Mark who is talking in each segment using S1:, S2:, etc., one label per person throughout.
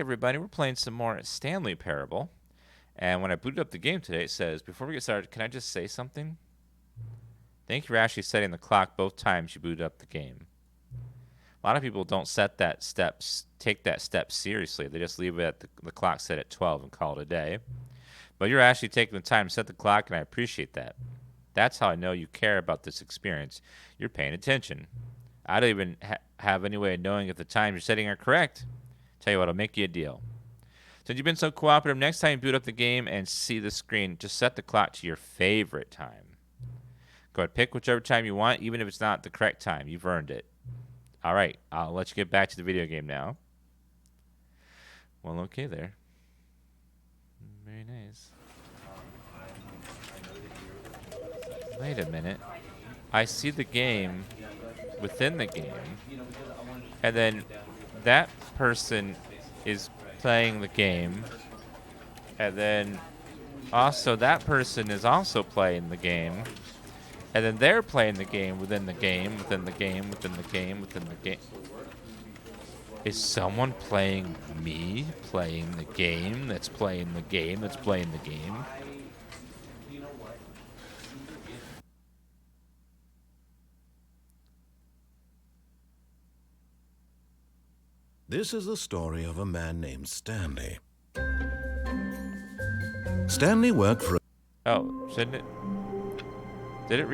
S1: everybody. We're playing some more Stanley Parable. And when I booted up the game today, it says, before we get started, can I just say something? Thank you for actually setting the clock both times you booted up the game. A lot of people don't set that take that step seriously. They just leave it at the clock set at 12 and call it a day. But you're actually taking the time to set the clock, and I appreciate that. That's how I know you care about this experience. You're paying attention. I don't even have any way of knowing if the times you're setting are correct. Tell you what, I'll make you a deal. Since you've been so cooperative, next time you boot up the game and see the screen, just set the clock to your favorite time. Go ahead, pick whichever time you want, even if it's not the correct time. You've earned it. All right, I'll let you get back to the video game now. Well, okay there. Very nice. Wait a minute. I see the game within the game, and then that person is playing the game, and then also that person is also playing the game, and then they're playing the game within the game, within the game, within the game, within the game. Is someone playing me, playing the game, that's playing the game, that's playing the game?
S2: This is the story of a man named Stanley. Stanley worked for...
S1: Oh, shouldn't it? Did it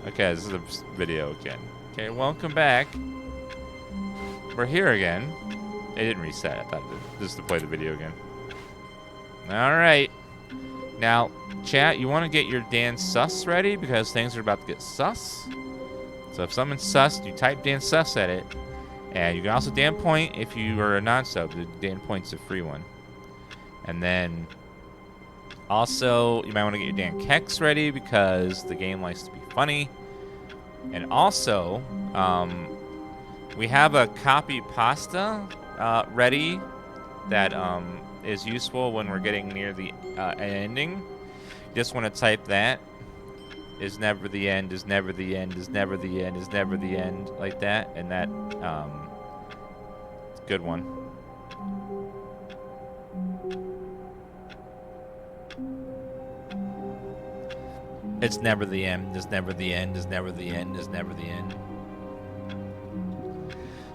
S1: Okay, this is a video again. Okay, welcome back. We're here again. It didn't reset. I thought it did, just to play the video again. Alright. Now, chat, you want to get your Dan sus ready because things are about to get sus. So if someone's sus, you type Dan sus at it. And you can also Dan point if you are a non-sub. Dan point's a free one. And then also, you might want to get your Dan Kex ready because the game likes to be funny. And also, we have a copy pasta ready that is useful when we're getting near the ending. You just want to type that. Is never the end, is never the end, is never the end, is never the end, like that. And that, it's a good one. It's never the end, is never the end, is never the end, is never the end.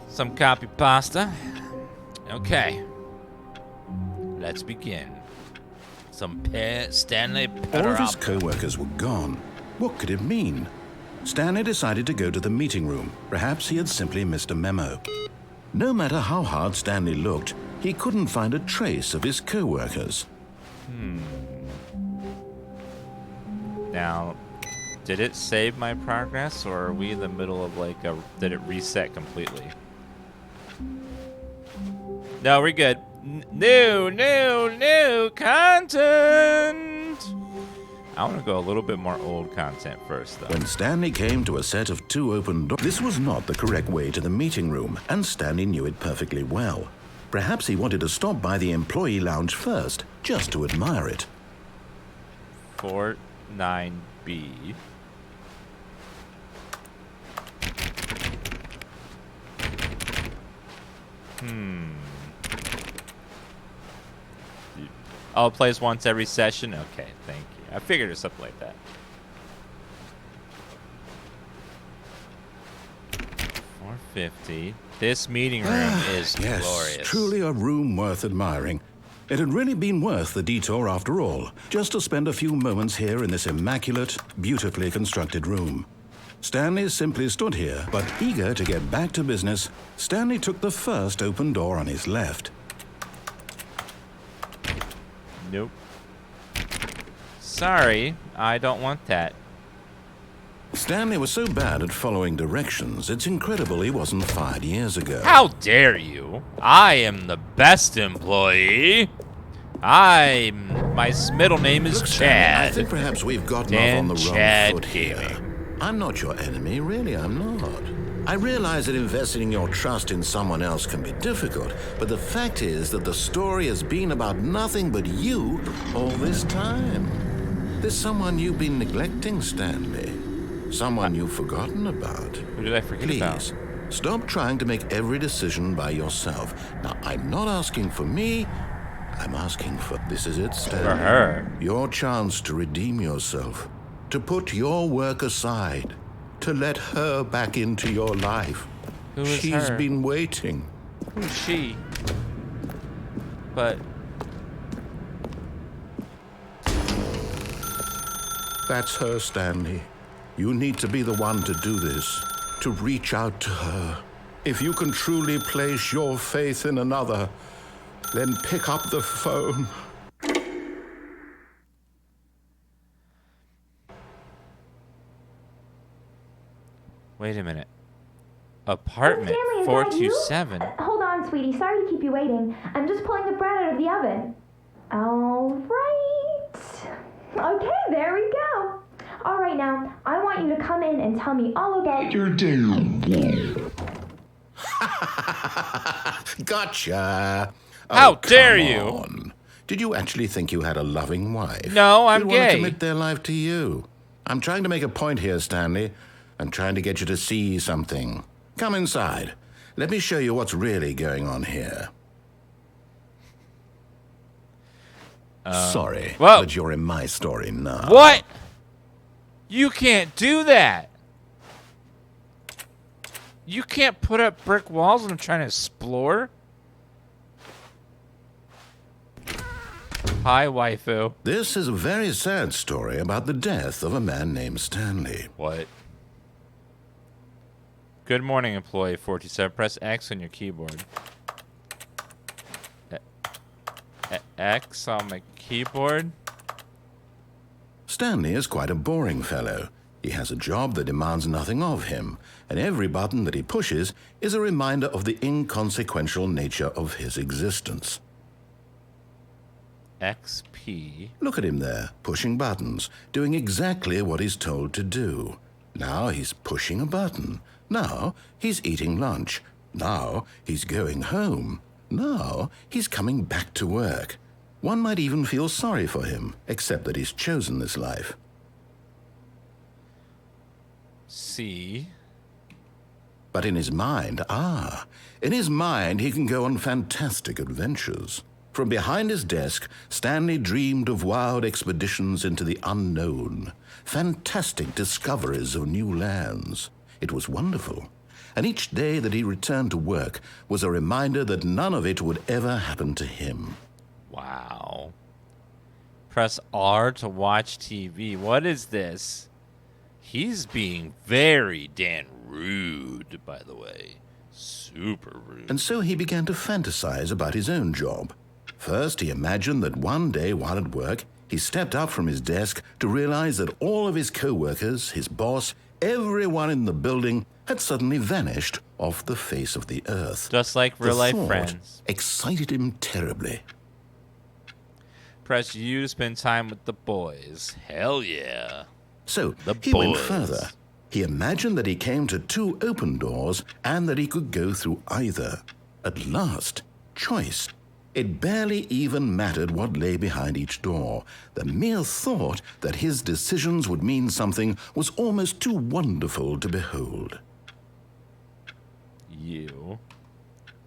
S1: Some copy pasta. Okay. Let's begin. Some Stanley
S2: All of his co-workers were gone. What could it mean? Stanley decided to go to the meeting room. Perhaps he had simply missed a memo. No matter how hard Stanley looked, he couldn't find a trace of his co-workers.
S1: Now, did it save my progress, or are we in the middle of like a... Did it reset completely? No, we're good. New content! I want to go a little bit more old content first, though.
S2: When Stanley came to a set of 2 open doors, this was not the correct way to the meeting room, and Stanley knew it perfectly well. Perhaps he wanted to stop by the employee lounge first, just to admire it.
S1: 49B. Oh, it plays once every session? Okay, thank you. I figured it was something like that. 450. This meeting room is
S2: yes,
S1: glorious.
S2: Truly a room worth admiring. It had really been worth the detour after all, just to spend a few moments here in this immaculate, beautifully constructed room. Stanley simply stood here, but eager to get back to business, Stanley took the first open door on his left.
S1: Nope. Sorry, I don't want that.
S2: Stanley was so bad at following directions, it's incredible he wasn't fired years ago.
S1: How dare you? I am the best employee. My middle name is
S2: Look,
S1: Chad.
S2: I think perhaps we've gotten off on the wrong
S1: Chad
S2: foot here.
S1: Gaming.
S2: I'm not your enemy, really, I'm not. I realize that investing your trust in someone else can be difficult, but the fact is that the story has been about nothing but you all this time. There's someone you've been neglecting, Stanley. Someone you've forgotten about.
S1: Who did I forget about?
S2: Please, Stop trying to make every decision by yourself. Now, I'm not asking for me. I'm asking for... This is it, Stanley.
S1: For her.
S2: Your chance to redeem yourself. To put your work aside. To let her back into your life.
S1: Who is
S2: She's
S1: her?
S2: been waiting.
S1: Who's she? But...
S2: That's her, Stanley. You need to be the one to do this. To reach out to her. If you can truly place your faith in another, then pick up the phone.
S1: Wait a minute. Apartment
S3: Stanley, is that
S1: 427.
S3: you? Hold on, sweetie. Sorry to keep you waiting. I'm just pulling the bread out of the oven. All right. Okay, there we go. All right, now, I want you to come in and tell me all about your day.
S2: Gotcha.
S1: How
S2: Oh,
S1: dare
S2: come
S1: you.
S2: on. Did you actually think you had a loving wife?
S1: No, I'm
S2: Who want to
S1: gay.
S2: commit their life to you? I'm trying to make a point here, Stanley. I'm trying to get you to see something. Come inside. Let me show you what's really going on here. Sorry,
S1: whoa.
S2: but you're in my story now.
S1: What? You can't do that. You can't put up brick walls when I'm trying to explore. Hi, waifu.
S2: This is a very sad story about the death of a man named Stanley.
S1: What? Good morning, employee 47. Press X on your keyboard. X on my keyboard?
S2: Stanley is quite a boring fellow. He has a job that demands nothing of him, and every button that he pushes is a reminder of the inconsequential nature of his existence.
S1: XP.
S2: Look at him there, pushing buttons, doing exactly what he's told to do. Now he's pushing a button. Now he's eating lunch. Now he's going home. Now he's coming back to work. One might even feel sorry for him, except that he's chosen this life.
S1: C.
S2: But in his mind, in his mind he can go on fantastic adventures. From behind his desk, Stanley dreamed of wild expeditions into the unknown, fantastic discoveries of new lands. It was wonderful. And each day that he returned to work was a reminder that none of it would ever happen to him.
S1: Wow. Press R to watch TV. What is this? He's being very damn rude, by the way. Super rude.
S2: And so he began to fantasize about his own job. First, he imagined that one day while at work, he stepped up from his desk to realize that all of his co-workers, his boss, everyone in the building had suddenly vanished off the face of the earth.
S1: Just like real life friends.
S2: Excited him terribly.
S1: Press U to spend time with the boys. Hell yeah.
S2: So
S1: The
S2: he went
S1: boys.
S2: further. He imagined that he came to two open doors and that he could go through either. At last, choice. It barely even mattered what lay behind each door. The mere thought that his decisions would mean something was almost too wonderful to behold.
S1: You.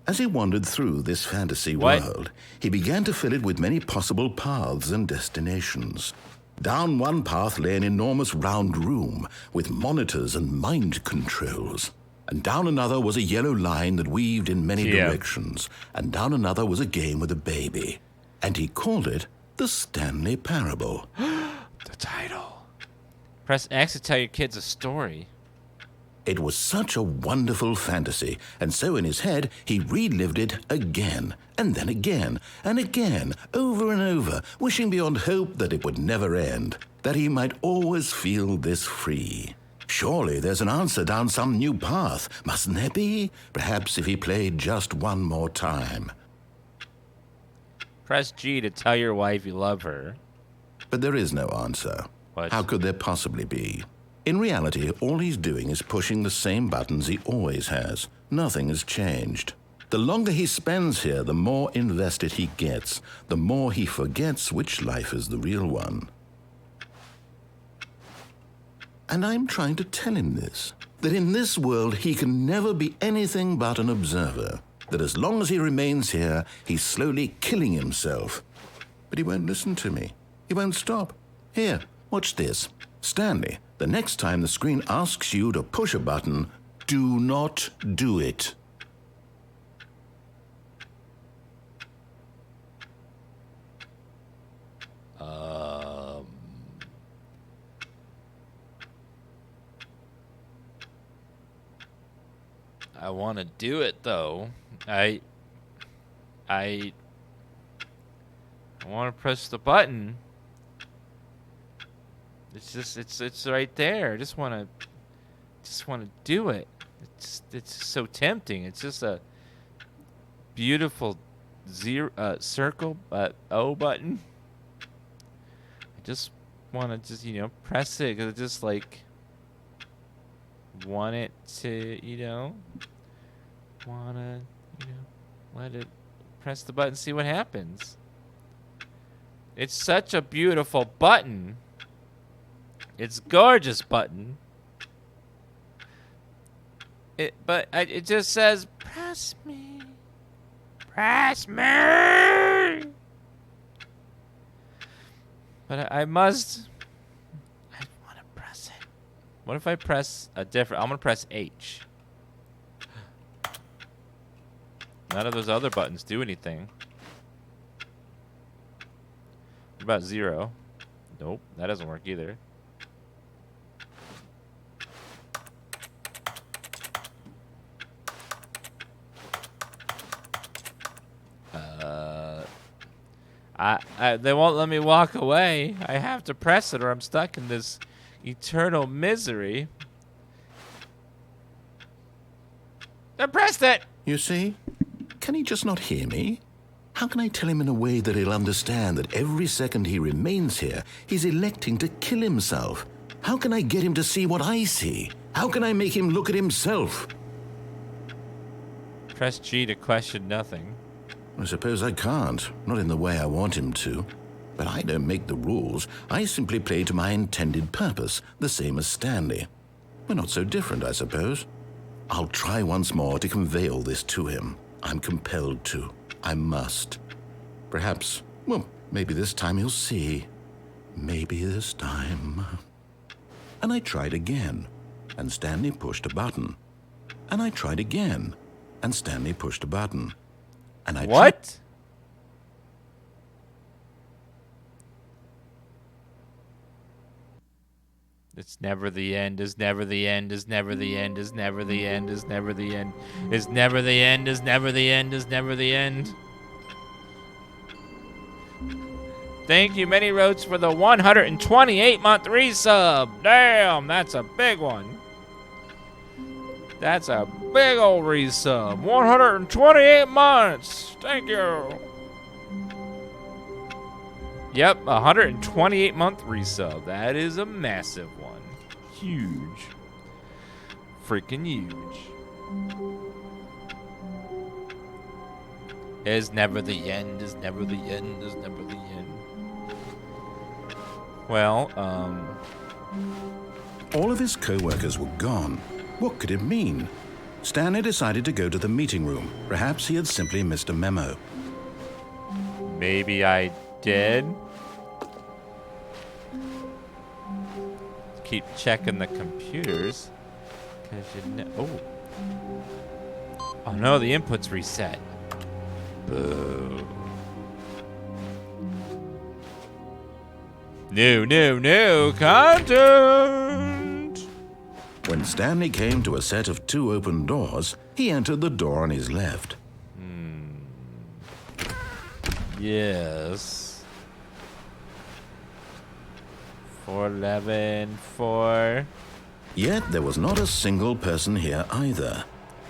S2: As he wandered through this fantasy
S1: What?
S2: world, he began to fill it with many possible paths and destinations. Down one path lay an enormous round room with monitors and mind controls. And down another was a yellow line that weaved in many directions. And down another was a game with a baby. And he called it the Stanley Parable.
S1: The title. Press X to tell your kids a story.
S2: It was such a wonderful fantasy, and so in his head he relived it again, and then again, and again, over and over, wishing beyond hope that it would never end, that he might always feel this free. Surely there's an answer down some new path, mustn't there be? Perhaps if he played just one more time.
S1: Press G to tell your wife you love her.
S2: But there is no answer.
S1: What?
S2: How could there possibly be? In reality, all he's doing is pushing the same buttons he always has. Nothing has changed. The longer he spends here, the more invested he gets, the more he forgets which life is the real one. And I'm trying to tell him this. that in this world he can never be anything but an observer, that as long as he remains here, he's slowly killing himself. But he won't listen to me. He won't stop. Here, watch this. Stanley, the next time the screen asks you to push a button, do not do it.
S1: I want to do it though. I want to press the button. It's just it's right there. I just want to do it. It's so tempting. It's just a beautiful circle O button. I just want to press it because I just like want it to wanna let it press the button, see what happens. It's such a beautiful button. It's gorgeous button. But it just says press me. Press me. But I want to press it. What if I press a different? I'm going to press H. None of those other buttons do anything. What about 0? Nope, that doesn't work either. They won't let me walk away. I have to press it or I'm stuck in this eternal misery. I pressed it!
S2: You see? Can he just not hear me? How can I tell him in a way that he'll understand that every second he remains here, he's electing to kill himself? How can I get him to see what I see? How can I make him look at himself?
S1: Press G to question nothing.
S2: I suppose I can't, not in the way I want him to. But I don't make the rules. I simply play to my intended purpose, the same as Stanley. We're not so different, I suppose. I'll try once more to convey all this to him. I'm compelled to. I must. Perhaps, well, maybe this time he'll see. Maybe this time. And I tried again, and Stanley pushed a button. And I tried again, and Stanley pushed a button. And I
S1: What? It's never the end, is never the end, is never the end, is never the end, is never the end, is never the end, is never the end, is never the end. Thank you, Many Roads, for the 128-month resub. Damn, that's a big one. That's a big old resub. 128 months. Thank you. Yep, 128-month resub. That is a massive one. Huge. Freaking huge. Is never the end, is never the end, is never the end. Well,
S2: all of his co-workers were gone. What could it mean? Stanley decided to go to the meeting room. Perhaps he had simply missed a memo.
S1: Maybe I did. Keep checking the computers. Cause oh no, the input's reset. Boo. New content!
S2: When Stanley came to a set of 2 open doors, he entered the door on his left.
S1: Yes. 411, 4.
S2: Yet there was not a single person here either.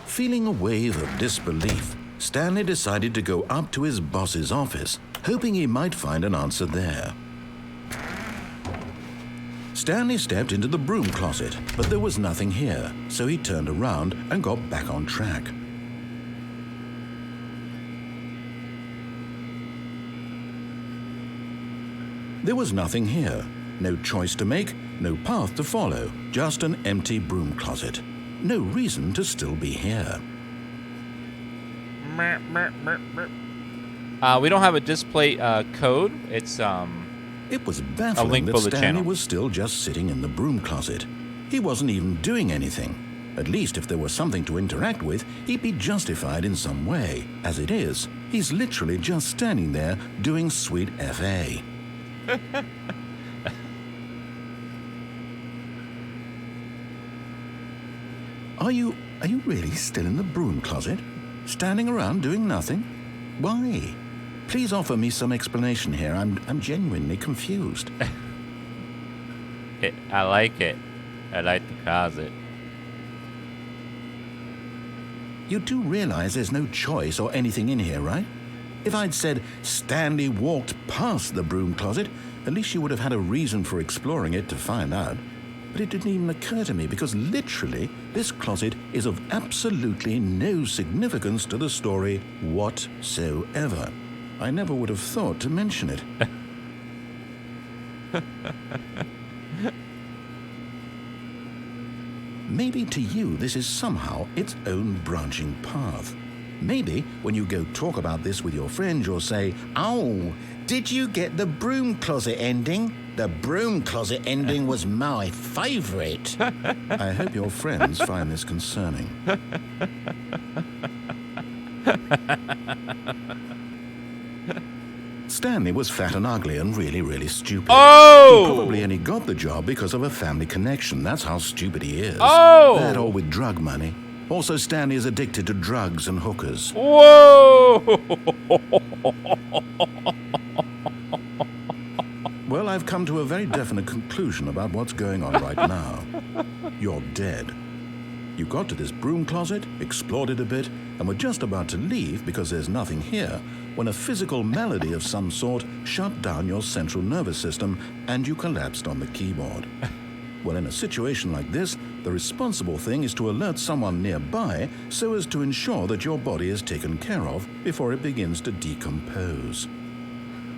S2: Feeling a wave of disbelief, Stanley decided to go up to his boss's office, hoping he might find an answer there. Stanley stepped into the broom closet, but there was nothing here, so he turned around and got back on track. There was nothing here. No choice to make, no path to follow, just an empty broom closet. no reason to still be here.
S1: We don't have a display code. It's
S2: It was
S1: a
S2: baffling
S1: link
S2: that
S1: for the
S2: Stanley
S1: channel.
S2: was still just sitting in the broom closet. He wasn't even doing anything. At least if there was something to interact with, he'd be justified in some way. As it is, he's literally just standing there doing sweet FA. Are you really still in the broom closet? Standing around doing nothing? Why? Please offer me some explanation here. I'm genuinely confused.
S1: I like it. I like the closet.
S2: You do realize there's no choice or anything in here, right? If I'd said Stanley walked past the broom closet, at least you would have had a reason for exploring it to find out. But it didn't even occur to me because literally this closet is of absolutely no significance to the story whatsoever. I never would have thought to mention it. Maybe to you this is somehow its own branching path. Maybe when you go talk about this with your friends, you'll say, "Oh, did you get the broom closet ending? The broom closet ending was my favorite." I hope your friends find this concerning. Stanley was fat and ugly and really, really stupid.
S1: Oh!
S2: He probably only got the job because of a family connection. That's how stupid he is.
S1: Oh!
S2: That or with drug money. Also, Stanley is addicted to drugs and hookers.
S1: Whoa!
S2: Well, I've come to a very definite conclusion about what's going on right now. You're dead. You got to this broom closet, explored it a bit, and were just about to leave because there's nothing here when a physical malady of some sort shut down your central nervous system and you collapsed on the keyboard. Well, in a situation like this, the responsible thing is to alert someone nearby so as to ensure that your body is taken care of before it begins to decompose.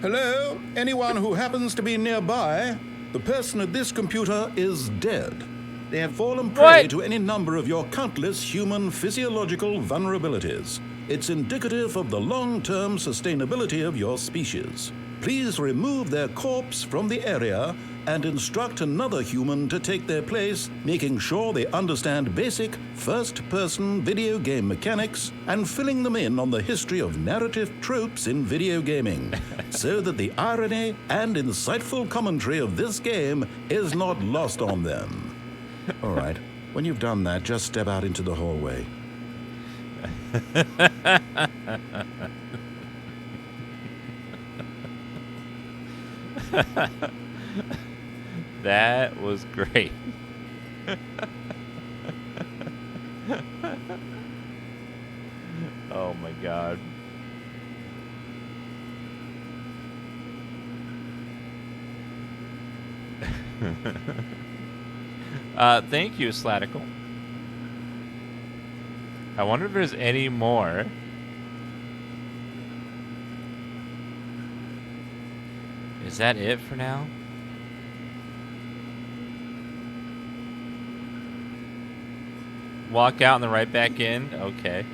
S2: Hello? Anyone who happens to be nearby? The person at this computer is dead. They have fallen prey to any number of your countless human physiological vulnerabilities. It's indicative of the long-term sustainability of your species. Please remove their corpse from the area and instruct another human to take their place, making sure they understand basic first-person video game mechanics and filling them in on the history of narrative tropes in video gaming, so that the irony and insightful commentary of this game is not lost on them. All right, when you've done that, just step out into the hallway.
S1: That was great. Oh my god. Thank you, Slatical. I wonder if there's any more. Is that it for now? Walk out and then right back in? Okay.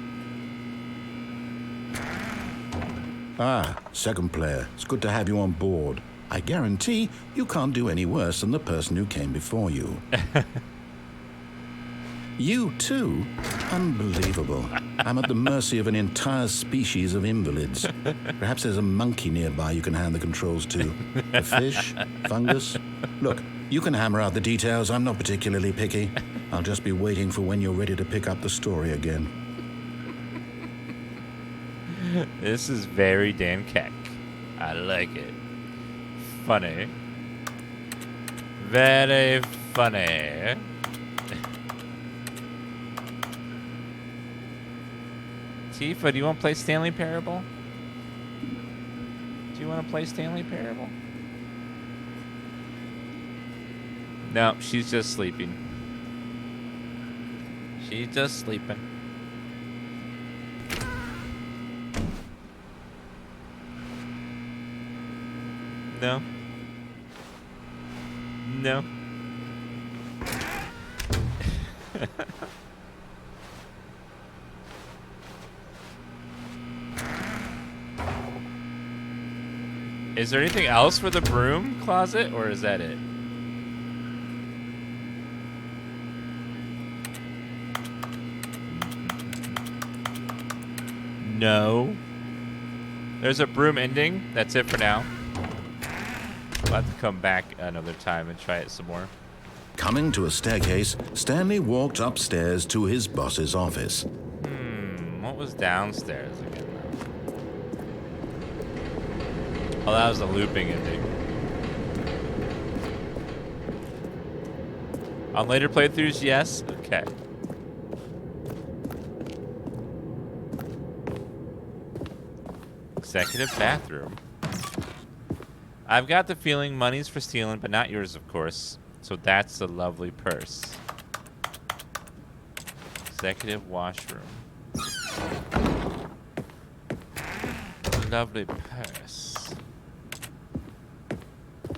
S2: Ah, second player. It's good to have you on board. I guarantee you can't do any worse than the person who came before you. You too? Unbelievable. I'm at the mercy of an entire species of invalids. Perhaps there's a monkey nearby you can hand the controls to. A fish? Fungus? Look, you can hammer out the details. I'm not particularly picky. I'll just be waiting for when you're ready to pick up the story again.
S1: This is very Dan Keck. I like it. Funny. Very funny. Tifa, do you want to play Stanley Parable? Do you want to play Stanley Parable? No, she's just sleeping. She's just sleeping. No. No. Is there anything else for the broom closet, or is that it? No. There's a broom ending. That's it for now. I'll have to come back another time and try it some more.
S2: Coming to a staircase, Stanley walked upstairs to his boss's office.
S1: What was downstairs again, though? Oh, that was the looping ending. On later playthroughs, yes? Okay. Executive bathroom. I've got the feeling money's for stealing, but not yours, of course. So that's a lovely purse. Executive washroom. Lovely purse.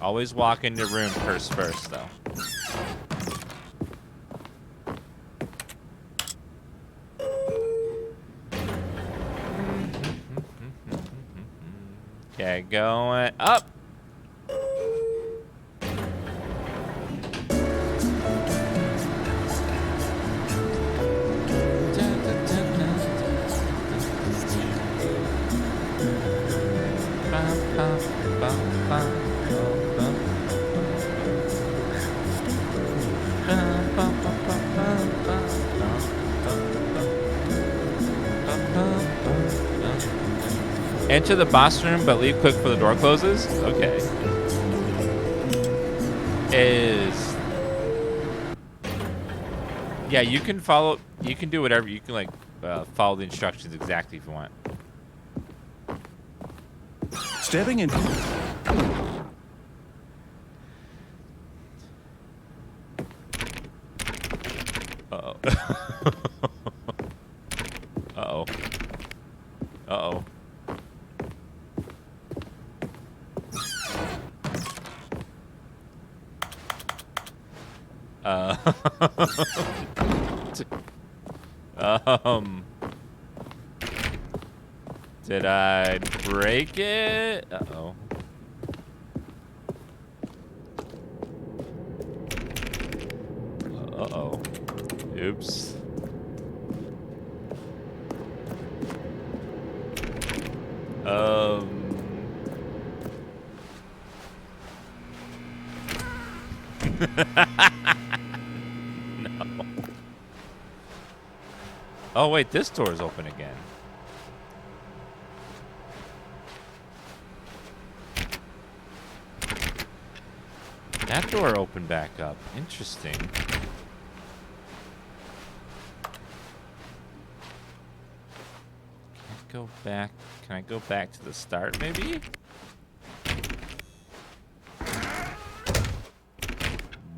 S1: Always walk into room purse first, though. Okay, going up. Enter the boss room, but leave quick for the door closes? Okay. Yeah, you can follow, you can do whatever, you can like follow the instructions exactly if you want.
S2: Stepping in.
S1: Uh-oh. Uh-oh. Uh-oh. Did I break it? Uh-oh. Uh-oh. Oops. No. Oh, wait, this door is open again. That door opened back up. Interesting. Can't go back. Can I go back to the start, maybe?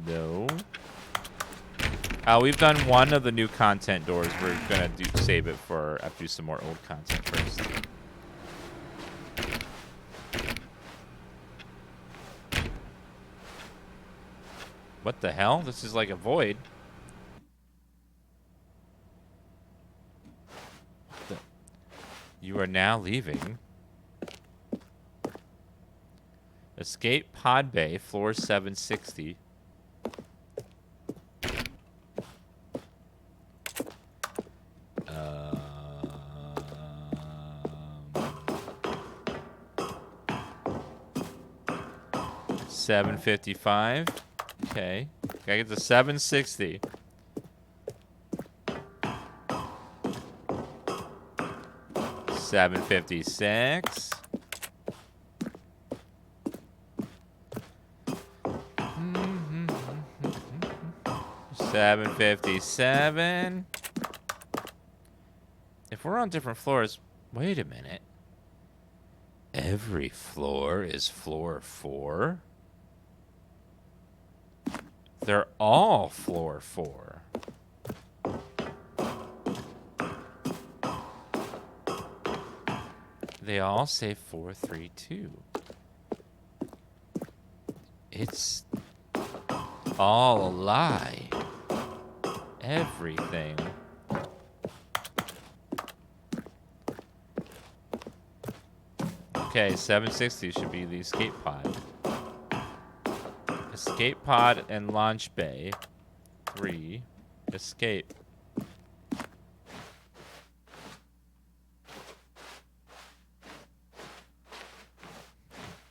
S1: No. We've done one of the new content doors. We're gonna save it for after do some more old content first. What the hell? This is like a void. You are now leaving. Escape Pod Bay, floor 760. $755. Okay. Gotta get to 760. $756. $757. If we're on different floors, wait a minute. Every floor is floor 4? They're all floor 4. They all say 432. It's all a lie. Everything. Okay, 760 should be the escape pod. Escape pod and launch bay. 3. Escape.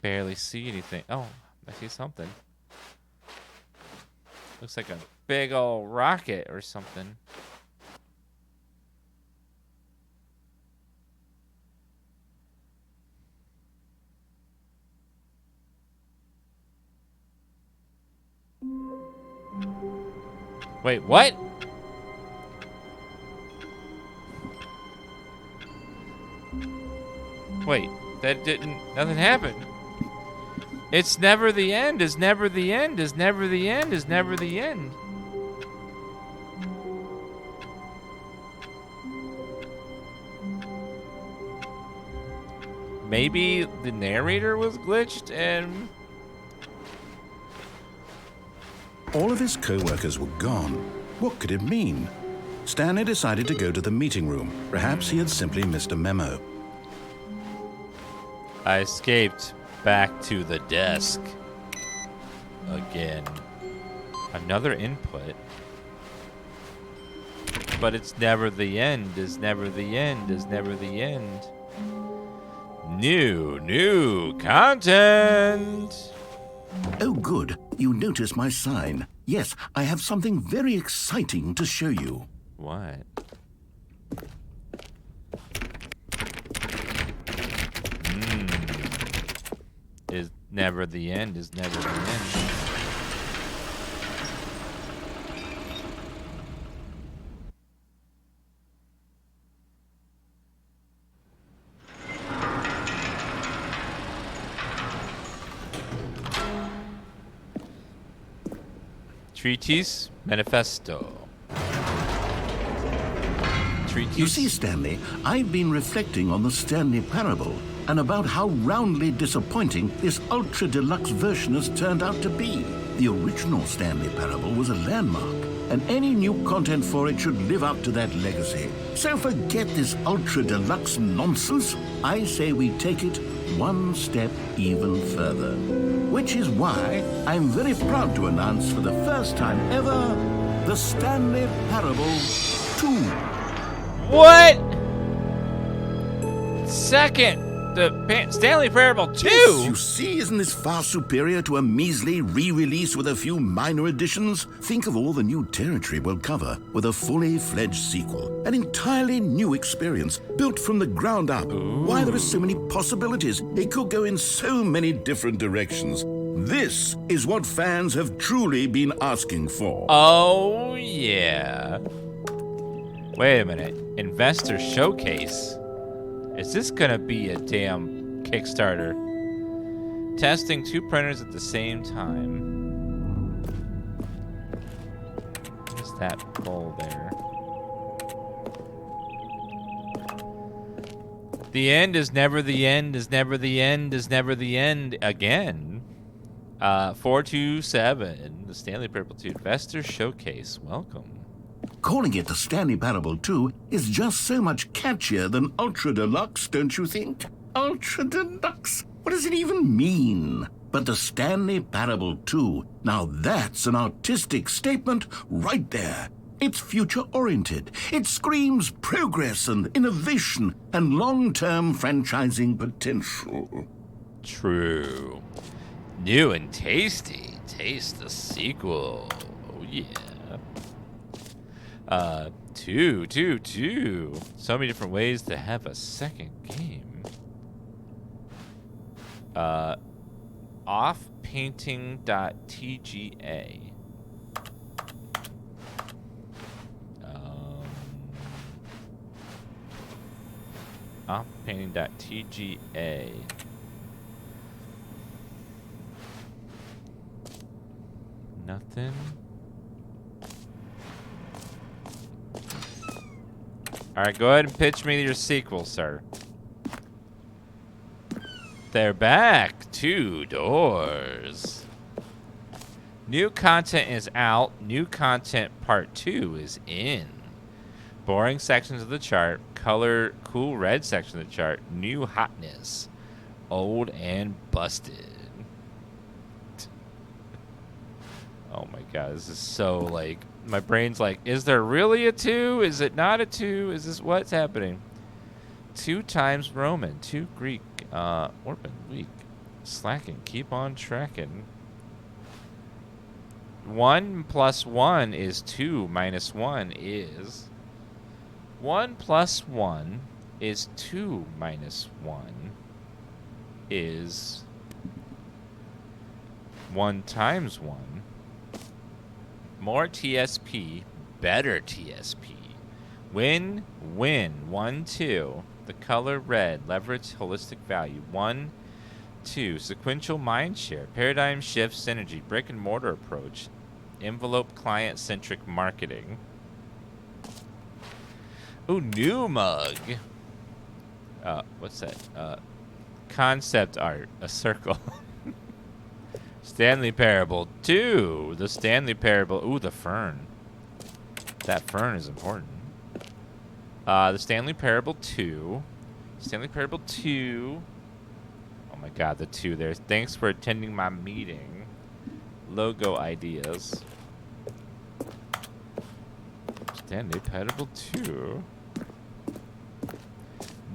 S1: Barely see anything. Oh, I see something. Looks like a big old rocket or something. Wait, what? Wait, that didn't... Nothing happened. It's never the end, is never the end, is never the end, is never the end. Maybe the narrator was glitched and...
S2: All of his co-workers were gone. What could it mean? Stanley decided to go to the meeting room. Perhaps he had simply missed a memo.
S1: I escaped back to the desk. Again. Another input. But it's never the end, is never the end, is never the end. New content!
S2: Oh, good. You noticed my sign. Yes, I have something very exciting to show you.
S1: What? Is never the end, is never the end. Treatise Manifesto. Treatise.
S2: You see, Stanley, I've been reflecting on the Stanley Parable and about how roundly disappointing this ultra deluxe version has turned out to be. The original Stanley Parable was a landmark, and any new content for it should live up to that legacy. So forget this ultra deluxe nonsense. I say we take it one step even further. Which is why I'm very proud to announce for the first time ever, the Stanley Parable 2.
S1: What? Second, the Stanley Parable 2?
S2: Yes, you see, isn't this far superior to a measly re-release with a few minor additions? Think of all the new territory we'll cover with a fully fledged sequel. An entirely new experience, built from the ground up.
S1: Ooh.
S2: Why, there are so many possibilities. It could go in so many different directions. This is what fans have truly been asking for.
S1: Oh, yeah. Wait a minute. Investor Showcase? Is this gonna be a damn Kickstarter? Testing 2 printers at the same time. What's that pull there? The end is never the end, is never the end, is never the end again. 427, the Stanley Parable 2 Investor Showcase. Welcome.
S2: Calling it the Stanley Parable 2 is just so much catchier than Ultra Deluxe, don't you think? Ultra Deluxe? What does it even mean? But the Stanley Parable 2, now that's an artistic statement right there. It's future-oriented. It screams progress and innovation and long-term franchising potential.
S1: True. New and tasty. Taste the sequel. Oh, yeah. 2. So many different ways to have a second game. Offpainting.tga. Offpainting.tga. Nothing. All right, go ahead and pitch me your sequel, sir. They're back. 2 doors. New content is out. New content part 2 is in. Boring sections of the chart. Color, cool red section of the chart. New hotness. Old and busted. Oh my god, this is so like, my brain's like, is there really a 2? Is it not a 2? Is this what's happening? 2 times Roman, 2 Greek, Orphan, weak, slacking, keep on tracking. 1 plus 1 is 2 minus 1 is 1 plus 1 is 2 minus 1 is 1 times 1. More TSP, better TSP. Win, win. 1, 2. The color red. Leverage holistic value. 1, 2. Sequential mind share. Paradigm shift synergy. Brick and mortar approach. Envelope client centric marketing. Ooh, new mug. What's that? Concept art. A circle. Stanley Parable 2. The Stanley Parable. Ooh, the fern. That fern is important. The Stanley Parable 2. Stanley Parable 2. Oh my god, the 2 there. Thanks for attending my meeting. Logo ideas. Stanley Parable 2.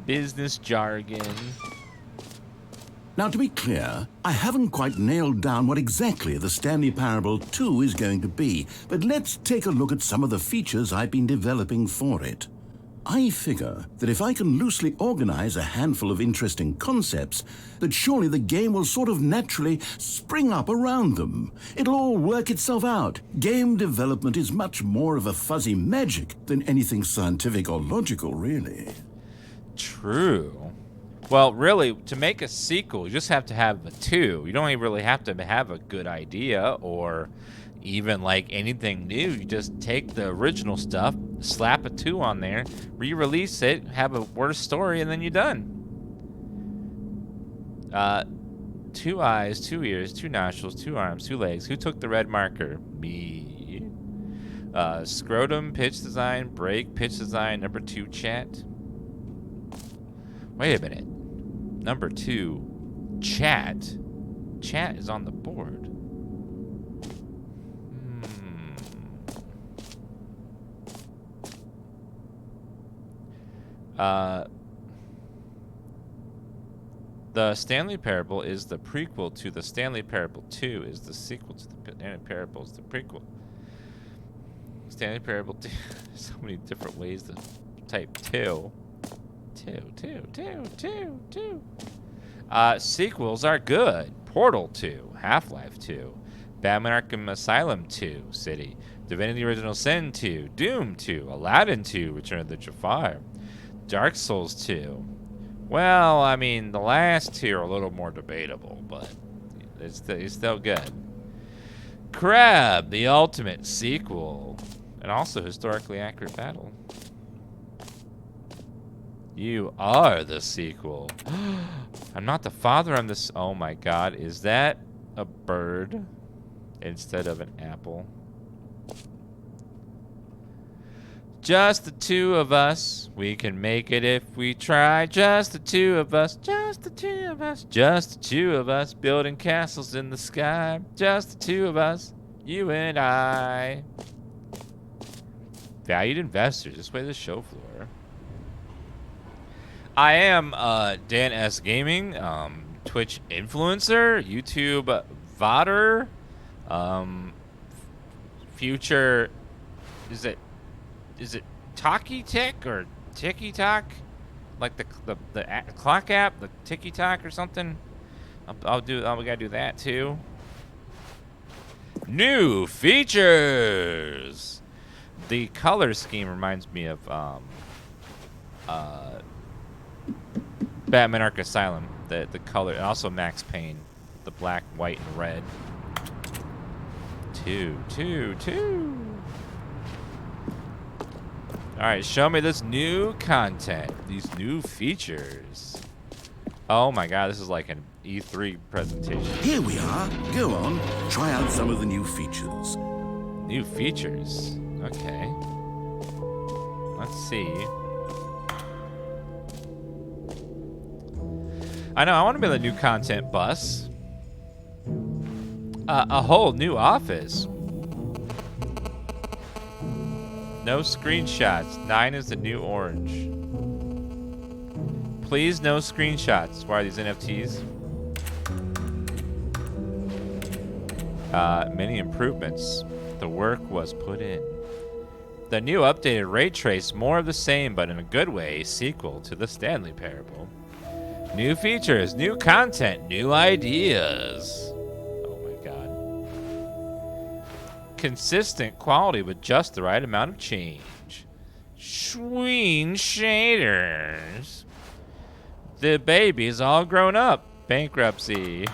S1: Business jargon.
S2: Now, to be clear, I haven't quite nailed down what exactly the Stanley Parable 2 is going to be, but let's take a look at some of the features I've been developing for it. I figure that if I can loosely organize a handful of interesting concepts, that surely the game will sort of naturally spring up around them. It'll all work itself out. Game development is much more of a fuzzy magic than anything scientific or logical, really.
S1: True. Well, really, to make a sequel, you just have to have a 2. You don't even really have to have a good idea or even like anything new. You just take the original stuff, slap a 2 on there, re-release it, have a worse story, and then you're done. 2 eyes, 2 ears, 2 nostrils, 2 arms, 2 legs. Who took the red marker? Me. Scrotum, pitch design, break, pitch design, number 2, chat. Wait a minute. Number 2, chat. Chat is on the board. The Stanley Parable is the prequel to the Stanley Parable 2 is the sequel to the Stanley Parable is the prequel. Stanley Parable 2. So many different ways to type 2. Sequels are good. Portal 2, Half-Life 2, Batman Arkham Asylum 2, City, Divinity Original Sin 2, Doom 2, Aladdin 2, Return of the Jafar, Dark Souls 2. Well, I mean, the last 2 are a little more debatable, but it's still good. Crab, the ultimate sequel, and also historically accurate battle. You are the sequel. I'm not the father, I'm this. Oh my god, is that a bird instead of an apple? Just the 2 of us. We can make it if we try. Just the 2 of us. Just the 2 of us. Just the 2 of us building castles in the sky. Just the 2 of us. You and I. Valued investors. This way to the show floor. I am DansGaming, Twitch influencer, YouTube VODer, future, is it Talkie Tick or Ticky Tock, like the clock app, the Ticky Tock or something. We gotta do that too. New features. The color scheme reminds me of Batman Arkham Asylum, the color, and also Max Payne, the black, white, and red. 2. All right, show me this new content, these new features. Oh my god, this is like an E3 presentation.
S2: Here we are. Go on, try out some of the new features.
S1: New features. Okay. Let's see. I know, I want to be the new content bus. A whole new office. No screenshots. 9 is the new orange. Please, no screenshots. Why are these NFTs? Many improvements. The work was put in. The new updated ray trace, more of the same, but in a good way, sequel to the Stanley Parable. New features, new content, new ideas. Oh my god. Consistent quality with just the right amount of change. Sween shaders. The baby's all grown up. Bankruptcy.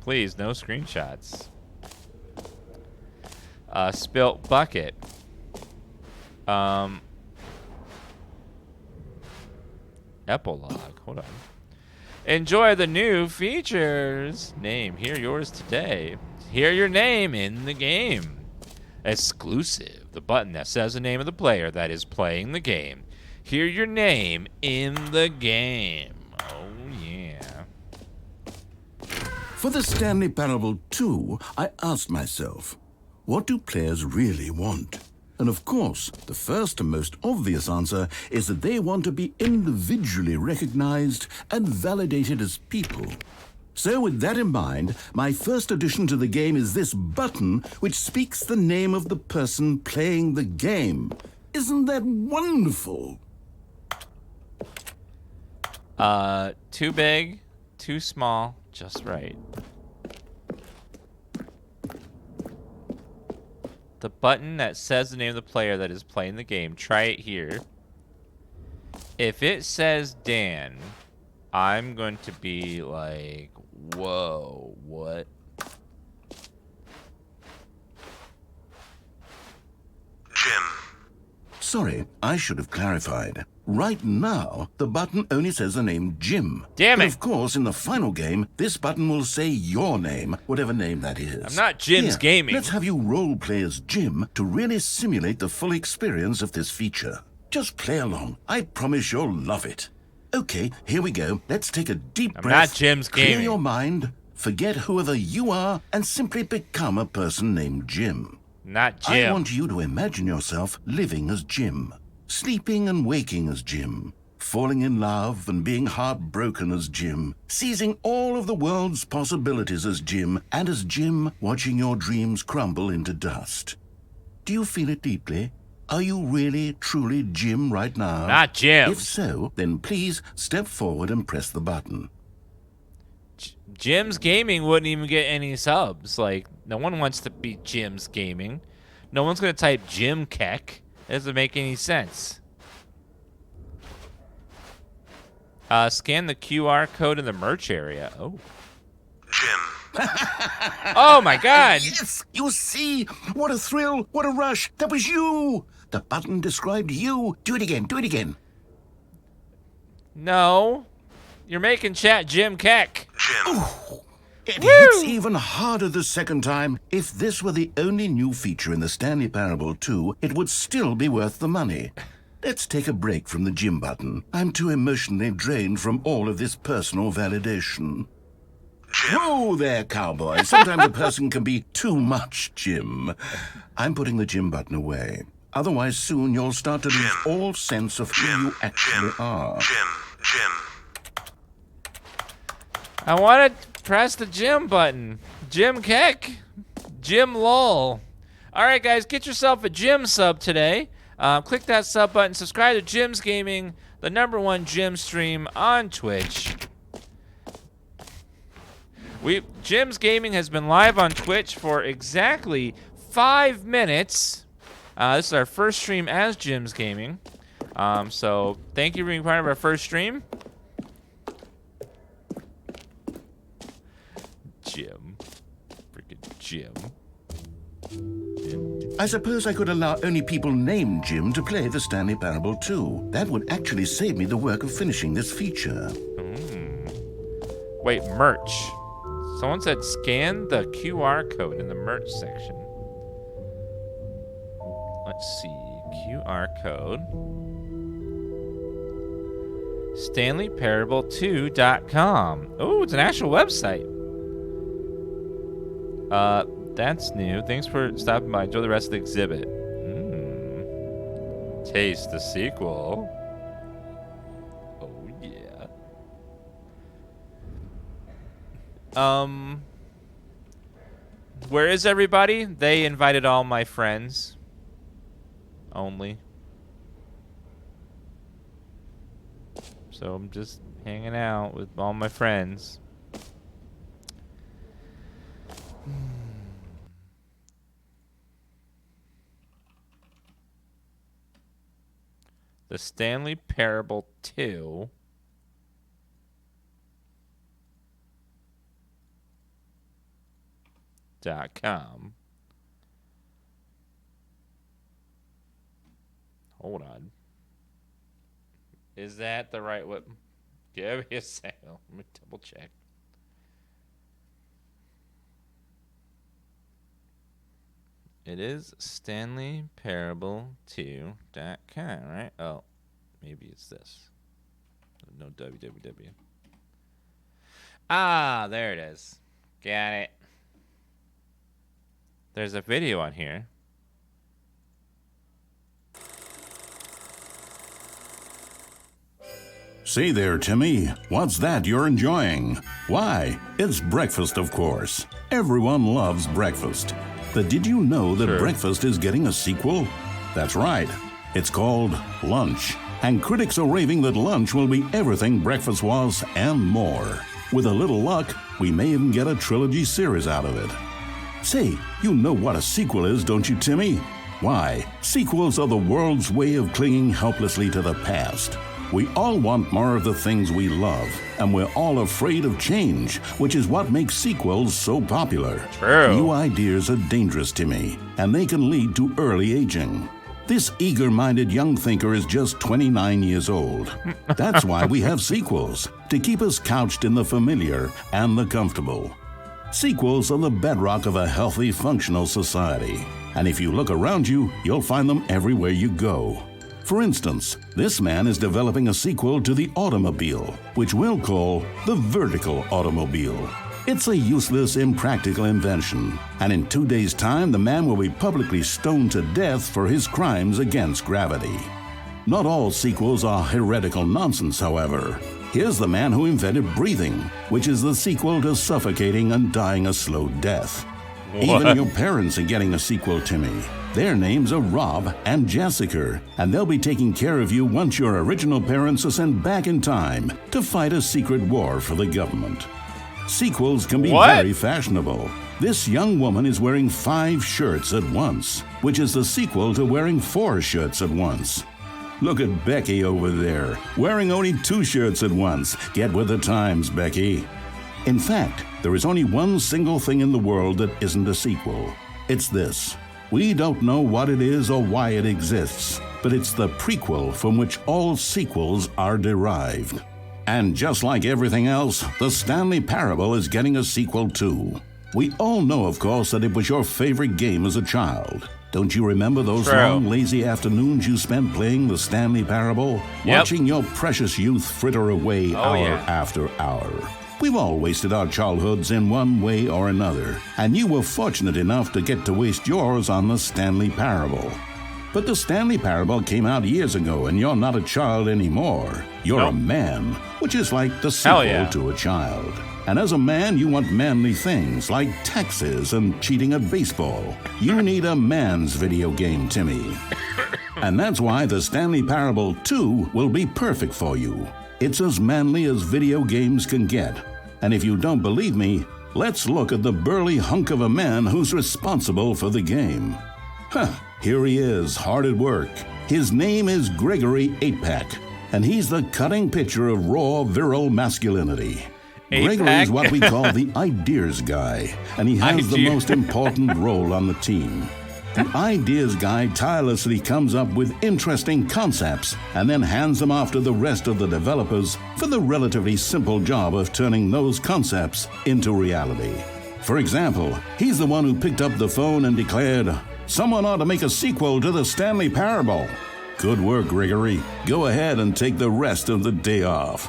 S1: Please, no screenshots. Spilt bucket. Epilogue. Hold on. Enjoy the new features. Name. Hear yours today. Hear your name in the game. Exclusive. The button that says the name of the player that is playing the game. Hear your name in the game. Oh, yeah.
S2: For the Stanley Parable 2, I asked myself, what do players really want? And of course, the first and most obvious answer is that they want to be individually recognized and validated as people. So with that in mind, my first addition to the game is this button which speaks the name of the person playing the game. Isn't that wonderful?
S1: Too big, too small, just right. The button that says the name of the player that is playing the game. Try it here. If it says Dan, I'm going to be like, whoa, what?
S2: Jim. Sorry, I should have clarified. Right now, the button only says the name Jim.
S1: Damn it!
S2: But of course, in the final game, this button will say your name, whatever name that is.
S1: I'm not Jim's
S2: Here,
S1: Gaming.
S2: Let's have you role play as Jim to really simulate the full experience of this feature. Just play along. I promise you'll love it. Okay, here we go. Let's take a deep breath.
S1: I'm not Jim's Gaming.
S2: Clear your mind, forget whoever you are, and simply become a person named Jim.
S1: Not Jim.
S2: I want you to imagine yourself living as Jim. Sleeping and waking as Jim, falling in love and being heartbroken as Jim, seizing all of the world's possibilities as Jim, and as Jim watching your dreams crumble into dust. Do you feel it deeply? Are you really, truly Jim right now?
S1: Not Jim.
S2: If so, then please step forward and press the button.
S1: Jim's Gaming wouldn't even get any subs. Like, no one wants to be Jim's Gaming. No one's going to type Jim Keck. It doesn't make any sense. Scan the QR code in the merch area. Oh.
S2: Jim.
S1: Oh my god!
S2: Yes! You see? What a thrill! What a rush! That was you! The button described you. Do it again. Do it again.
S1: No. You're making chat Jim Keck.
S2: Jim. Ooh. It
S1: Woo!
S2: hits even harder the second time. If this were the only new feature in the Stanley Parable 2, it would still be worth the money. Let's take a break from the Jim button. I'm too emotionally drained from all of this personal validation. Jim. Whoa there, cowboy. Sometimes a person can be too much Jim. I'm putting the Jim button away. Otherwise, soon you'll start to lose all sense of who you actually are. Jim.
S1: I want to press the Jim button. Jim Keck. Jim Lol. Alright guys, get yourself a Jim sub today. Click that sub button. Subscribe to Jim's Gaming, the #1 Jim stream on Twitch. Jim's Gaming has been live on Twitch for exactly 5 minutes. This is our first stream as Jim's Gaming. So thank you for being part of our first stream. Jim. Freaking Jim.
S2: I suppose I could allow only people named Jim to play the Stanley Parable 2. That would actually save me the work of finishing this feature.
S1: Wait, merch. Someone said scan the QR code in the merch section. Let's see. QR code. StanleyParable2.com. Oh, it's an actual website. That's new. Thanks for stopping by. Enjoy the rest of the exhibit. Taste the sequel. Oh, yeah. Where is everybody? They invited all my friends. Only. So I'm just hanging out with all my friends. The Stanley Parable 2. .com. Hold on. Is that the right one? Give me a second. Let me double check. It is StanleyParable2.com, right? Oh, maybe it's this. No www. Ah, there it is. Got it. There's a video on here.
S2: Say there, Timmy. What's that you're enjoying? Why, it's breakfast, of course. Everyone loves breakfast. But did you know that breakfast is getting a sequel? That's right. It's called Lunch. And critics are raving that lunch will be everything breakfast was and more. With a little luck, we may even get a trilogy series out of it. Say, you know what a sequel is, don't you, Timmy? Why, sequels are the world's way of clinging helplessly to the past. We all want more of the things we love, and we're all afraid of change, which is what makes sequels so popular.
S1: True.
S2: New ideas are dangerous, Timmy, and they can lead to early aging. This eager-minded young thinker is just 29 years old. That's why we have sequels, to keep us couched in the familiar and the comfortable. Sequels are the bedrock of a healthy, functional society. And if you look around you, you'll find them everywhere you go. For instance, this man is developing a sequel to the automobile, which we'll call the vertical automobile. It's a useless, impractical invention, and in 2 days' time, the man will be publicly stoned to death for his crimes against gravity. Not all sequels are heretical nonsense, however. Here's the man who invented breathing, which is the sequel to suffocating and dying a slow death.
S1: What?
S2: Even your parents are getting a sequel, Timmy. Their names are Rob and Jessica, and they'll be taking care of you once your original parents are sent back in time to fight a secret war for the government. Sequels can be very fashionable. This young woman is wearing 5 shirts at once, which is the sequel to wearing 4 shirts at once. Look at Becky over there, wearing only 2 shirts at once. Get with the times, Becky. In fact, there is only one single thing in the world that isn't a sequel. It's this. We don't know what it is or why it exists, but it's the prequel from which all sequels are derived. And just like everything else, the Stanley Parable is getting a sequel too. We all know, of course, that it was your favorite game as a child. Don't you remember those long, lazy afternoons you spent playing the Stanley Parable? Watching your precious youth fritter away hour after hour. We've all wasted our childhoods in one way or another, and you were fortunate enough to get to waste yours on the Stanley Parable. But the Stanley Parable came out years ago, and you're not a child anymore. You're a man, which is like the sequel to a child. And as a man, you want manly things like taxes and cheating at baseball. You need a man's video game, Timmy. And that's why the Stanley Parable 2 will be perfect for you. It's as manly as video games can get. And if you don't believe me, let's look at the burly hunk of a man who's responsible for the game. Here he is, hard at work. His name is Gregory 8-Pack, and he's the cutting picture of raw, virile masculinity. Gregory is what we call the ideas guy, and he has the most important role on the team. The ideas guy tirelessly comes up with interesting concepts and then hands them off to the rest of the developers for the relatively simple job of turning those concepts into reality. For example, he's the one who picked up the phone and declared, "Someone ought to make a sequel to the Stanley Parable." Good work, Gregory. Go ahead and take the rest of the day off.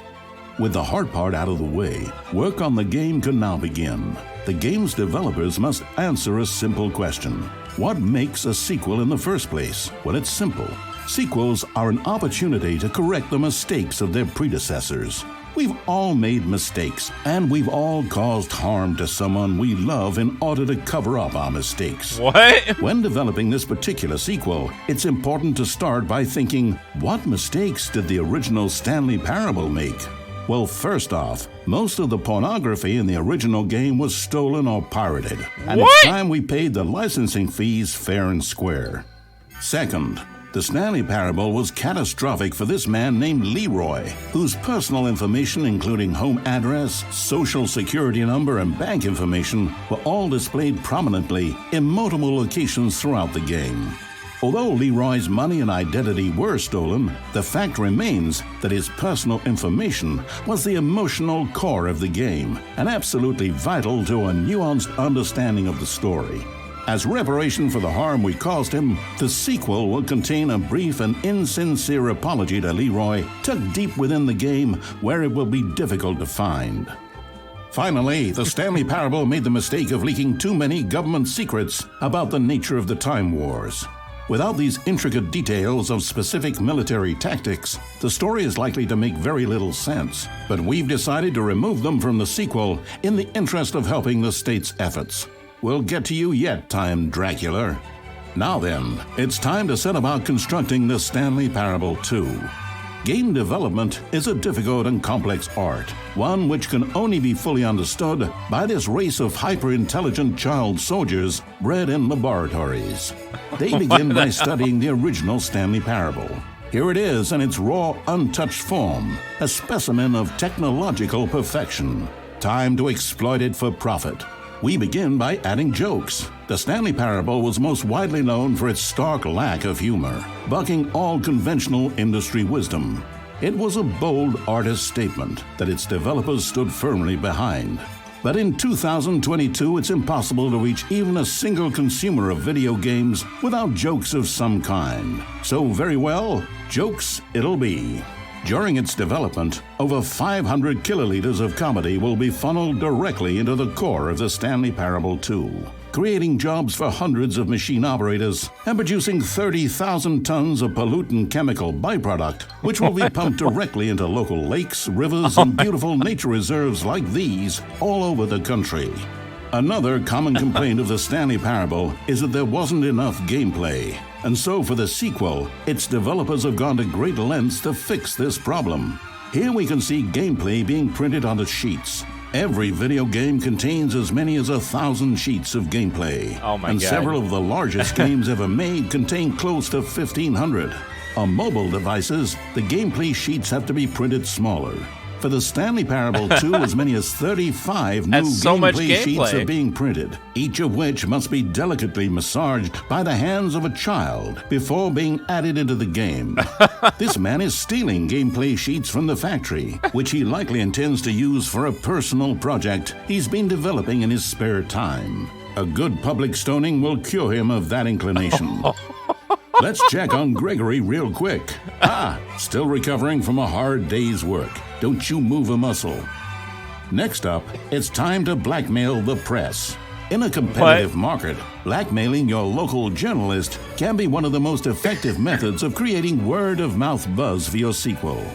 S2: With the hard part out of the way, work on the game can now begin. The game's developers must answer a simple question. What makes a sequel in the first place? Well, it's simple. Sequels are an opportunity to correct the mistakes of their predecessors. We've all made mistakes, and we've all caused harm to someone we love in order to cover up our mistakes.
S1: What?
S2: When developing this particular sequel, it's important to start by thinking, what mistakes did the original Stanley Parable make? Well, first off, most of the pornography in the original game was stolen or pirated, and it's time we paid the licensing fees fair and square. Second, the Stanley Parable was catastrophic for this man named Leroy, whose personal information, including home address, social security number, and bank information, were all displayed prominently in multiple locations throughout the game. Although Leroy's money and identity were stolen, the fact remains that his personal information was the emotional core of the game and absolutely vital to a nuanced understanding of the story. As reparation for the harm we caused him, the sequel will contain a brief and insincere apology to Leroy, tucked deep within the game where it will be difficult to find. Finally, the Stanley Parable made the mistake of leaking too many government secrets about the nature of the Time Wars. Without these intricate details of specific military tactics, the story is likely to make very little sense. But we've decided to remove them from the sequel in the interest of helping the state's efforts. We'll get to you yet, Time Dracula. Now then, it's time to set about constructing the Stanley Parable 2. Game development is a difficult and complex art, one which can only be fully understood by this race of hyper-intelligent child soldiers bred in laboratories. They begin by studying the original Stanley Parable. Here it is in its raw, untouched form, a specimen of technological perfection. Time to exploit it for profit. We begin by adding jokes. The Stanley Parable was most widely known for its stark lack of humor, bucking all conventional industry wisdom. It was a bold artist statement that its developers stood firmly behind. But in 2022, it's impossible to reach even a single consumer of video games without jokes of some kind. So very well, jokes it'll be. During its development, over 500 kiloliters of comedy will be funneled directly into the core of the Stanley Parable 2, creating jobs for hundreds of machine operators and producing 30,000 tons of pollutant chemical byproduct, which will be pumped directly into local lakes, rivers, and beautiful nature reserves like these all over the country. Another common complaint of the Stanley Parable is that there wasn't enough gameplay. And so for the sequel, its developers have gone to great lengths to fix this problem. Here we can see gameplay being printed onto sheets. Every video game contains as many as 1,000 sheets of gameplay.
S1: Oh my
S2: and
S1: God.
S2: Several of the largest games ever made contain close to 1,500. On mobile devices, the gameplay sheets have to be printed smaller. For the Stanley Parable 2, as many as 35 new
S1: That's so much
S2: gameplay sheets
S1: gameplay.
S2: are being printed, each of which must be delicately massaged by the hands of a child before being added into the game. This man is stealing gameplay sheets from the factory, which he likely intends to use for a personal project he's been developing in his spare time. A good public stoning will cure him of that inclination. Let's check on Gregory real quick. Still recovering from a hard day's work. Don't you move a muscle. Next up, it's time to blackmail the press. In a competitive market, blackmailing your local journalist can be one of the most effective methods of creating word-of-mouth buzz for your sequel.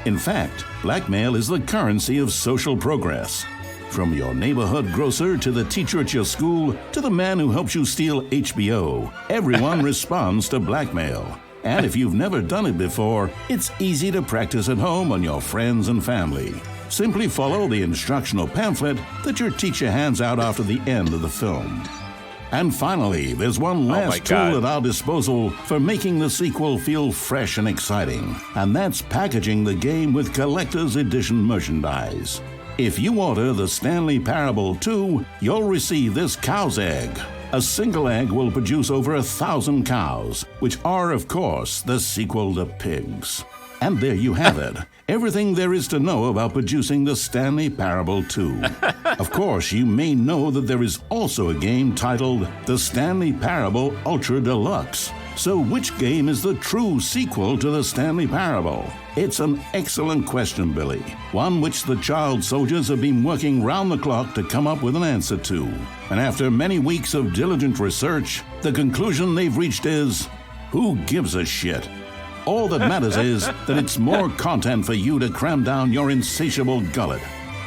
S2: In fact, blackmail is the currency of social progress. From your neighborhood grocer to the teacher at your school to the man who helps you steal HBO, everyone responds to blackmail. And if you've never done it before, it's easy to practice at home on your friends and family. Simply follow the instructional pamphlet that your teacher hands out after the end of the film. And finally, there's one last tool at our disposal for making the sequel feel fresh and exciting, and that's packaging the game with collector's edition merchandise. If you order the Stanley Parable 2, you'll receive this cow's egg. A single egg will produce over 1,000 cows, which are, of course, the sequel to pigs. And there you have it. Everything there is to know about producing the Stanley Parable 2. Of course, you may know that there is also a game titled The Stanley Parable Ultra Deluxe. So which game is the true sequel to the Stanley Parable? It's an excellent question, Billy. One which the child soldiers have been working round the clock to come up with an answer to. And after many weeks of diligent research, the conclusion they've reached is, who gives a shit? All that matters is that it's more content for you to cram down your insatiable gullet.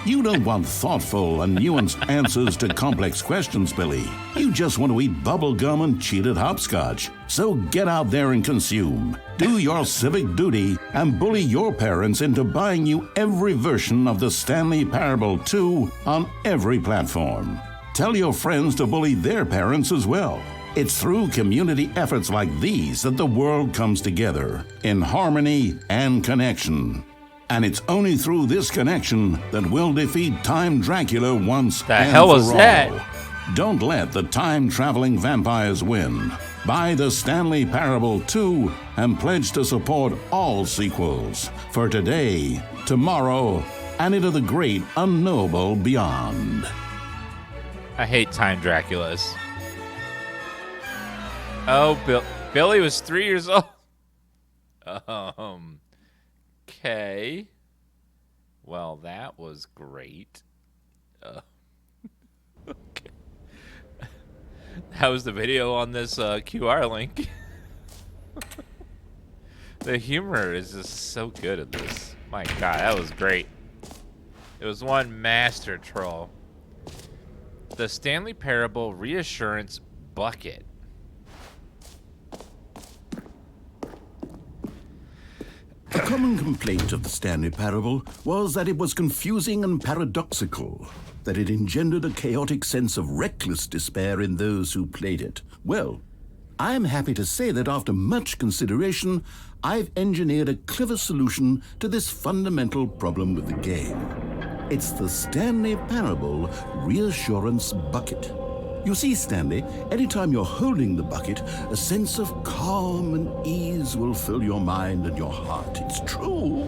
S2: You don't want thoughtful and nuanced answers to complex questions, Billy. You just want to eat bubble gum and cheat at hopscotch. So get out there and consume. Do your civic duty and bully your parents into buying you every version of the Stanley Parable 2 on every platform. Tell your friends to bully their parents as well. It's through community efforts like these that the world comes together in harmony and connection. And it's only through this connection that we'll defeat Time Dracula once
S1: The
S2: and
S1: hell
S2: for
S1: was
S2: all.
S1: that?
S2: Don't let the time-traveling vampires win. Buy the Stanley Parable 2 and pledge to support all sequels for today, tomorrow, and into the great unknowable beyond.
S1: I hate Time Draculas. Oh, Billy was 3 years old. Okay. Well, that was great. Okay. That was the video on this QR link. The humor is just so good at this. My God, that was great. It was one master troll. The Stanley Parable Reassurance Bucket.
S2: A common complaint of the Stanley Parable was that it was confusing and paradoxical, that it engendered a chaotic sense of reckless despair in those who played it. Well, I am happy to say that after much consideration, I've engineered a clever solution to this fundamental problem with the game. It's the Stanley Parable Reassurance Bucket. You see, Stanley, anytime you're holding the bucket, a sense of calm and ease will fill your mind and your heart. It's true.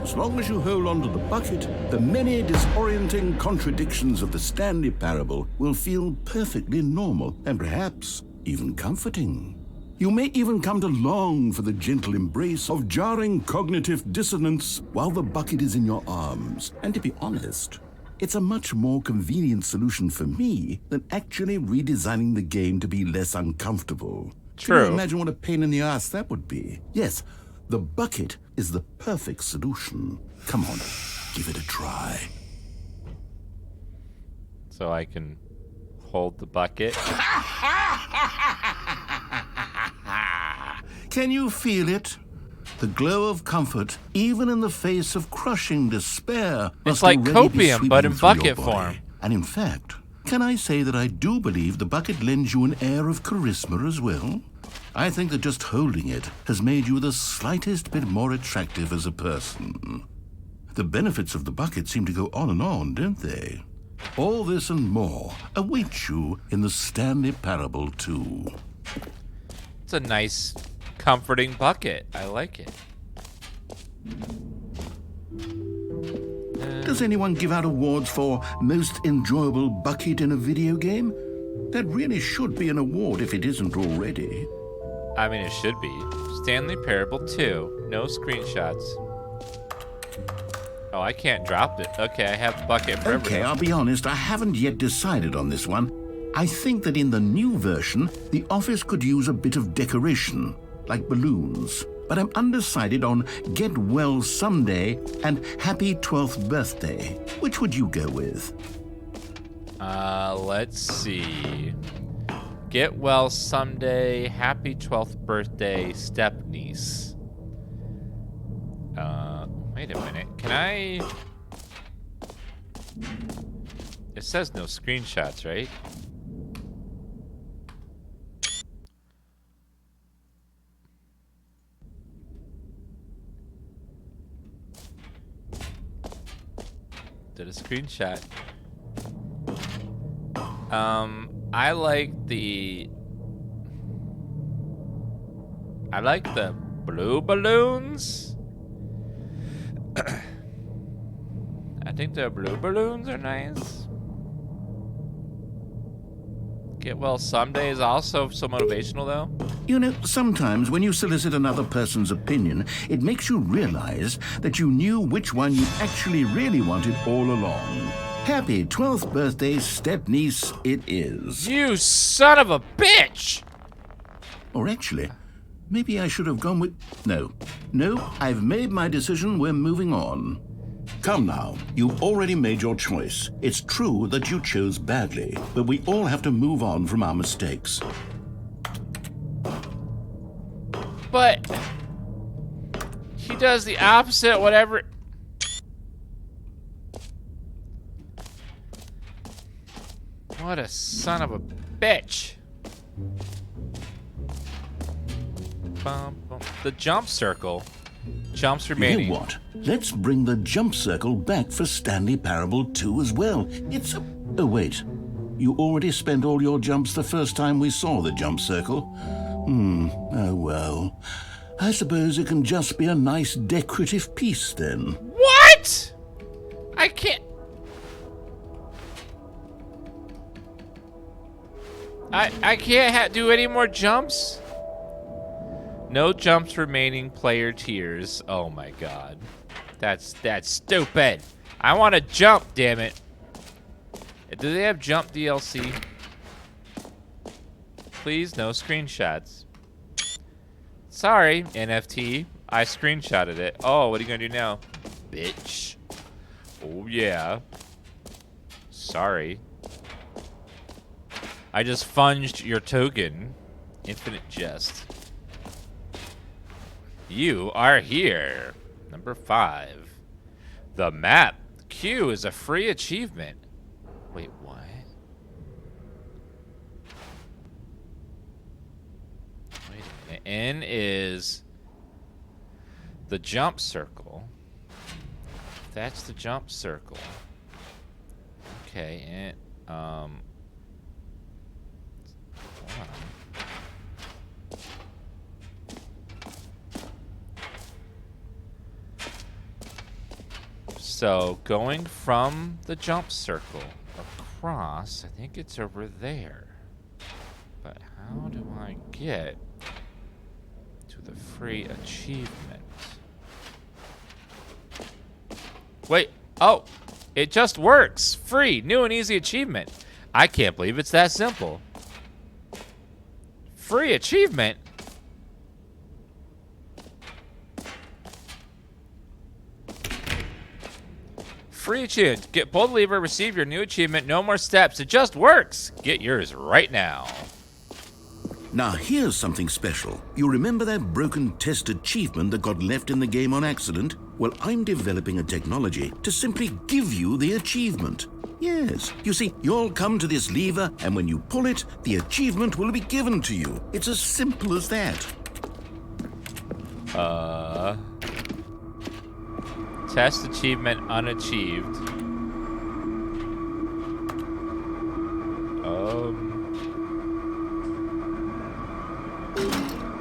S2: As long as you hold on to the bucket, the many disorienting contradictions of the Stanley Parable will feel perfectly normal and perhaps even comforting. You may even come to long for the gentle embrace of jarring cognitive dissonance while the bucket is in your arms. And to be honest, it's a much more convenient solution for me than actually redesigning the game to be less uncomfortable.
S1: True.
S2: Can you imagine what a pain in the ass that would be? Yes, the bucket is the perfect solution. Come on, give it a try.
S1: So I can hold the bucket.
S2: Can you feel it? The glow of comfort, even in the face of crushing despair.
S1: It's
S2: must
S1: like
S2: already be
S1: copium, but in
S2: sweeping through your
S1: bucket
S2: body.
S1: form.
S2: And in fact, can I say that I do believe the bucket lends you an air of charisma as well? I think that just holding it has made you the slightest bit more attractive as a person. The benefits of the bucket seem to go on, don't they? All this and more await you in the Stanley Parable 2.
S1: It's a nice, comforting bucket. I like it.
S2: Does anyone give out awards for most enjoyable bucket in a video game? That really should be an award if it isn't already.
S1: I mean, it should be. Stanley Parable 2. No screenshots. Oh, I can't drop it. Okay, I have the bucket for
S2: Okay,
S1: everyone.
S2: I'll be honest, I haven't yet decided on this one. I think that in the new version, the office could use a bit of decoration, like balloons. But I'm undecided on Get Well Someday and Happy 12th Birthday. Which would you go with?
S1: Let's see. Get well someday. Happy 12th birthday, stepniece. Wait a minute. Can I... It says no screenshots, right? Did a screenshot. I like the blue balloons. I think the blue balloons are nice. Get well someday is also so motivational, though.
S2: You know, sometimes when you solicit another person's opinion, it makes you realize that you knew which one you actually really wanted all along. Happy 12th birthday, step-niece, it is.
S1: You son of a bitch!
S2: Or actually, maybe I should have gone with... No, I've made my decision, we're moving on. Come now, you've already made your choice. It's true that you chose badly, but we all have to move on from our mistakes.
S1: But he does the opposite, whatever. What a son of a bitch. The jump circle. Jumps remaining.
S2: You know what? Let's bring the jump circle back for Stanley Parable 2 as well. It's a... Oh, wait. You already spent all your jumps the first time we saw the jump circle. Oh well. I suppose it can just be a nice decorative piece then.
S1: What? I can't... I can't do any more jumps? No jumps remaining, player tiers. Oh my god. That's stupid. I want to jump, damn it. Do they have jump DLC? Please, no screenshots. Sorry, NFT. I screenshotted it. Oh, what are you gonna do now? Bitch. Oh yeah. Sorry. I just funged your token. Infinite jest. You are here. Number 5. The map. Q is a free achievement. Wait, what? Wait a minute. N is the jump circle. That's the jump circle. Okay, and hold on. So, going from the jump circle across, I think it's over there. But how do I get to the free achievement? Wait, oh, it just works. Free, new and easy achievement. I can't believe it's that simple. Free achievement? Free achievement. Pull the lever, receive your new achievement. No more steps. It just works. Get yours right now.
S2: Now here's something special. You remember that broken test achievement that got left in the game on accident? Well, I'm developing a technology to simply give you the achievement. Yes, you see, you'll come to this lever, and when you pull it, the achievement will be given to you. It's as simple as that.
S1: Test achievement unachieved.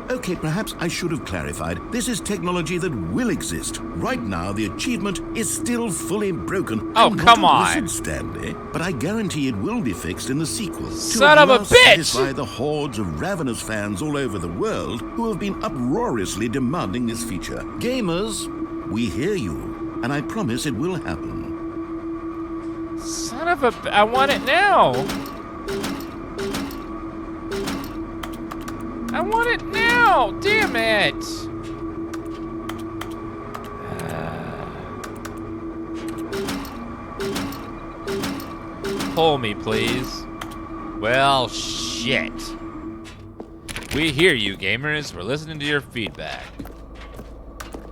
S2: Okay, perhaps I should have clarified. This is technology that will exist. Right now, the achievement is still fully broken.
S1: Oh, come on.
S2: Listen, Stanley, but I guarantee it will be fixed in the sequel.
S1: Son of a bitch!
S2: To satisfy the hordes of ravenous fans all over the world who have been uproariously demanding this feature. Gamers, we hear you, and I promise it will happen.
S1: Son of a... I want it now. I want it now! Damn it! Pull me, please. Well, shit. We hear you, gamers. We're listening to your feedback.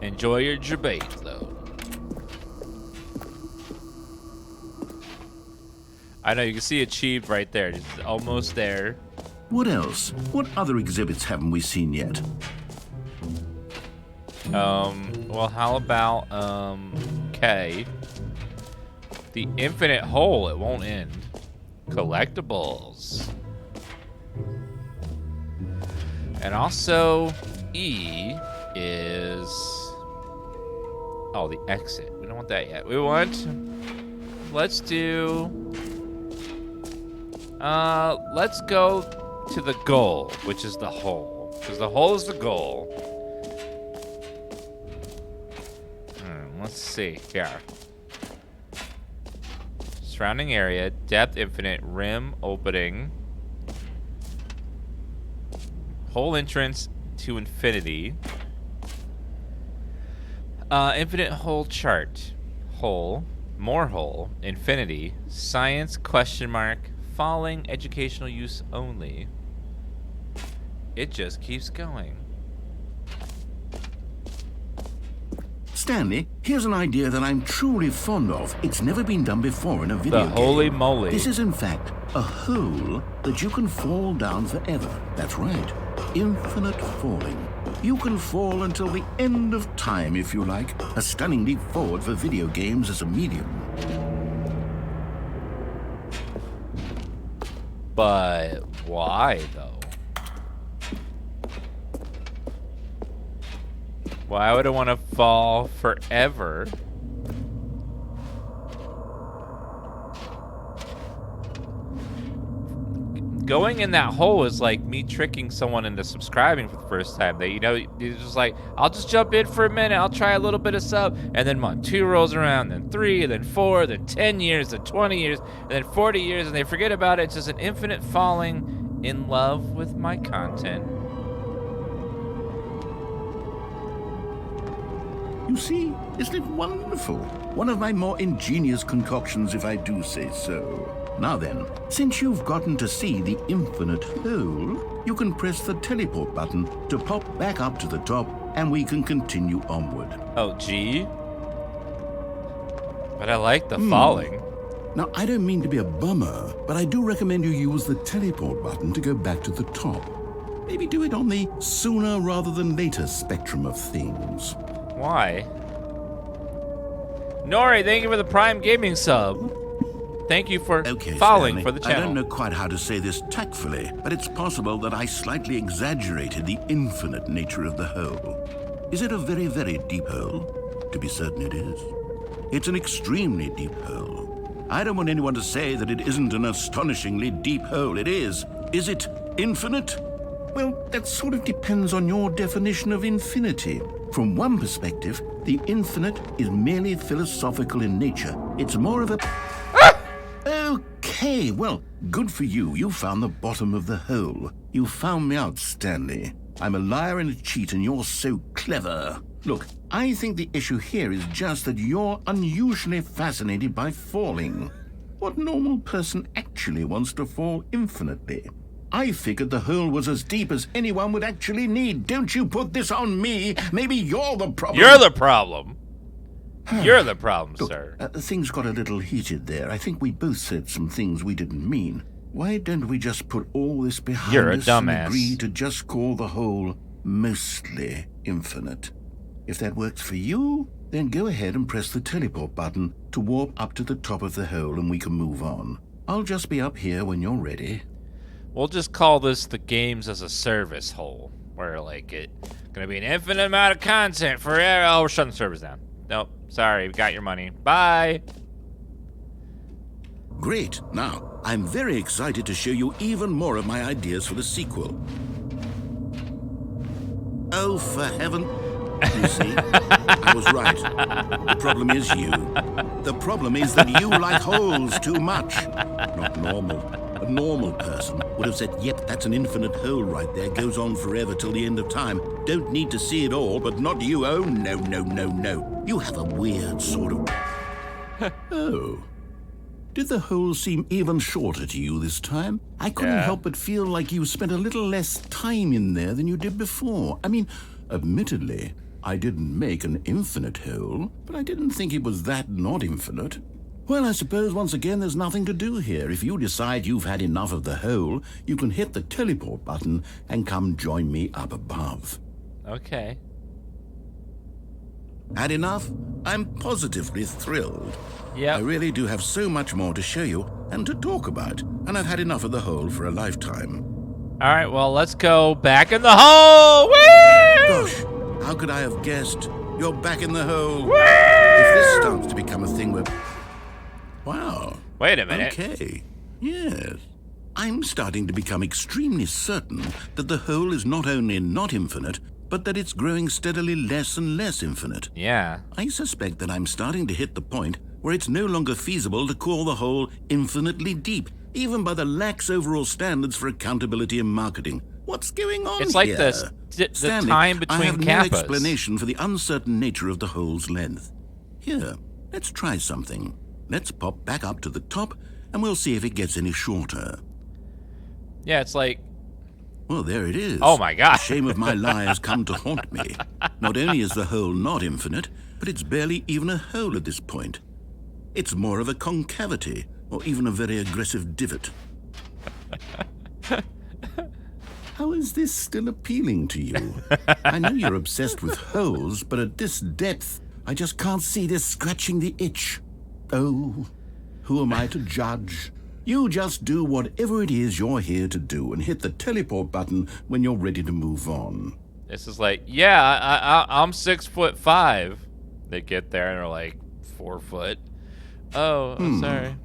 S1: Enjoy your debate, though. I know, you can see achieved right there. It's almost there.
S2: What else? What other exhibits haven't we seen yet?
S1: Well, how about, K? The infinite hole, it won't end. Collectibles. And also, E is... Oh, the exit. We don't want that yet. We want... Let's do... Let's go to the goal, which is the hole. Because the hole is the goal. Let's see here. Surrounding area, depth infinite, rim opening. Hole entrance to infinity. Infinite hole chart. Hole. More hole. Infinity. Science question mark. Falling. Educational use only. It just keeps going.
S2: Stanley, here's an idea that I'm truly fond of. It's never been done before in a video game.
S1: The holy moly.
S2: This is, in fact, a hole that you can fall down forever. That's right. Infinite falling. You can fall until the end of time, if you like. A stunning leap forward for video games as a medium.
S1: But why, though? Why would I want to fall forever? Going in that hole is like me tricking someone into subscribing for the first time. They, you're just like, I'll just jump in for a minute, I'll try a little bit of sub, and then month 2 rolls around, then 3, and then 4, then 10 years, then 20 years, and then 40 years, and they forget about it. It's just an infinite falling in love with my content.
S2: You see, isn't it wonderful? One of my more ingenious concoctions, if I do say so. Now then, since you've gotten to see the infinite hole, you can press the teleport button to pop back up to the top, and we can continue onward.
S1: Oh, gee. But I like the falling.
S2: Now, I don't mean to be a bummer, but I do recommend you use the teleport button to go back to the top. Maybe do it on the sooner rather than later spectrum of things.
S1: Why? Nori, thank you for the Prime Gaming sub. Thank you for following
S2: Stanley,
S1: for the channel.
S2: I don't know quite how to say this tactfully, but it's possible that I slightly exaggerated the infinite nature of the hole. Is it a very, very deep hole? To be certain it is. It's an extremely deep hole. I don't want anyone to say that it isn't an astonishingly deep hole. It is. Is it infinite? Well, that sort of depends on your definition of infinity. From one perspective, the infinite is merely philosophical in nature. It's more of a... Okay, well, good for you. You found the bottom of the hole. You found me out, Stanley. I'm a liar and a cheat, and you're so clever. Look, I think the issue here is just that you're unusually fascinated by falling. What normal person actually wants to fall infinitely? I figured the hole was as deep as anyone would actually need. Don't you put this on me. Maybe you're the problem.
S1: You're the problem. You're the problem,
S2: Look,
S1: sir.
S2: Things got a little heated there. I think we both said some things we didn't mean. Why don't we just put all this behind
S1: You're a
S2: us
S1: dumbass.
S2: and agree to just call the hole mostly infinite? If that works for you, then go ahead and press the teleport button to warp up to the top of the hole and we can move on. I'll just be up here when you're ready.
S1: We'll just call this the games as a service hole, where like it gonna be an infinite amount of content forever. Oh, we're shutting the servers down. Nope, sorry, we got your money. Bye.
S2: Great. Now, I'm very excited to show you even more of my ideas for the sequel. Oh, for heaven. You see, I was right. The problem is you. The problem is that you like holes too much. Not normal. A normal person would have said, yep, that's an infinite hole right there. Goes on forever till the end of time. Don't need to see it all, but not you. Oh, no, no, no, no. You have a weird sort of... Oh. Did the hole seem even shorter to you this time? I couldn't help but feel like you spent a little less time in there than you did before. I mean, admittedly, I didn't make an infinite hole, but I didn't think it was that not infinite. Well, I suppose once again there's nothing to do here. If you decide you've had enough of the hole, you can hit the teleport button and come join me up above.
S1: Okay.
S2: Had enough? I'm positively thrilled.
S1: Yeah.
S2: I really do have so much more to show you and to talk about, and I've had enough of the hole for a lifetime.
S1: All right, well, let's go back in the hole. Woo!
S2: Gosh, how could I have guessed? You're back in the hole.
S1: Woo!
S2: If this starts to become a thing where... Wow.
S1: Wait a minute.
S2: Okay. Yes. I'm starting to become extremely certain that the hole is not only not infinite, but that it's growing steadily less and less infinite.
S1: Yeah.
S2: I suspect that I'm starting to hit the point where it's no longer feasible to call the hole infinitely deep, even by the lax overall standards for accountability and marketing. What's going on
S1: It's like
S2: here?
S1: the
S2: Stanley,
S1: time between
S2: I have
S1: kappas.
S2: no explanation for the uncertain nature of the hole's length. Here, let's try something. Let's pop back up to the top, and we'll see if it gets any shorter.
S1: Yeah, it's like...
S2: Well, there it is.
S1: Oh my God.
S2: The shame of my lie has come to haunt me. Not only is the hole not infinite, but it's barely even a hole at this point. It's more of a concavity, or even a very aggressive divot. How is this still appealing to you? I know you're obsessed with holes, but at this depth, I just can't see this scratching the itch. Oh, who am I to judge? You just do whatever it is you're here to do and hit the teleport button when you're ready to move on.
S1: This is like, yeah, I'm 6'5". They get there and they're like 4 foot. Oh, I'm sorry.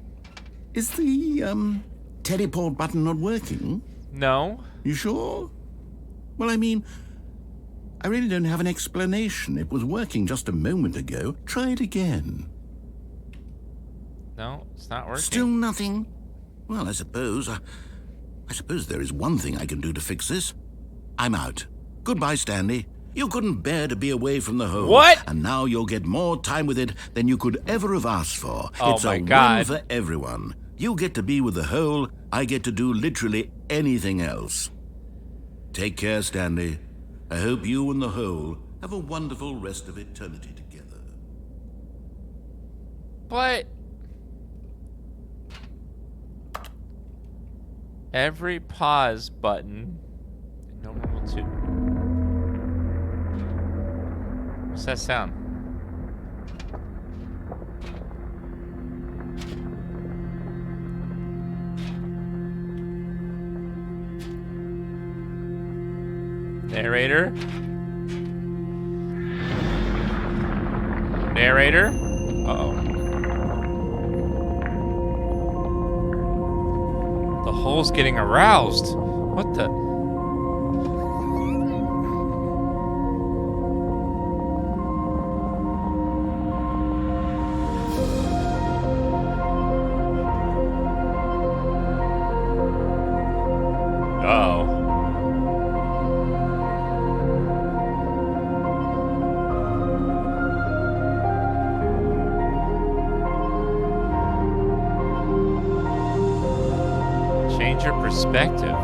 S2: Is the, teleport button not working?
S1: No.
S2: You sure? Well, I mean, I really don't have an explanation. It was working just a moment ago. Try it again.
S1: No, it's not working.
S2: Still nothing? Well, I suppose there is one thing I can do to fix this. I'm out. Goodbye, Stanley. You couldn't bear to be away from the hole.
S1: What?
S2: And now you'll get more time with it than you could ever have asked for.
S1: Oh
S2: It's
S1: my
S2: a
S1: God.
S2: win for everyone. You get to be with the hole. I get to do literally anything else. Take care, Stanley. I hope you and the hole have a wonderful rest of eternity together.
S1: But every pause button in No Normal 2. What's that sound? Narrator? Narrator? Uh-oh. The hole's getting aroused. What the? Uh-oh. Change your perspective.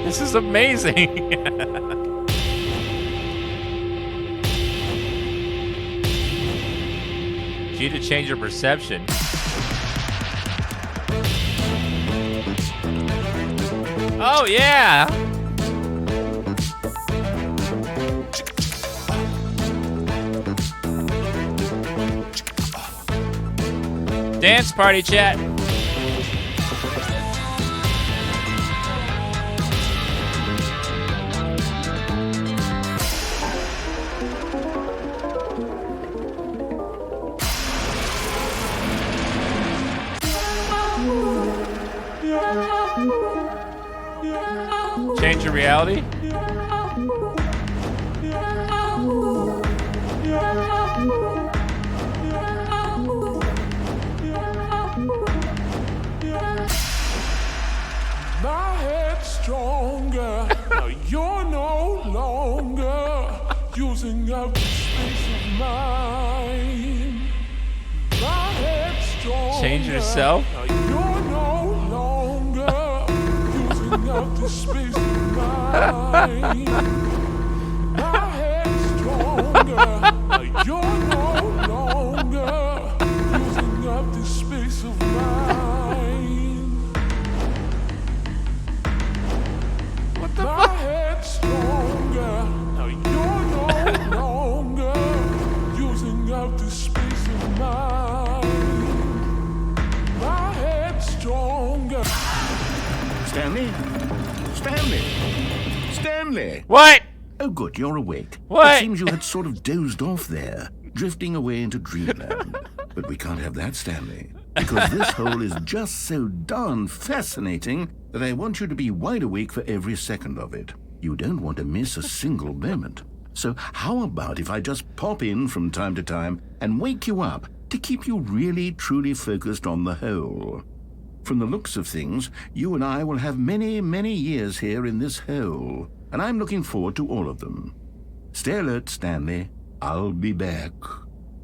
S1: This is amazing. G to change your perception. Oh, yeah! Dance party chat. Change your reality?
S4: My head's stronger. Now you're no longer using up the space of mine. My head's stronger.
S1: Change yourself?
S4: Now you're no longer using up the space of mine. My head's stronger. Now you're no longer using up the space of mine.
S1: What the
S4: My head's stronger. Now you're no longer using up the space of mine.
S2: Stanley? Stanley! Stanley!
S1: What?
S2: Oh, good, you're awake.
S1: What?
S2: It seems you had sort of dozed off there, drifting away into dreamland. But we can't have that, Stanley, because this hole is just so darn fascinating that I want you to be wide awake for every second of it. You don't want to miss a single moment. So how about if I just pop in from time to time and wake you up to keep you really, truly focused on the hole? From the looks of things, you and I will have many, many years here in this hole, and I'm looking forward to all of them. Stay alert, Stanley. I'll be back.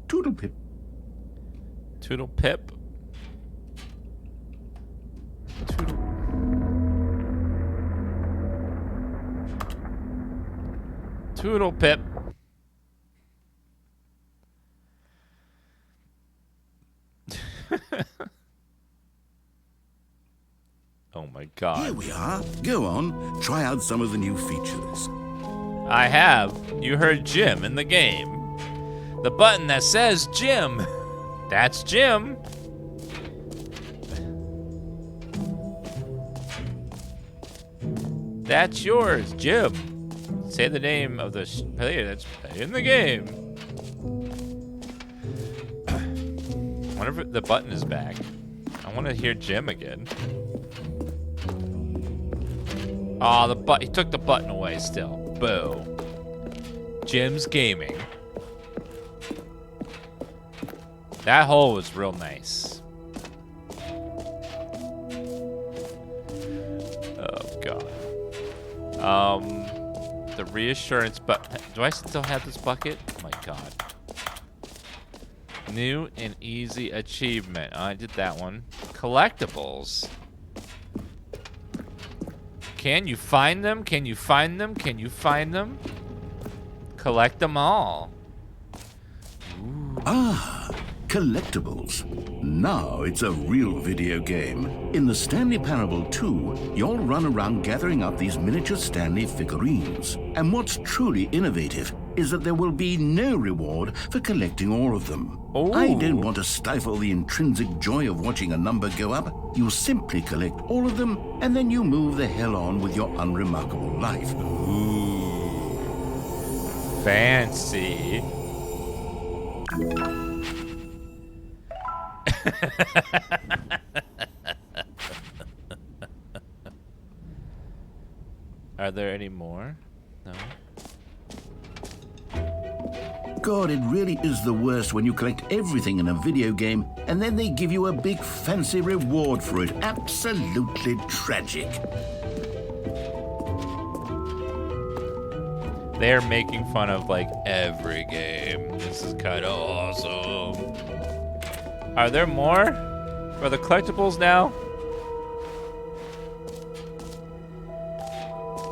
S2: Toodle pip.
S1: Toodle pip. Toodle. Toodle pip. Oh my god.
S2: Here we are. Go on, try out some of the new features.
S1: I have. You heard Jim in the game. The button that says Jim. That's Jim. That's yours, Jim. Say the name of the player that's in the game. I wonder if the button is back. I want to hear Jim again. Oh, he took the button away still. Boo. Jim's Gaming. That hole was real nice. Oh god. The reassurance, but do I still have this bucket? Oh my god. New and easy achievement. I did that one. Collectibles. Can you find them? Can you find them? Can you find them? Collect them all. Ooh.
S2: Ah, Collectibles. Now it's a real video game. In the Stanley Parable 2, you'll run around gathering up these miniature Stanley figurines. And what's truly innovative is that there will be no reward for collecting all of them.
S1: Ooh.
S2: I don't want to stifle the intrinsic joy of watching a number go up. You simply collect all of them, and then you move the hell on with your unremarkable life.
S1: Ooh. Fancy. Are there any more? No.
S2: God, it really is the worst when you collect everything in a video game and then they give you a big fancy reward for it. Absolutely tragic.
S1: They're making fun of like every game. This is kind of awesome. Are there more? Are the collectibles now?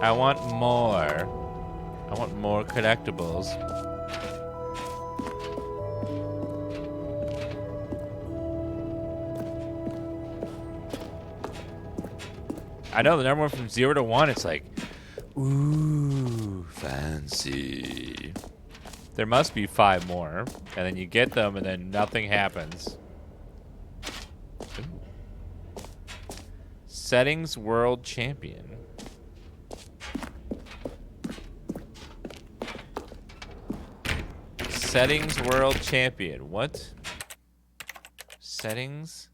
S1: I want more. I want more collectibles. I know the number one from 0 to 1, it's like, ooh, fancy. There must be 5 more, and then you get them, and then nothing happens. Ooh. Settings World Champion. Settings World Champion. What? Settings?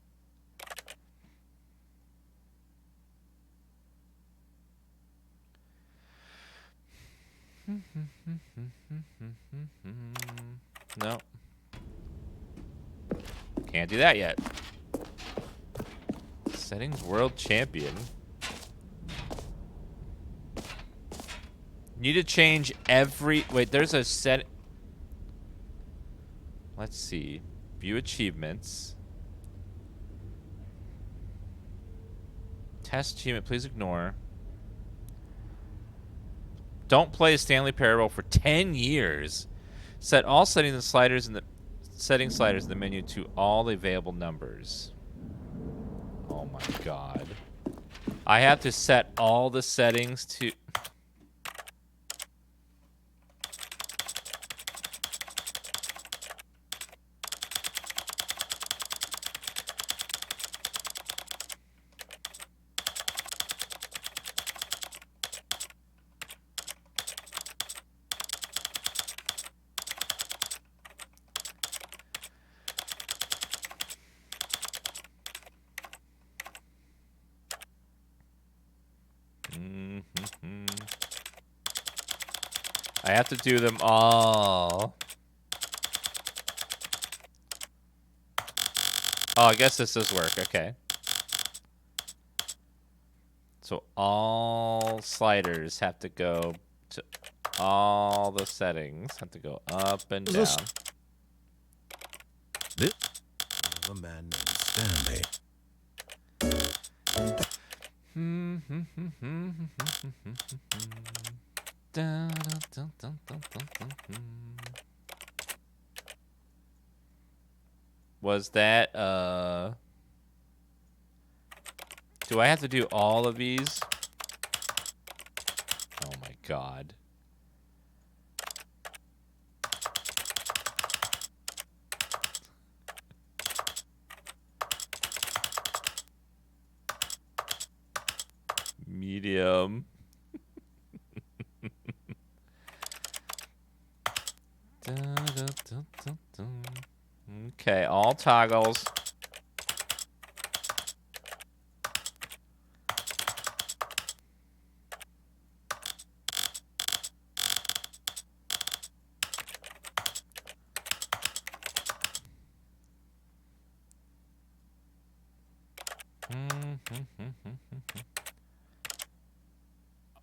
S1: No. Can't do that yet. Settings World Champion. Need to change every... Wait, there's a set... Let's see. View achievements. Test achievement, please ignore. Don't play Stanley Parable for 10 years. Set all settings and sliders in the sliders in the menu to all the available numbers. Oh my god. I have to set all the settings to... I have to do them all. Oh, I guess this does work. Okay. So all sliders have to go to all the settings. Have to go up and down.
S2: This a man named Stanley.
S1: Was that, do I have to do all of these? Oh my god. Medium. Okay, all toggles.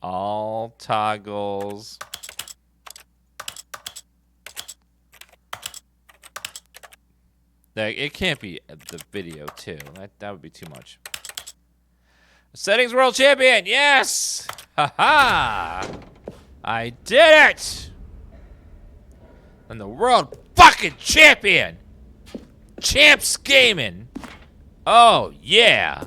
S1: All toggles. Like, it can't be the video too. That would be too much. Settings World Champion, yes! Haha! I did it! I'm the World fucking Champion! Champs Gaming! Oh yeah!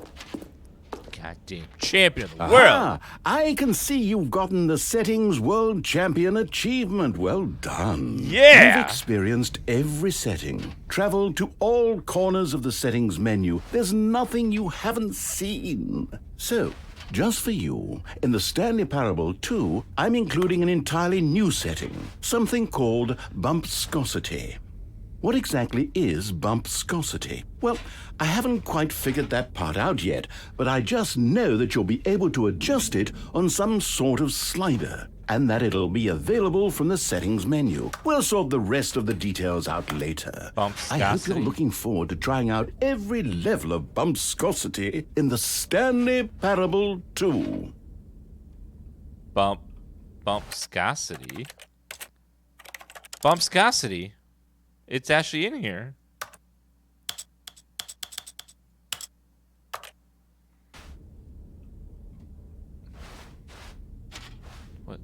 S1: Goddamn champion of the world!
S2: I can see you've gotten the Settings World Champion achievement. Well done.
S1: Yeah!
S2: You've experienced every setting, traveled to all corners of the settings menu. There's nothing you haven't seen. So, just for you, in the Stanley Parable 2, I'm including an entirely new setting, something called Bumpscosity. What exactly is bumpscosity? Well, I haven't quite figured that part out yet, but I just know that you'll be able to adjust it on some sort of slider, and that it'll be available from the settings menu. We'll sort the rest of the details out later. I hope you're looking forward to trying out every level of bumpscosity in the Stanley Parable 2.
S1: Bumpscosity? Bumpscosity? It's actually in here. What?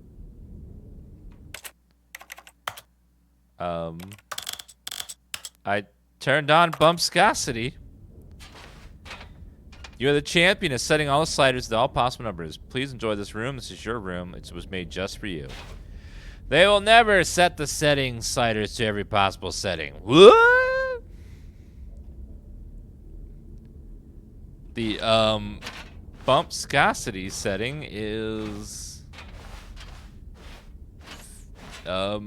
S1: I turned on bumpscosity. You're the champion of setting all the sliders to all possible numbers. Please enjoy this room. This is your room. It was made just for you. They will never set the setting sliders to every possible setting. What? The bumpscosity setting is I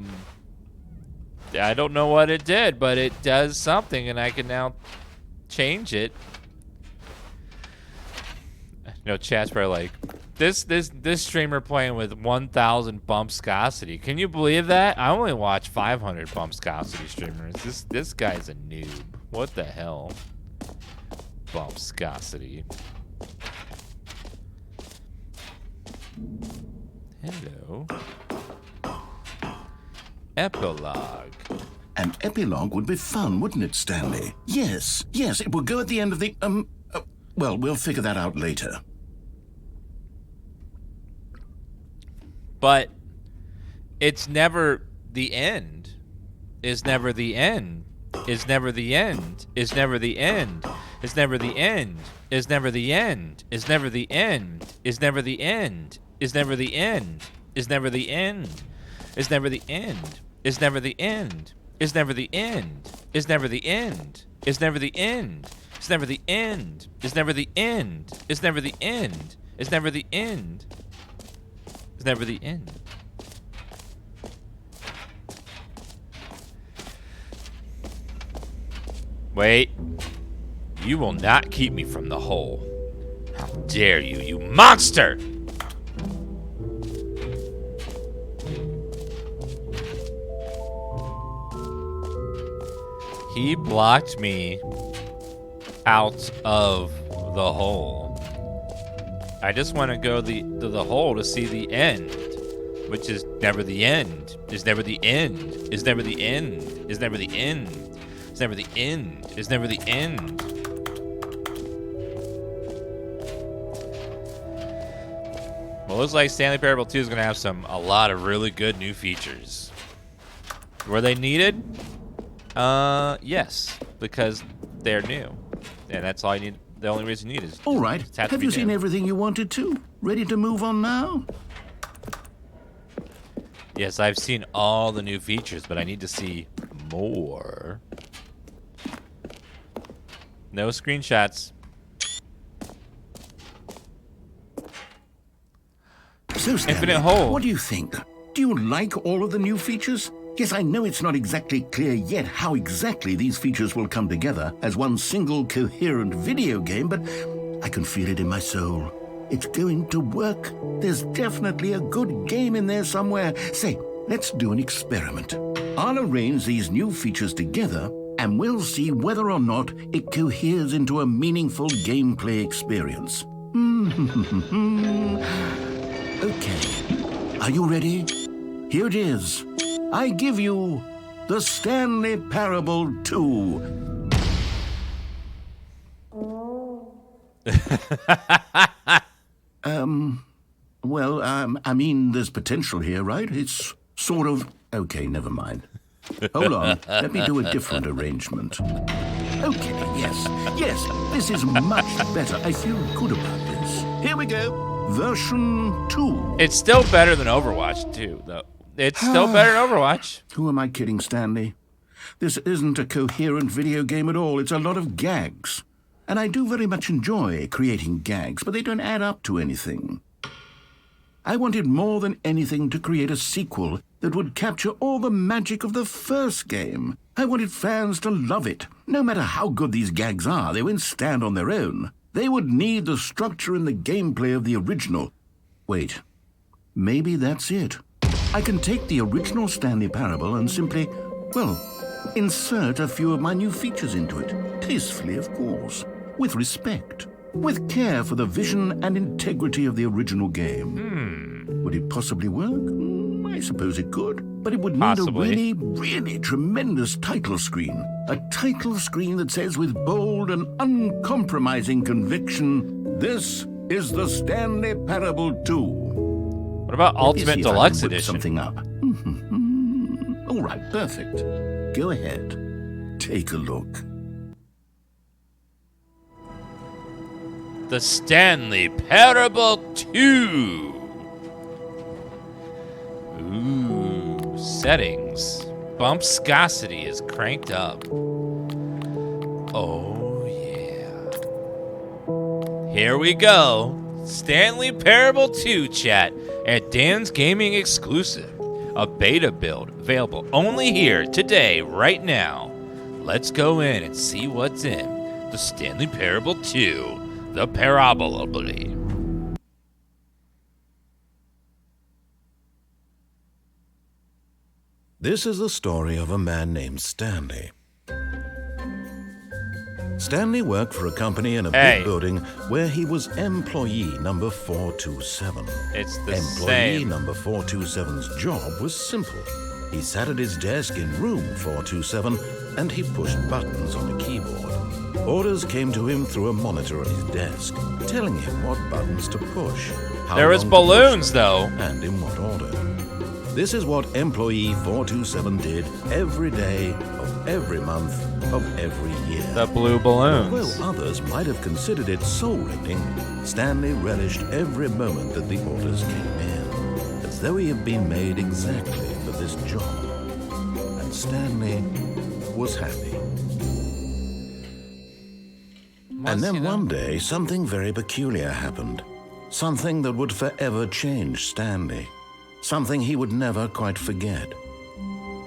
S1: don't know what it did, but it does something, and I can now change it. You know, chat's probably like, this streamer playing with 1,000 bumpscosity. Can you believe that? I only watch 500 bumpscosity streamers. This guy's a noob. What the hell? Bumpscosity. Hello. Epilogue.
S2: An epilogue would be fun, wouldn't it, Stanley? Yes, it will go at the end of the, well, we'll figure that out later.
S1: But it's never the end. Is never the end. Is never the end. Is never the end. Is never the end. Is never the end. Is never the end. Is never the end. Is never the end. Is never the end. Is never the end. Is never the end. Is never the end. Is never the end. Is never the end. Is never the end. Is never the end. Is never the end. Is never the end. Is never the end. Wait. You will not keep me from the hole. How dare you, you monster! He blocked me out of the hole. I just want to go to the hole to see the end, which is never the end. Is never the end. Is never the end. Is never the end. Is never the end. Is never the end. Well, it looks like Stanley Parable 2 is going to have a lot of really good new features. Were they needed? Yes, because they're new, and that's all you need. The only reason you need is
S2: All right. Have you seen
S1: new.
S2: everything you wanted to? Ready to move on now?
S1: Yes, I've seen all the new features, but I need to see more. No screenshots.
S2: So, Stanley,
S1: Infinite hole.
S2: what do you think? Do you like all of the new features? Yes, I know it's not exactly clear yet how exactly these features will come together as one single coherent video game, but I can feel it in my soul. It's going to work. There's definitely a good game in there somewhere. Say, let's do an experiment. I'll arrange these new features together, and we'll see whether or not it coheres into a meaningful gameplay experience. Okay. Are you ready? Here it is. I give you the Stanley Parable 2. I mean, there's potential here, right? It's sort of... Okay, never mind. Hold on. Let me do a different arrangement. Okay, yes, this is much better. I feel good about this. Here we go. Version 2.
S1: It's still better than Overwatch 2, though. It's still better than Overwatch.
S2: Who am I kidding, Stanley? This isn't a coherent video game at all. It's a lot of gags. And I do very much enjoy creating gags, but they don't add up to anything. I wanted more than anything to create a sequel that would capture all the magic of the first game. I wanted fans to love it. No matter how good these gags are, they won't stand on their own. They would need the structure and the gameplay of the original. Wait, maybe that's it. I can take the original Stanley Parable and simply, insert a few of my new features into it. Tastefully, of course. With respect. With care for the vision and integrity of the original game. Would it possibly work? I suppose it could. But it would need
S1: Possibly.
S2: a really, really tremendous title screen. A title screen that says with bold and uncompromising conviction, "This is the Stanley Parable 2."
S1: What about
S2: Let me see
S1: Ultimate
S2: if I can
S1: Deluxe
S2: whip
S1: Edition?
S2: something up. All right, perfect. Go ahead. Take a look.
S1: The Stanley Parable 2. Ooh, settings. Bumpscosity is cranked up. Oh, yeah. Here we go. Stanley Parable 2 chat at DansGaming exclusive. A beta build available only here today, right now. Let's go in and see what's in the Stanley Parable 2. The Parabola.
S2: This is the story of a man named Stanley. Stanley worked for a company in a big building where he was employee number 427.
S1: It's the
S2: Employee
S1: same.
S2: number 427's job was simple. He sat at his desk in room 427 and he pushed buttons on a keyboard. Orders came to him through a monitor on his desk, telling him what buttons to push. How
S1: There was
S2: long to push
S1: balloons,
S2: them,
S1: though.
S2: and in what order. This is what employee 427 did every day of every month of every year.
S1: The blue balloons.
S2: Although others might have considered it soul-rending, Stanley relished every moment that the orders came in, as though he had been made exactly for this job. And Stanley was happy. And then one day, something very peculiar happened. Something that would forever change Stanley. Something he would never quite forget.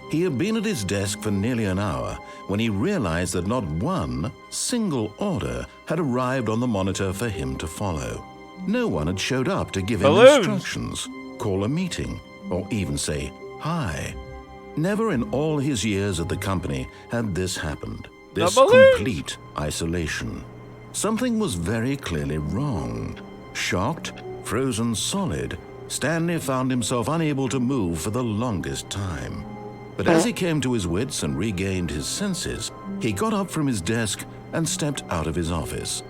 S2: He had been at his desk for nearly an hour when he realized that not one single order had arrived on the monitor for him to follow. No one had showed up to give him
S1: Balloons.
S2: instructions, call a meeting, or even say hi. Never in all his years at the company had this happened. This
S1: balloons!
S2: complete isolation. Something was very clearly wrong. Shocked, frozen solid, Stanley found himself unable to move for the longest time. But as he came to his wits and regained his senses, he got up from his desk and stepped out of his office.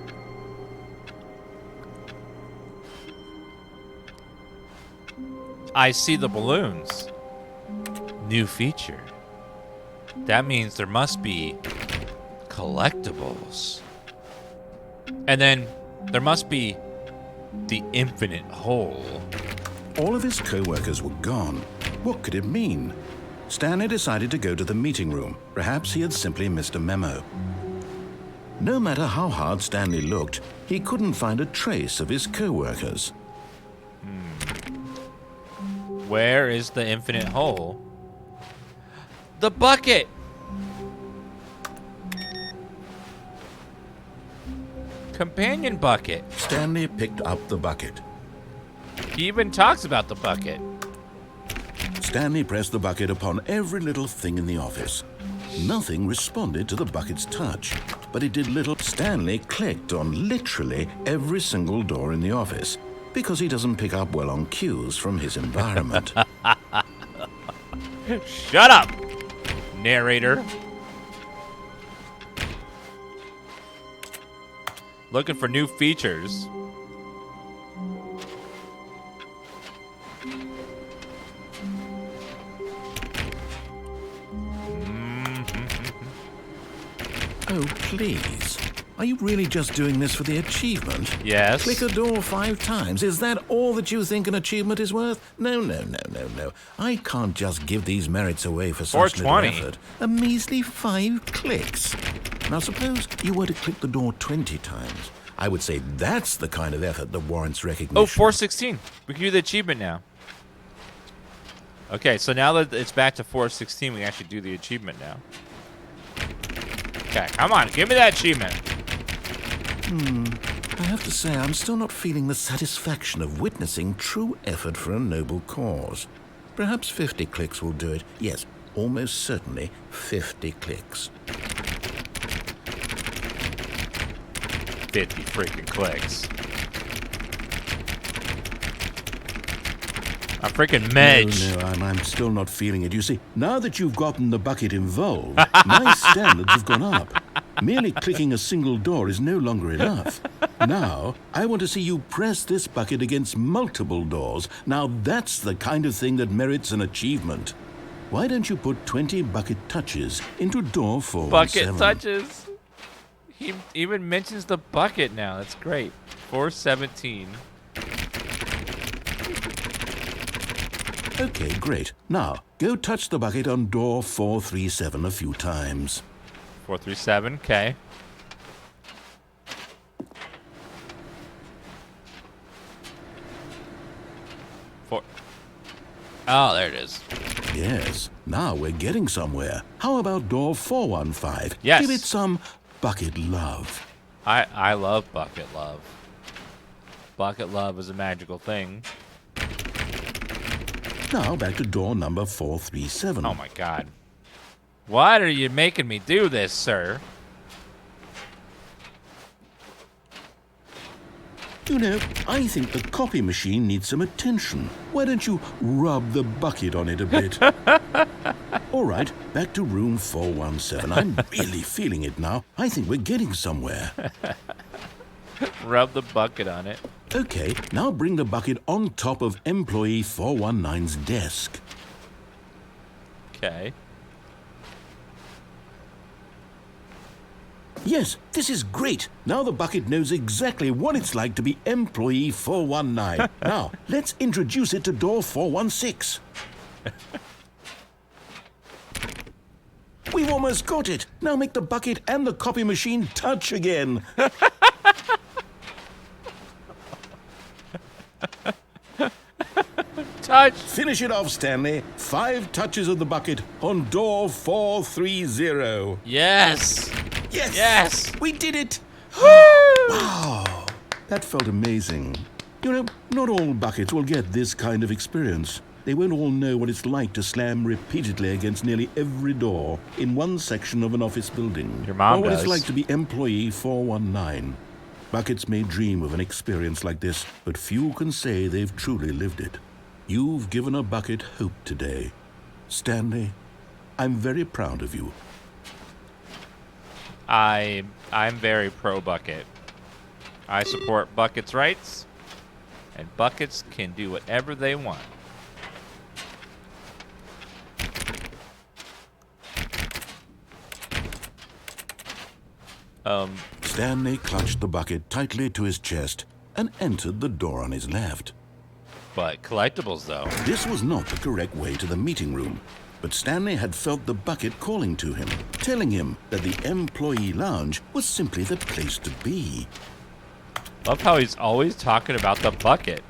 S1: I see the balloons. New feature. That means there must be collectibles. And then there must be the infinite hole.
S2: All of his co-workers were gone. What could it mean? Stanley decided to go to the meeting room. Perhaps he had simply missed a memo. No matter how hard Stanley looked, he couldn't find a trace of his co-workers.
S1: Where is the infinite hole? The bucket! Companion bucket.
S2: Stanley picked up the bucket.
S1: He even talks about the bucket.
S2: Stanley pressed the bucket upon every little thing in the office. Nothing responded to the bucket's touch, but it did little. Stanley clicked on literally every single door in the office because he doesn't pick up well on cues from his environment.
S1: Shut up, narrator. Looking for new features.
S2: Oh, please. Are you really just doing this for the achievement?
S1: Yes.
S2: Click a door 5 times. Is that all that you think an achievement is worth? No. I can't just give these merits away for such little
S1: 420.
S2: effort. A measly 5 clicks. Now, suppose you were to click the door 20 times. I would say that's the kind of effort that warrants recognition.
S1: Oh, 416. We can do the achievement now. Okay, so now that it's back to 416, we can actually do the achievement now. Okay, come on, give me that achievement.
S2: I have to say, I'm still not feeling the satisfaction of witnessing true effort for a noble cause. Perhaps 50 clicks will do it. Yes, almost certainly 50 clicks.
S1: 50 freaking clicks. I'm freaking Medge.
S2: No, I'm still not feeling it. You see, now that you've gotten the bucket involved, my standards have gone up. Merely clicking a single door is no longer enough. Now, I want to see you press this bucket against multiple doors. Now, that's the kind of thing that merits an achievement. Why don't you put 20 bucket touches into door 417?
S1: Bucket touches. He even mentions the bucket now. That's great. 417.
S2: Okay, great. Now, go touch the bucket on door 437 a few times.
S1: 437, okay. Oh, there it is.
S2: Yes, now we're getting somewhere. How about door 415?
S1: Yes.
S2: Give it some bucket love.
S1: I love bucket love. Bucket love is a magical thing.
S2: Now back to door number 437.
S1: Oh my god. What are you making me do this, sir?
S2: You know, I think the copy machine needs some attention. Why don't you rub the bucket on it a bit? All right, back to room 417. I'm really feeling it now. I think we're getting somewhere.
S1: Rub the bucket on it.
S2: Okay, now bring the bucket on top of employee 419's desk.
S1: Okay.
S2: Yes, this is great. Now the bucket knows exactly what it's like to be employee 419. Now, let's introduce it to door 416. We've almost got it. Now make the bucket and the copy machine touch again.
S1: Touch.
S2: Finish it off, Stanley. 5 touches of the bucket on door 430.
S1: Yes.
S2: Yes!
S1: Yes.
S2: We did it!
S1: Woo!
S2: Wow! That felt amazing. You know, not all buckets will get this kind of experience. they won't all know what it's like to slam repeatedly against nearly every door in one section of an office building.
S1: Your mom
S2: or what
S1: does.
S2: it's like to be employee 419. Buckets may dream of an experience like this, but few can say they've truly lived it. You've given a Bucket hope today. Stanley, I'm very proud of you.
S1: I'm very pro Bucket. I support Bucket's rights, and Buckets can do whatever they want.
S2: Stanley clutched the bucket tightly to his chest and entered the door on his left.
S1: But collectibles, though.
S2: This was not the correct way to the meeting room, but Stanley had felt the bucket calling to him, telling him that the employee lounge was simply the place to be.
S1: Love how he's always talking about the bucket.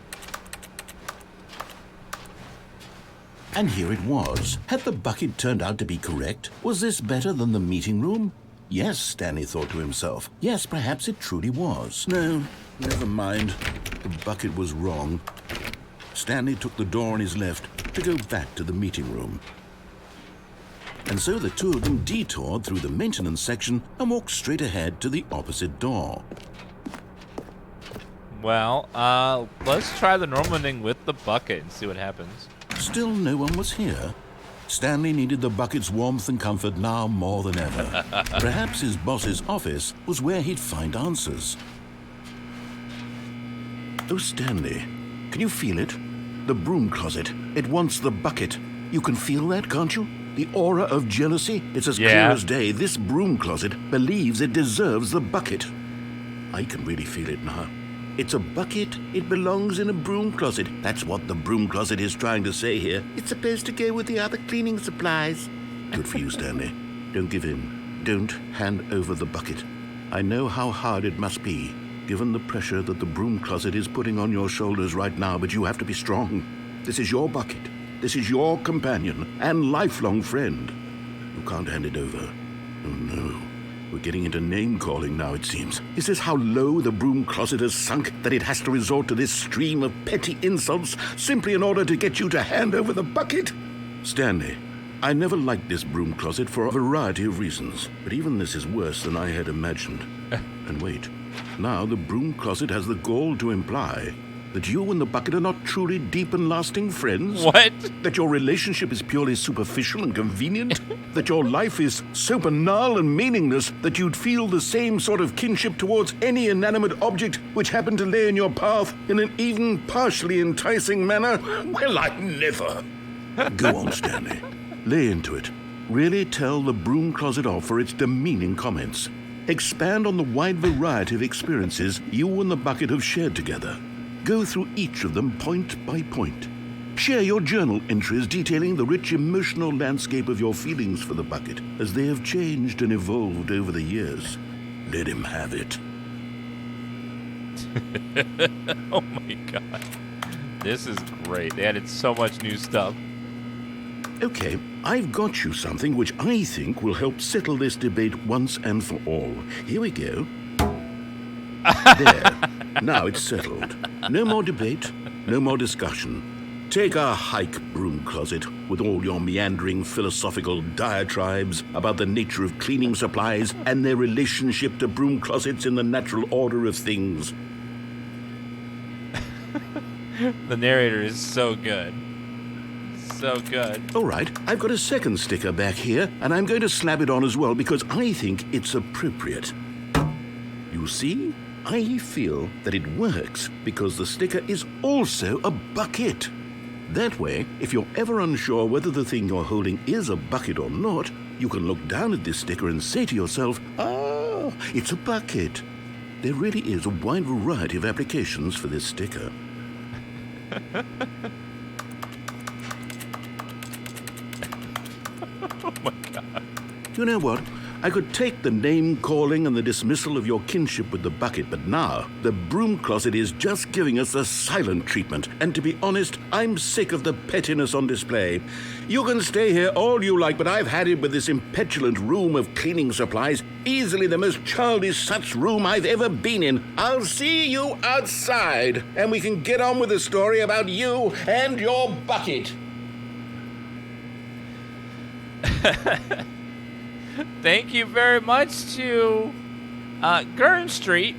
S2: And here it was. Had the bucket turned out to be correct? Was this better than the meeting room? Yes, Stanley thought to himself. Yes, perhaps it truly was. No, never mind. The bucket was wrong. Stanley took the door on his left to go back to the meeting room. And so the two of them detoured through the maintenance section and walked straight ahead to the opposite door.
S1: Well, let's try the normal ending with the bucket and see what happens.
S2: Still no one was here. Stanley needed the bucket's warmth and comfort now more than ever. Perhaps his boss's office was where he'd find answers. Oh, Stanley, can you feel it? The broom closet. It wants the bucket. You can feel that, can't you? The aura of jealousy? It's as clear as day. This broom closet believes it deserves the bucket. I can really feel it now. It's a bucket. It belongs in a broom closet. That's what the broom closet is trying to say here. It's supposed to go with the other cleaning supplies. Good for you, Stanley. Don't give in. Don't hand over the bucket. I know how hard it must be, given the pressure that the broom closet is putting on your shoulders right now, but you have to be strong. This is your bucket. This is your companion and lifelong friend. You can't hand it over. Oh, no. We're getting into name-calling now, it seems. Is this how low the broom closet has sunk, that it has to resort to this stream of petty insults simply in order to get you to hand over the bucket? Stanley, I never liked this broom closet for a variety of reasons, but even this is worse than I had imagined. And wait, now the broom closet has the gall to imply that you and the bucket are not truly deep and lasting friends?
S1: What?
S2: That your relationship is purely superficial and convenient? That your life is so banal and meaningless that you'd feel the same sort of kinship towards any inanimate object which happened to lay in your path in an even partially enticing manner? Well, I never. Go on, Stanley. Lay into it. Really tell the broom closet off for its demeaning comments. Expand on the wide variety of experiences you and the bucket have shared together. Go through each of them point by point. Share your journal entries detailing the rich emotional landscape of your feelings for the bucket as they have changed and evolved over the years. Let him have it.
S1: Oh my god. This is great. They added so much new stuff.
S2: Okay, I've got you something which I think will help settle this debate once and for all. Here we go. There. Now it's settled. No more debate, no more discussion. Take a hike, broom closet, with all your meandering philosophical diatribes about the nature of cleaning supplies and their relationship to broom closets in the natural order of things.
S1: The narrator is so good. So good.
S2: All right, I've got a second sticker back here, and I'm going to slap it on as well because I think it's appropriate. You see? I feel that it works because the sticker is also a bucket. That way, if you're ever unsure whether the thing you're holding is a bucket or not, you can look down at this sticker and say to yourself, ah, it's a bucket. There really is a wide variety of applications for this sticker.
S1: Oh my god.
S2: You know what? I could take the name-calling and the dismissal of your kinship with the bucket, but now the broom closet is just giving us the silent treatment. And to be honest, I'm sick of the pettiness on display. You can stay here all you like, but I've had it with this impetulant room of cleaning supplies. Easily the most childish such room I've ever been in. I'll see you outside, and we can get on with the story about you and your bucket.
S1: Thank you very much to Gurn Street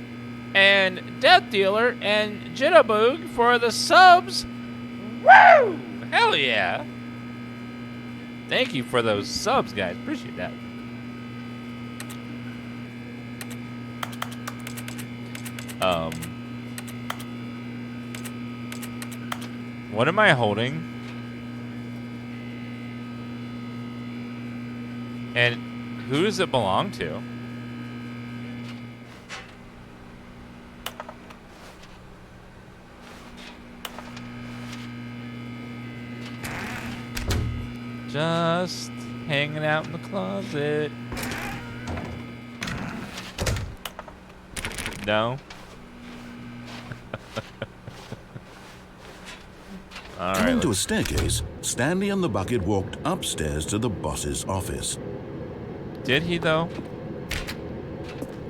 S1: and Death Dealer and Jitterbug for the subs. Woo! Hell yeah! Thank you for those subs, guys. Appreciate that. What am I holding? And who does it belong to? Just hanging out in the closet. No. All right.
S2: Coming to a staircase, Stanley and the bucket walked upstairs to the boss's office.
S1: Did he though?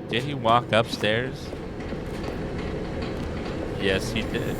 S1: Did he walk upstairs? Yes, he did.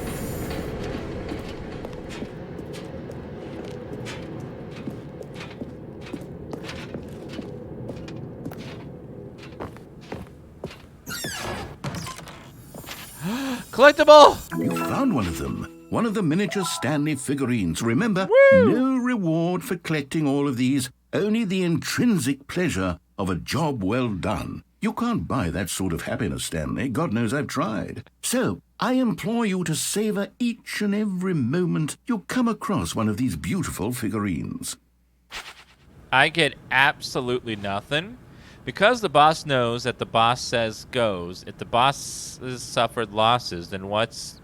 S1: Collectible!
S2: You found one of them. One of the miniature Stanley figurines. Remember, no reward for collecting all of these, only the intrinsic pleasure of a job well done. You can't buy that sort of happiness, Stanley. God knows I've tried. So, I implore you to savor each and every moment you come across one of these beautiful figurines.
S1: I get absolutely nothing. Because the boss knows that the boss says goes, if the boss has suffered losses, then what's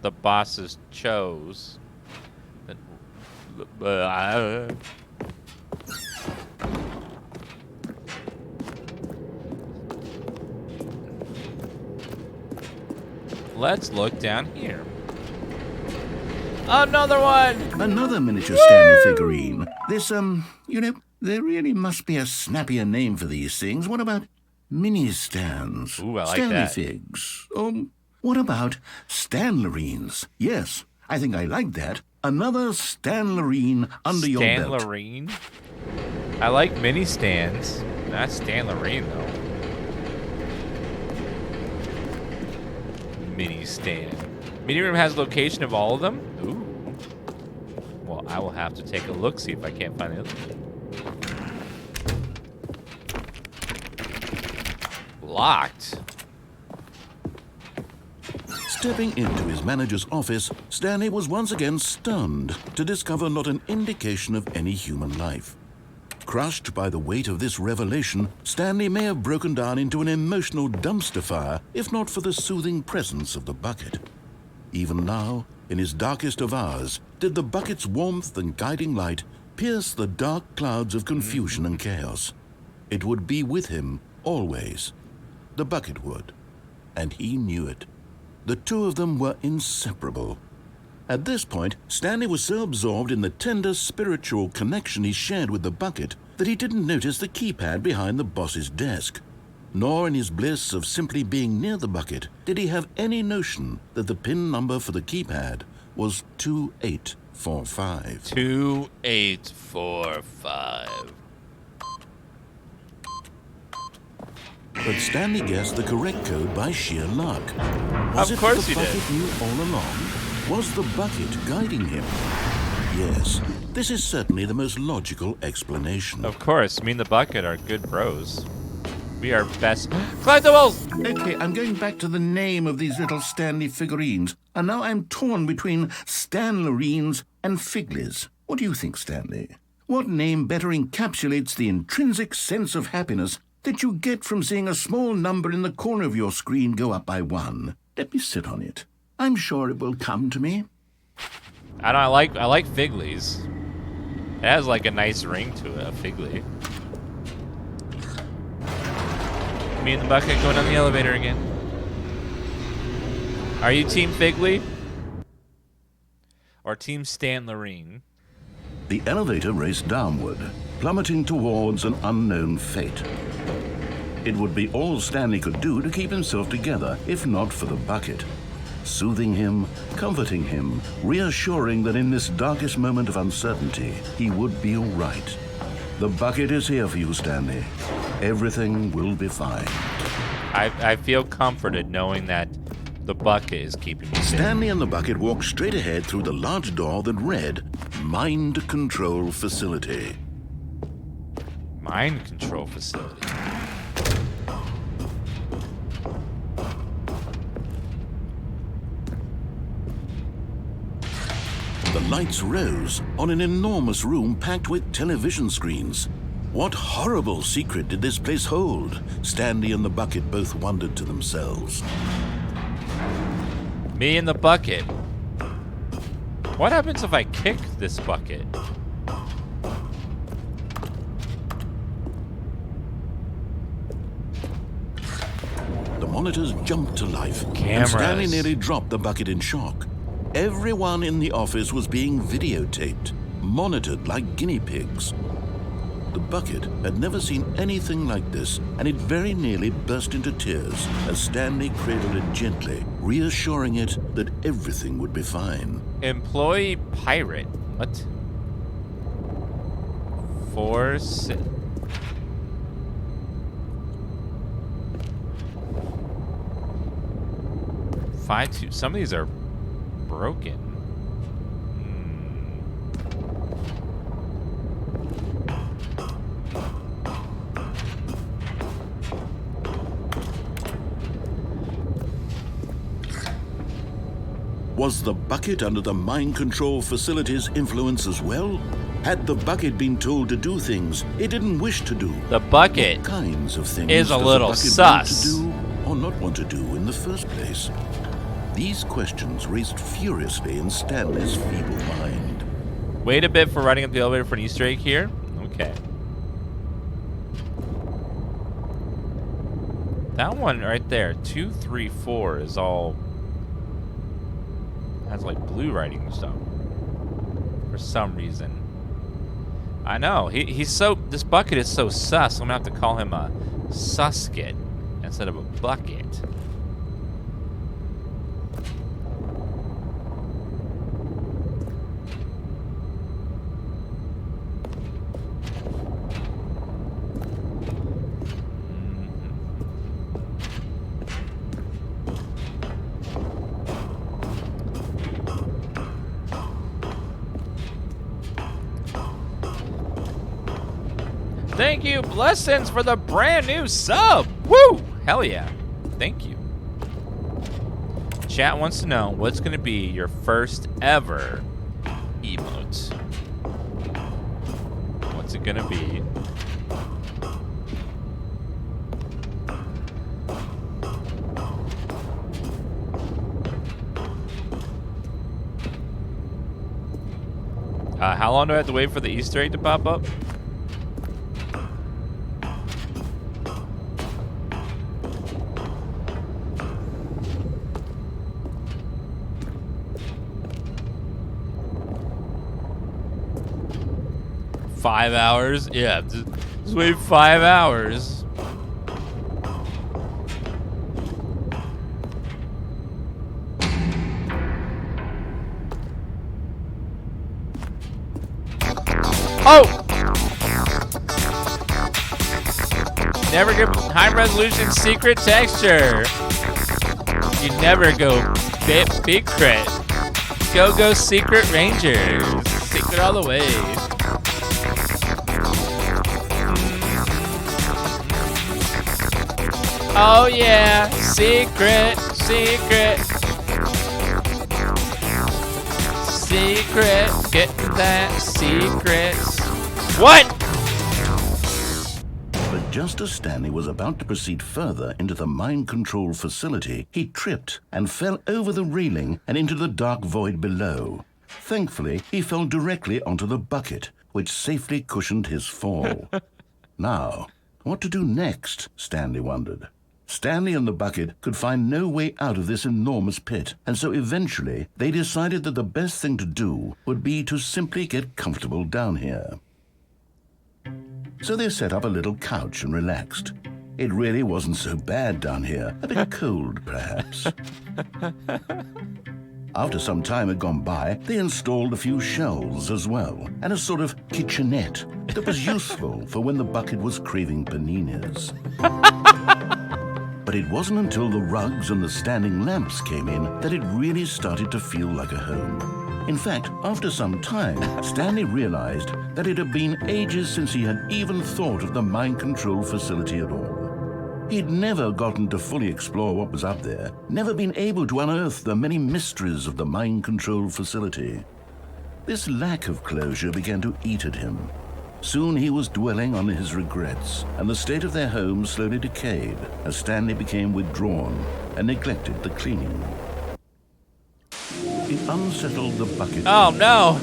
S1: the boss's chose? Let's look down here. Another one!
S2: Another miniature Stanley figurine. This, there really must be a snappier name for these things. What about mini stands?
S1: Ooh, I like
S2: Stanley
S1: that.
S2: figs. What about Stanlerines? Yes, I think I like that. Another Stanlerine under your belt.
S1: Stanlerine? I like mini stands. Not Stanlerine, though. Mini stand. Mini room has location of all of them? Ooh. Well, I will have to take a look, see if I can't find the other one. Locked.
S2: Stepping into his manager's office, Stanley was once again stunned to discover not an indication of any human life. Crushed by the weight of this revelation, Stanley may have broken down into an emotional dumpster fire if not for the soothing presence of the bucket. Even now, in his darkest of hours, did the bucket's warmth and guiding light pierce the dark clouds of confusion and chaos. It would be with him always. The bucket would, and he knew it. The two of them were inseparable. At this point, Stanley was so absorbed in the tender spiritual connection he shared with the bucket that he didn't notice the keypad behind the boss's desk. Nor in his bliss of simply being near the bucket did he have any notion that the PIN number for the keypad was 2845.
S1: 2845.
S2: But Stanley guessed the correct code by sheer luck.
S1: Of course he
S2: the
S1: did.
S2: bucket knew all along? Was the bucket guiding him? Yes, this is certainly the most logical explanation.
S1: Of course, me and the bucket are good bros. We are best collectibles.
S2: Okay, I'm going back to the name of these little Stanley figurines, and now I'm torn between Stanlerines and Figlies. What do you think, Stanley? What name better encapsulates the intrinsic sense of happiness that you get from seeing a small number in the corner of your screen go up by 1? Let me sit on it. I'm sure it will come to me.
S1: I like Figlies. It has like a nice ring to it, a Figly. Me and the bucket going on the elevator again. Are you Team Figly? Or Team Stanlerine?
S2: The elevator raced downward, plummeting towards an unknown fate. It would be all Stanley could do to keep himself together, if not for the bucket. Soothing him, comforting him, reassuring that in this darkest moment of uncertainty, he would be all right. The bucket is here for you, Stanley. Everything will be fine.
S1: I feel comforted knowing that the bucket is keeping me safe.
S2: Stanley and the bucket walked straight ahead through the large door that read, Mind Control Facility.
S1: Mind control facility.
S2: The lights rose on an enormous room packed with television screens. What horrible secret did this place hold? Stanley and the bucket both wondered to themselves.
S1: Me and the bucket. What happens if I kick this bucket?
S2: The monitors jumped to life,
S1: Cameras.
S2: and Stanley nearly dropped the bucket in shock. Everyone in the office was being videotaped, monitored like guinea pigs. The bucket had never seen anything like this, and it very nearly burst into tears as Stanley cradled it gently, reassuring it that everything would be fine.
S1: Employee pirate. What? 5-2. Some of these are broken.
S2: Was the bucket under the mind control facility's influence as well? Had the bucket been told to do things it didn't wish to do?
S1: The bucket
S2: What kinds of things
S1: is a
S2: does
S1: little
S2: bucket
S1: sus.
S2: want to do or not want to do in the first place? These questions raced furiously in Stanley's feeble mind.
S1: Wait a bit for riding up the elevator for an Easter egg here. Okay. That one right there, 2, 3, 4 is all has like blue writing and stuff for some reason. I know he's so. This bucket is so sus. I'm gonna have to call him a suskit instead of a bucket. Thank you, Blessings, for the brand new sub. Woo! Hell yeah. Thank you. Chat wants to know what's going to be your first ever emote. What's it going to be? How long do I have to wait for the Easter egg to pop up? $5 hours? Yeah, just wait 5 hours. Oh! Never get high resolution secret texture. You never go big crit. Go secret rangers. Secret all the way. Oh yeah, secret. Get that secret. What?
S2: But just as Stanley was about to proceed further into the mind control facility, he tripped and fell over the railing and into the dark void below. Thankfully, he fell directly onto the bucket, which safely cushioned his fall. Now, what to do next? Stanley wondered. Stanley and the bucket could find no way out of this enormous pit, and so eventually they decided that the best thing to do would be to simply get comfortable down here. So they set up a little couch and relaxed. It really wasn't so bad down here, a bit cold perhaps. After some time had gone by, they installed a few shelves as well, and a sort of kitchenette that was useful for when the bucket was craving paninis. But it wasn't until the rugs and the standing lamps came in that it really started to feel like a home. In fact, after some time, Stanley realized that it had been ages since he had even thought of the mind control facility at all. He'd never gotten to fully explore what was up there, never been able to unearth the many mysteries of the mind control facility. This lack of closure began to eat at him. Soon he was dwelling on his regrets, and the state of their home slowly decayed as Stanley became withdrawn and neglected the cleaning. It unsettled the bucket.
S1: Oh no!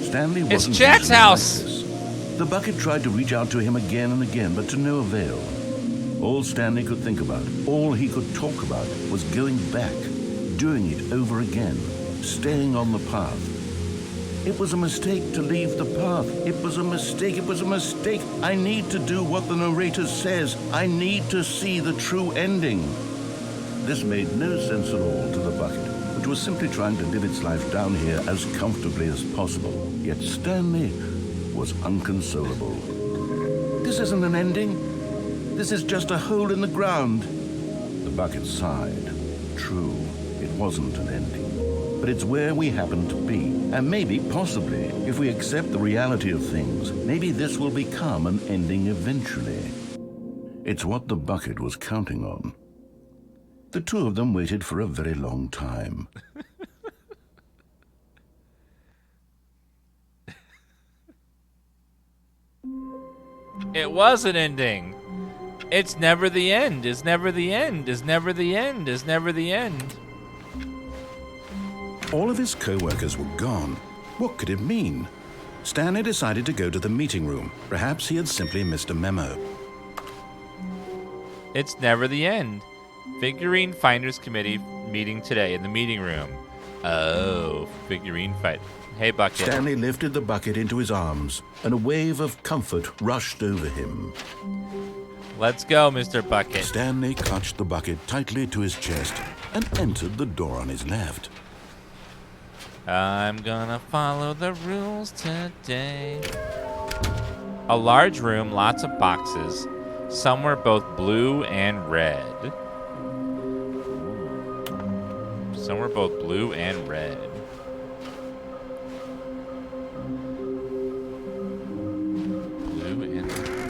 S2: Stanley wasn't
S1: It's Jack's
S2: usually
S1: house!
S2: like this. The bucket tried to reach out to him again and again, but to no avail. All Stanley could think about, all he could talk about, was going back, doing it over again, staying on the path. It was a mistake to leave the path. It was a mistake. It was a mistake. I need to do what the narrator says. I need to see the true ending. This made no sense at all to the bucket, which was simply trying to live its life down here as comfortably as possible. Yet Stanley was unconsolable. This isn't an ending. This is just a hole in the ground. The bucket sighed. True, it wasn't an ending. But it's where we happen to be. And maybe, possibly, if we accept the reality of things, maybe this will become an ending eventually. It's what the bucket was counting on. The two of them waited for a very long time.
S1: It was an ending. It's never the end. It's never the end. It's never the end. It's never the end.
S2: All of his co-workers were gone. What could it mean? Stanley decided to go to the meeting room. Perhaps he had simply missed a memo.
S1: It's never the end. Figurine Finders Committee meeting today in the meeting room. Oh, figurine fight. Hey, Bucket.
S2: Stanley lifted the bucket into his arms, and a wave of comfort rushed over him.
S1: Let's go, Mr. Bucket.
S2: Stanley clutched the bucket tightly to his chest and entered the door on his left.
S1: I'm gonna follow the rules today. A large room, lots of boxes. Some were both blue and red. Some were both blue and red. Blue and red.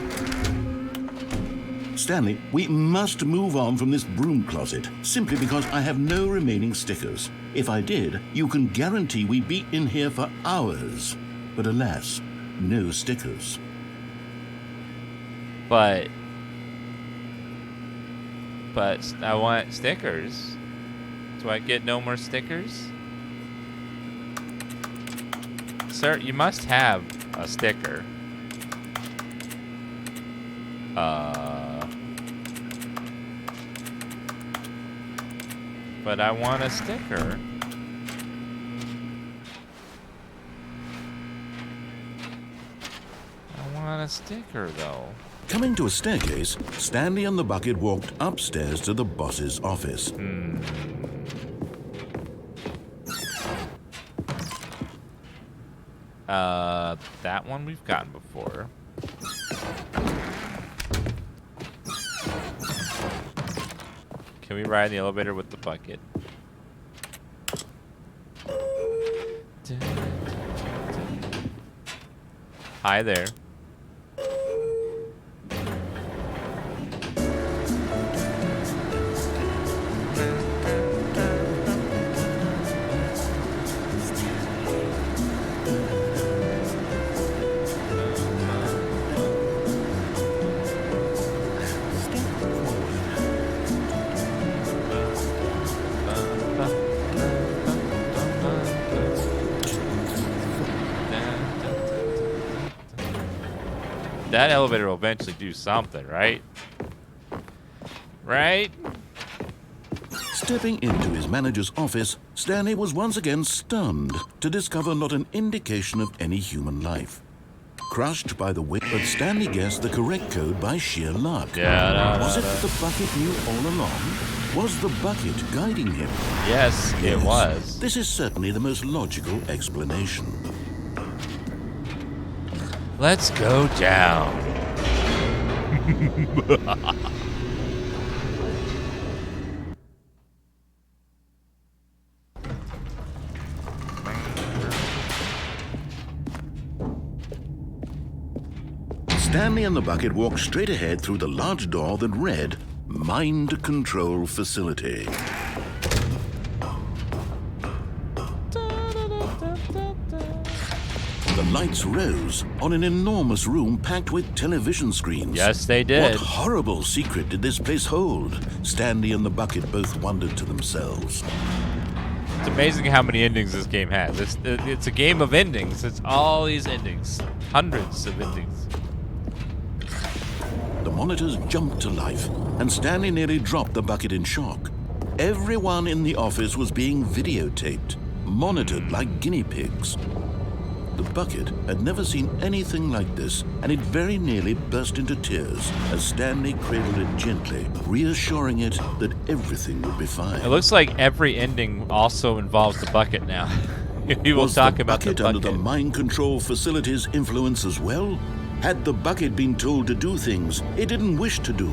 S2: Stanley, we must move on from this broom closet, simply because I have no remaining stickers. If I did, you can guarantee we'd be in here for hours. But alas, no stickers.
S1: But I want stickers. Do I get no more stickers? Sir, you must have a sticker. But I want a sticker. I want a sticker, though.
S2: Coming to a staircase, Stanley and the bucket walked upstairs to the boss's office.
S1: That one we've gotten before. Can we ride the elevator with the bucket? Hi there. That elevator will eventually do something, right? Right?
S2: Stepping into his manager's office, Stanley was once again stunned to discover not an indication of any human life. crushed by the wind, but Stanley guessed the correct code by sheer luck. Was it that the bucket knew all along? Was the bucket guiding him?
S1: Yes, it was.
S2: This is certainly the most logical explanation.
S1: Let's go down.
S2: Stanley and the bucket walked straight ahead through the large door that read, Mind Control Facility. The lights rose on an enormous room packed with television screens.
S1: Yes, they did.
S2: What horrible secret did this place hold? Stanley and the bucket both wondered to themselves.
S1: It's amazing how many endings this game has. It's a game of endings. It's all these endings. Hundreds of endings.
S2: The monitors jumped to life, and Stanley nearly dropped the bucket in shock. Everyone in the office was being videotaped, monitored like guinea pigs. The bucket had never seen anything like this, and it very nearly burst into tears as Stanley cradled it gently, reassuring it that everything would be fine.
S1: It looks like every ending also involves the bucket now. We will talk about the bucket.
S2: Was the bucket under the mind control facility's influence as well? Had the bucket been told to do things it didn't wish to do?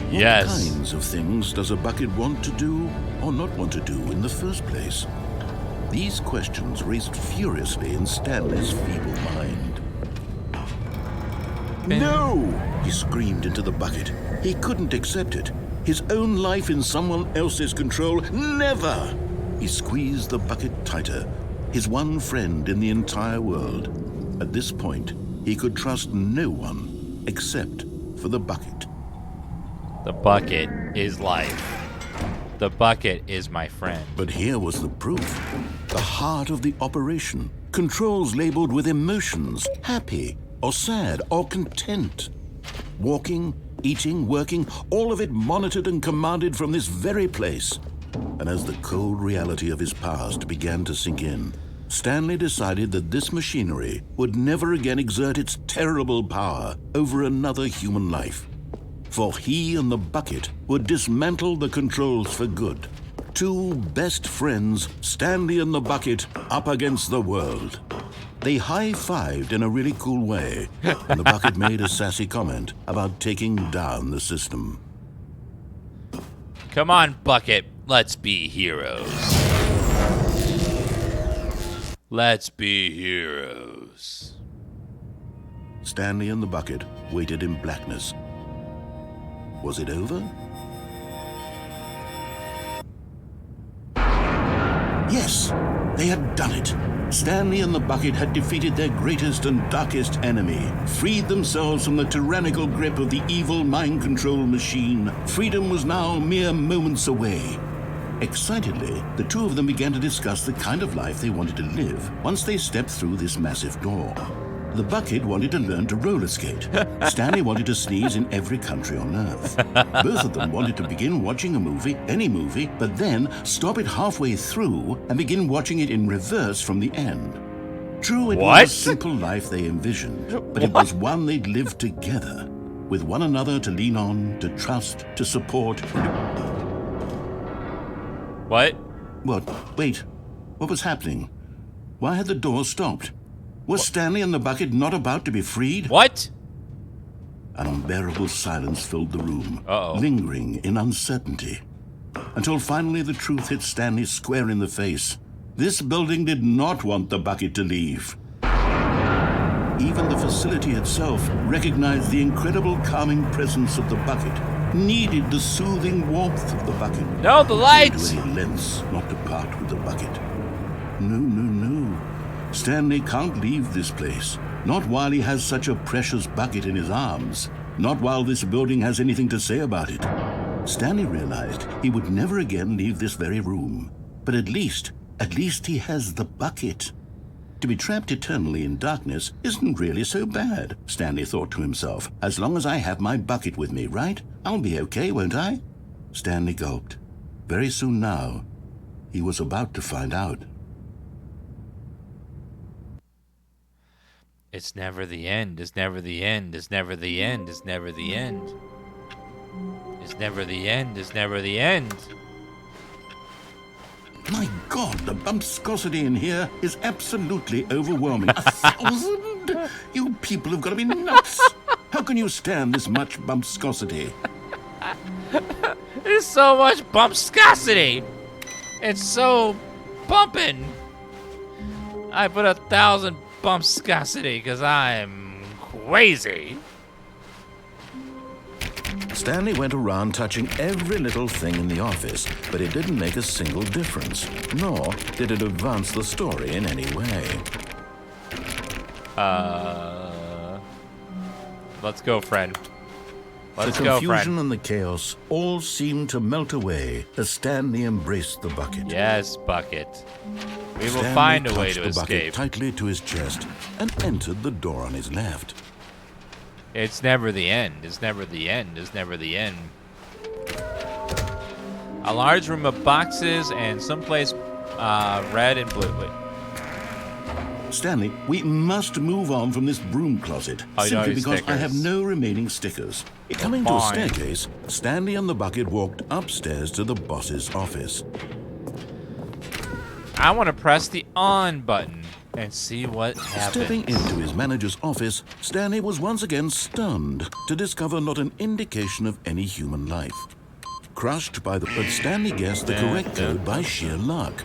S1: Yes.
S2: What kinds of things does a bucket want to do or not want to do in the first place? These questions raced furiously in Stanley's feeble mind. No! He screamed into the bucket. He couldn't accept it. His own life in someone else's control, never! He squeezed the bucket tighter, his one friend in the entire world. At this point, he could trust no one except for the bucket.
S1: The bucket is life. The bucket is my friend.
S2: But here was the proof. The heart of the operation. Controls labeled with emotions, happy or sad or content. Walking, eating, working, all of it monitored and commanded from this very place. And as the cold reality of his past began to sink in, Stanley decided that this machinery would never again exert its terrible power over another human life. For he and the bucket would dismantle the controls for good. Two best friends, Stanley and the bucket, up against the world. They high-fived in a really cool way, and the bucket made a sassy comment about taking down the system.
S1: Come on, bucket. Let's be heroes. Let's be heroes.
S2: Stanley and the bucket waited in blackness. Was it over? Yes, they had done it. Stanley and the bucket had defeated their greatest and darkest enemy, freed themselves from the tyrannical grip of the evil mind control machine. Freedom was now mere moments away. Excitedly, the two of them began to discuss the kind of life they wanted to live once they stepped through this massive door. The bucket wanted to learn to roller skate. Stanley wanted to sneeze in every country on Earth. Both of them wanted to begin watching a movie, any movie, but then stop it halfway through and begin watching it in reverse from the end. True, it was a simple life they envisioned, but it was one they'd lived together, with one another to lean on, to trust, to support.
S1: What?
S2: What? Wait. What was happening? Why had the door stopped? Was Stanley and the bucket not about to be freed?
S1: What?
S2: An unbearable silence filled the room,
S1: Uh-oh.
S2: lingering in uncertainty. Until finally the truth hit Stanley square in the face. This building did not want the bucket to leave. Even the facility itself recognized the incredible calming presence of the bucket, needed the soothing warmth of the bucket.
S1: No, the lights!
S2: To any lengths not to part with the bucket. No. Stanley can't leave this place. Not while he has such a precious bucket in his arms. Not while this building has anything to say about it. Stanley realized he would never again leave this very room. But at least he has the bucket. To be trapped eternally in darkness isn't really so bad, Stanley thought to himself. As long as I have my bucket with me, right? I'll be okay, won't I? Stanley gulped. Very soon now, he was about to find out.
S1: It's never the end. It's never the end. It's never the end. It's never the end. It's never the end. It's never the end.
S2: My God, the bumpscosity in here is absolutely overwhelming. 1,000? You people have got to be nuts. How can you stand this much bumpscosity?
S1: There's so much bumpscosity. It's so bumping. I put 1,000 bumpscosity because I'm crazy.
S2: Stanley went around touching every little thing in the office, but it didn't make a single difference, nor did it advance the story in any way.
S1: Let's go, friend. Let's
S2: The
S1: go,
S2: confusion
S1: friend.
S2: and the chaos all seemed to melt away as Stanley embraced the bucket.
S1: Yes, Bucket. We will
S2: Stanley
S1: find a way
S2: touched
S1: to
S2: the bucket
S1: escape.
S2: tightly to his chest and entered the door on his left.
S1: It's never the end. It's never the end. It's never the end. A large room of boxes and someplace red and blue. Wait.
S2: Stanley, we must move on from this broom closet,
S1: Oh, you don't
S2: simply
S1: have
S2: because I have
S1: stickers.
S2: no remaining stickers. Coming to a
S1: fine.
S2: staircase, Stanley and the bucket walked upstairs to the boss's office.
S1: I want to press the on button and see what happens.
S2: Stepping into his manager's office, Stanley was once again stunned to discover not an indication of any human life. Crushed by but Stanley guessed the correct code by sheer luck.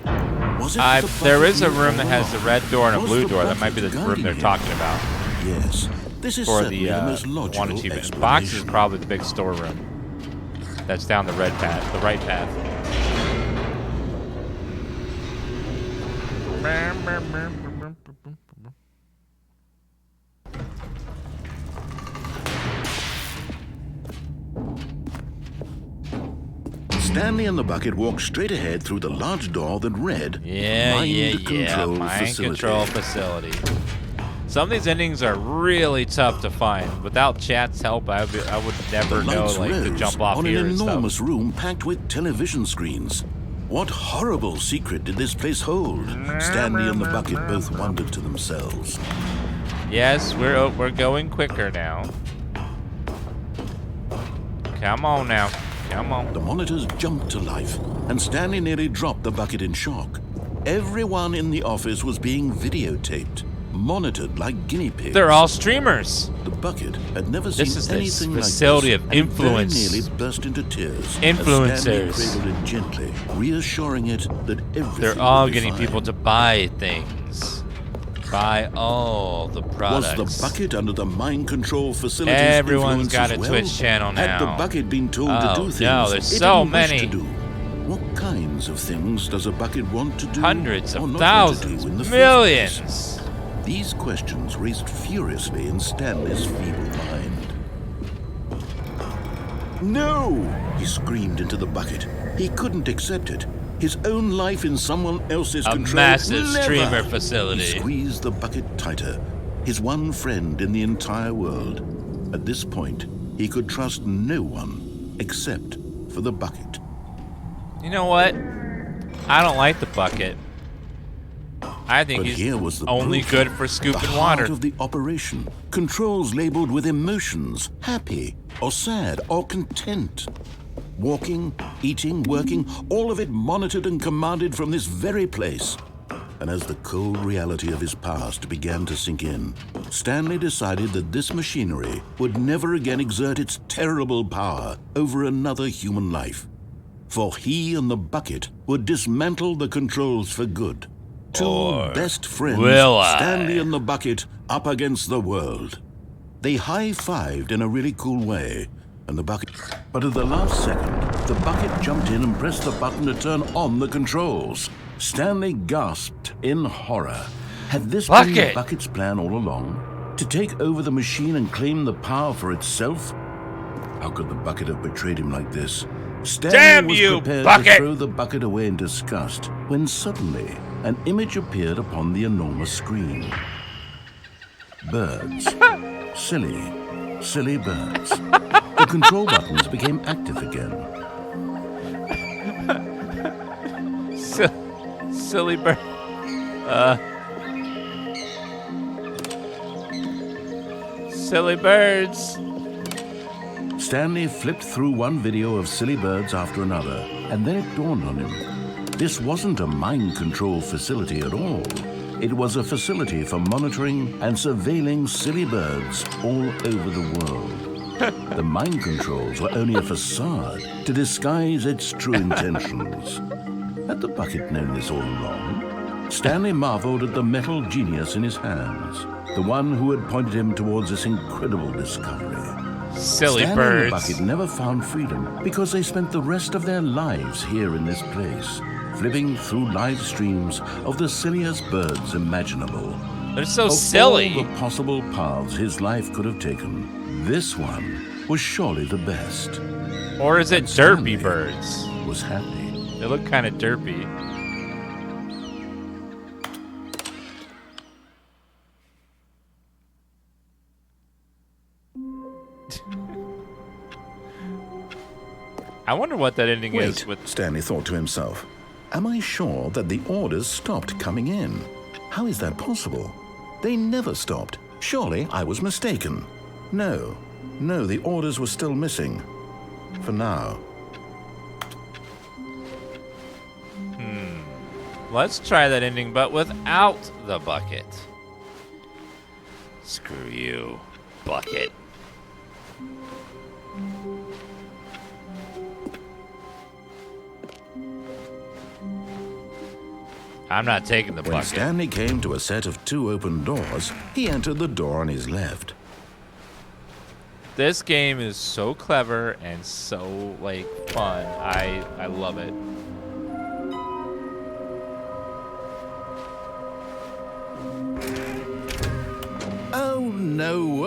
S2: Was it the
S1: There
S2: bucket
S1: is a
S2: he
S1: room that
S2: all
S1: has a
S2: along?
S1: red door and a
S2: Was
S1: blue
S2: the
S1: door. That might be
S2: bucket
S1: the room
S2: guiding
S1: they're
S2: him?
S1: talking about.
S2: Yes, this is
S1: For
S2: certainly the most
S1: one or
S2: logical
S1: two minutes. Box is
S2: explanation.
S1: probably the big storeroom. That's down the red path, the right path.
S2: Stanley and the bucket walked straight ahead through the large door that read Mind Control
S1: Mind
S2: Facility.
S1: control facility. Some of these endings are really tough to find. Without chat's help, I would never know
S2: Lights
S1: like to
S2: rose
S1: jump off
S2: on
S1: here
S2: an
S1: and stuff.
S2: enormous room packed with television screens. What horrible secret did this place hold? Stanley and the bucket both wondered to themselves.
S1: Yes, we're going quicker now. Come on now. Come on.
S2: The monitors jumped to life, and Stanley nearly dropped the bucket in shock. Everyone in the office was being videotaped, monitored like guinea pigs.
S1: They're all streamers.
S2: The bucket had never
S1: This
S2: seen
S1: is the
S2: anything like
S1: facility
S2: this,
S1: of
S2: and it
S1: influence.
S2: very nearly burst into tears.
S1: Influencers.
S2: As Stanley cradled it gently, reassuring it that everything
S1: They're all
S2: would be
S1: getting
S2: fine.
S1: people to buy things. Buy all the products.
S2: Was the bucket under the mind control facility's
S1: Everyone's
S2: influence
S1: got
S2: as
S1: a
S2: well?
S1: Twitch channel
S2: Had the
S1: now.
S2: bucket been told
S1: Oh,
S2: to do things
S1: no, there's
S2: it
S1: so
S2: didn't wish
S1: many.
S2: to do? What kinds of things does a bucket want to do?
S1: Hundreds
S2: or
S1: of
S2: not
S1: thousands,
S2: want to do in the first
S1: millions.
S2: place? These questions raced furiously in Stanley's feeble mind. No! He screamed into the bucket. He couldn't accept it. His own life in someone else's
S1: A
S2: control.
S1: massive
S2: Never!
S1: streamer facility.
S2: He squeezed the bucket tighter. His one friend in the entire world. At this point, he could trust no one except for the bucket.
S1: You know what? I don't like the bucket. I think
S2: But
S1: he's
S2: here was the
S1: only
S2: proof.
S1: good for
S2: The
S1: scooping
S2: heart
S1: water.
S2: of the operation. Controls labeled with emotions, happy or sad or content. Walking, eating, working, all of it monitored and commanded from this very place. And as the cold reality of his past began to sink in, Stanley decided that this machinery would never again exert its terrible power over another human life. For he and the bucket would dismantle the controls for good. Two
S1: Or
S2: best friends,
S1: will I?
S2: Stanley and the bucket, up against the world. They high-fived in a really cool way, and the bucket... But at the last second, the bucket jumped in and pressed the button to turn on the controls. Stanley gasped in horror. Had this been the
S1: Bucket!
S2: bucket's plan all along? To take over the machine and claim the power for itself? How could the bucket have betrayed him like this? Stanley
S1: Damn
S2: was
S1: you,
S2: prepared
S1: bucket!
S2: to throw the bucket away in disgust when suddenly an image appeared upon the enormous screen. Birds. Silly birds. The control buttons became active again.
S1: Silly bird. Silly birds.
S2: Stanley flipped through one video of silly birds after another, and then it dawned on him. This wasn't a mind control facility at all. It was a facility for monitoring and surveilling silly birds all over the world. The mind controls were only a facade to disguise its true intentions. Had the bucket known this all along? Stanley marveled at the metal genius in his hands, the one who had pointed him towards this incredible discovery.
S1: Silly
S2: Stanley
S1: birds.
S2: and the bucket never found freedom because they spent the rest of their lives here in this place, flipping through live streams of the silliest birds imaginable.
S1: They're so
S2: Of
S1: silly.
S2: all the possible paths his life could have taken, this one was surely the best.
S1: Or is it
S2: And Stanley
S1: derpy birds?
S2: Was happy.
S1: They look kind of derpy. I wonder what that ending is with.
S2: Stanley thought to himself. Am I sure that the orders stopped coming in? How is that possible? They never stopped. Surely I was mistaken. No, the orders were still missing. For now.
S1: Let's try that ending, but without the bucket. Screw you, bucket. I'm not taking the
S2: When
S1: bucket.
S2: Stanley came to a set of 2 open doors, he entered the door on his left.
S1: This game is so clever and so like fun. I love it.
S2: Oh no,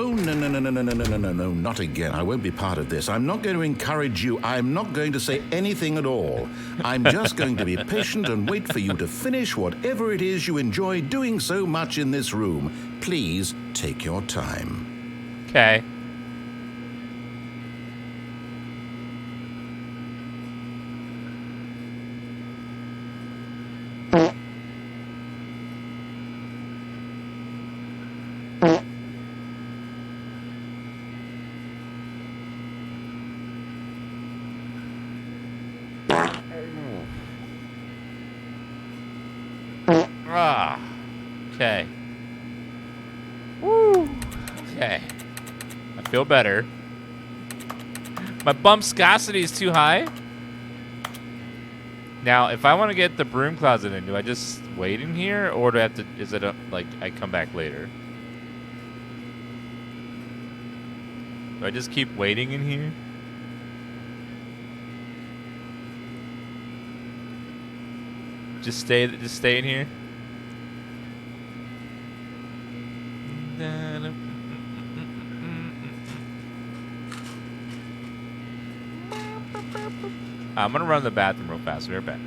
S2: not again. I won't be part of this. I'm not going to encourage you. I'm not going to say anything at all. I'm just going to be patient and wait for you to finish whatever it is you enjoy doing so much in this room. Please take your time.
S1: Okay. Okay. Woo. Okay. I feel better. My bumpscosity is too high. Now, if I want to get the broom closet in, do I just wait in here, or do I have to? Is it like I come back later? Do I just keep waiting in here? Just stay in here. I'm gonna run to the bathroom real fast. We're back.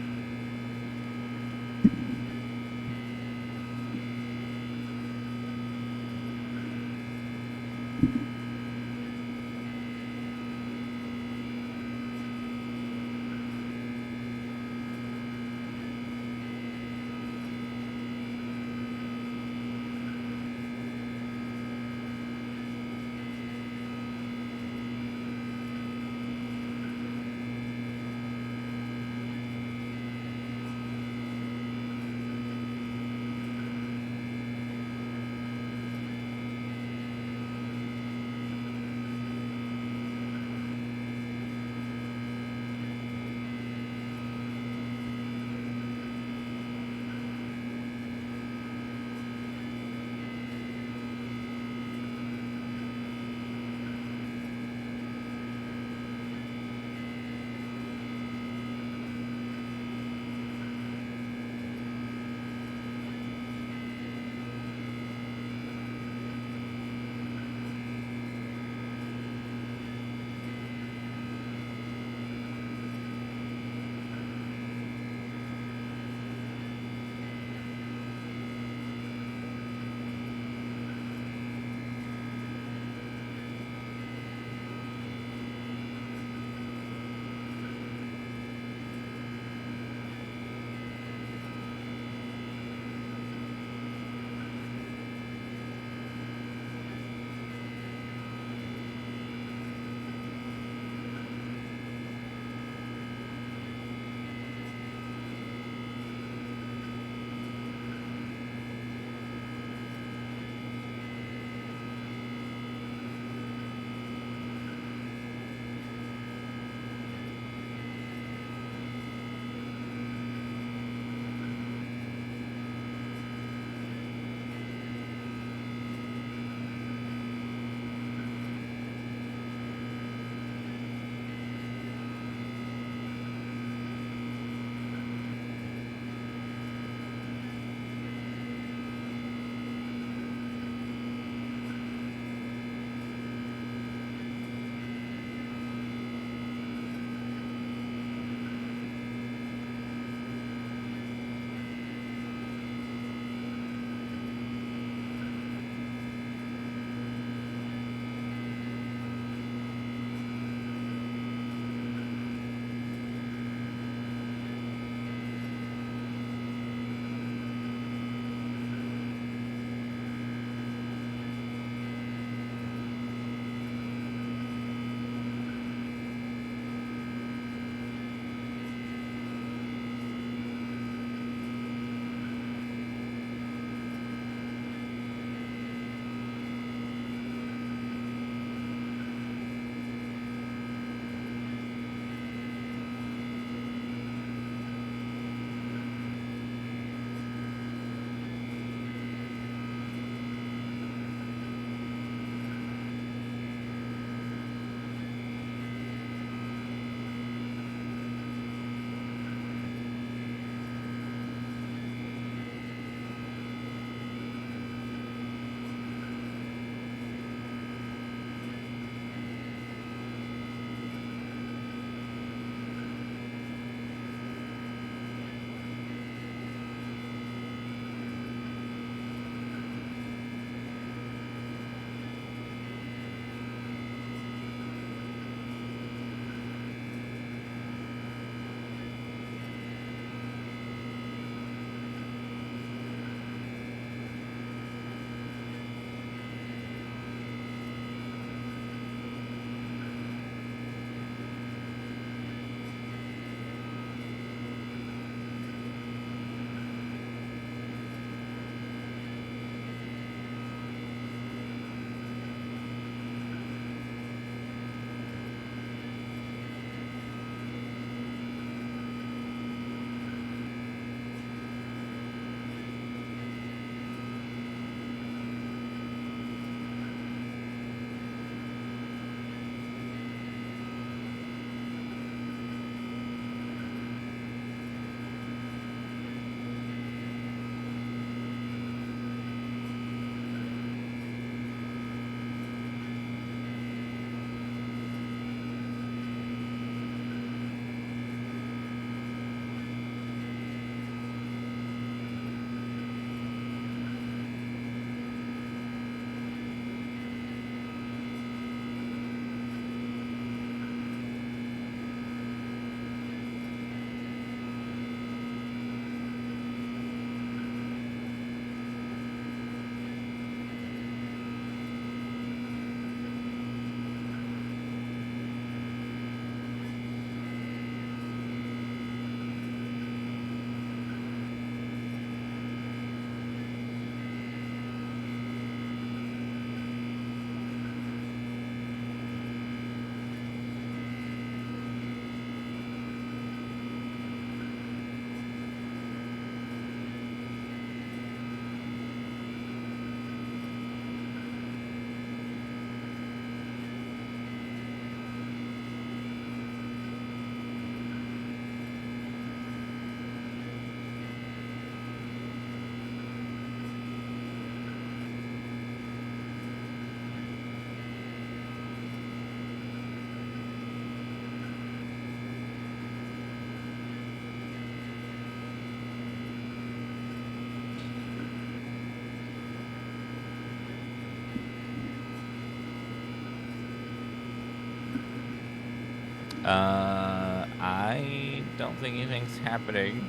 S1: I don't think anything's happening.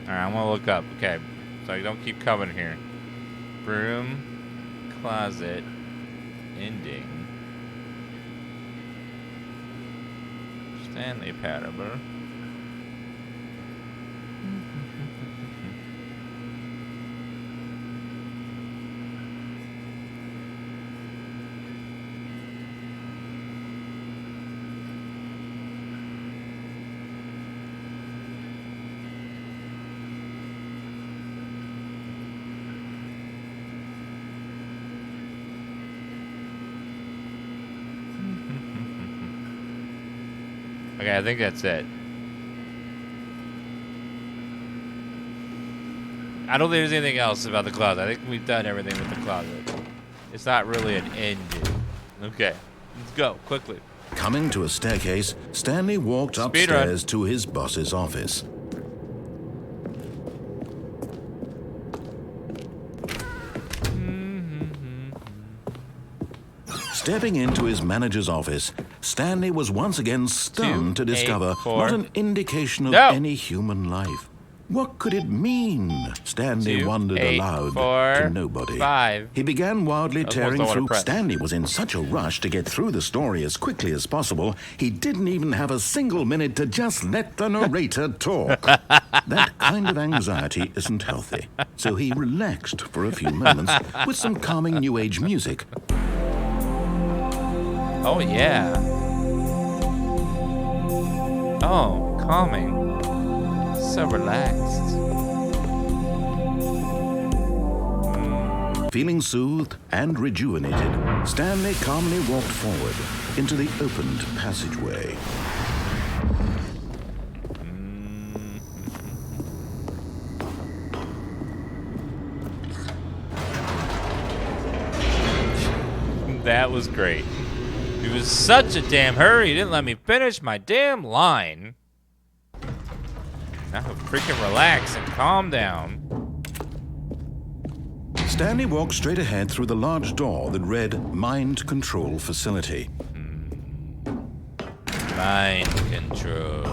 S1: Alright, I'm gonna look up. Okay, so you don't keep coming here. Broom, closet, ending. Stanley Parable. Okay, I think that's it. I don't think there's anything else about the closet. I think we've done everything with the closet. It's not really an ending. Okay, let's go, quickly.
S2: Coming to a staircase, Stanley walked
S1: Speed
S2: upstairs to his boss's office. Stepping into his manager's office, Stanley was once again stunned to discover not an indication of any human life. What could it mean? Stanley wondered aloud to nobody.
S1: 5.
S2: He began wildly tearing through. Stanley was in such a rush to get through the story as quickly as possible, he didn't even have a single minute to just let the narrator talk. That kind of anxiety isn't healthy, so he relaxed for a few moments with some calming New Age music.
S1: Oh, yeah. Oh, calming. So relaxed.
S2: Feeling soothed and rejuvenated, Stanley calmly walked forward into the opened passageway.
S1: That was great. He was such a damn hurry, he didn't let me finish my damn line. Now freaking relax and calm down.
S2: Stanley walked straight ahead through the large door that read Mind Control Facility.
S1: Mind control.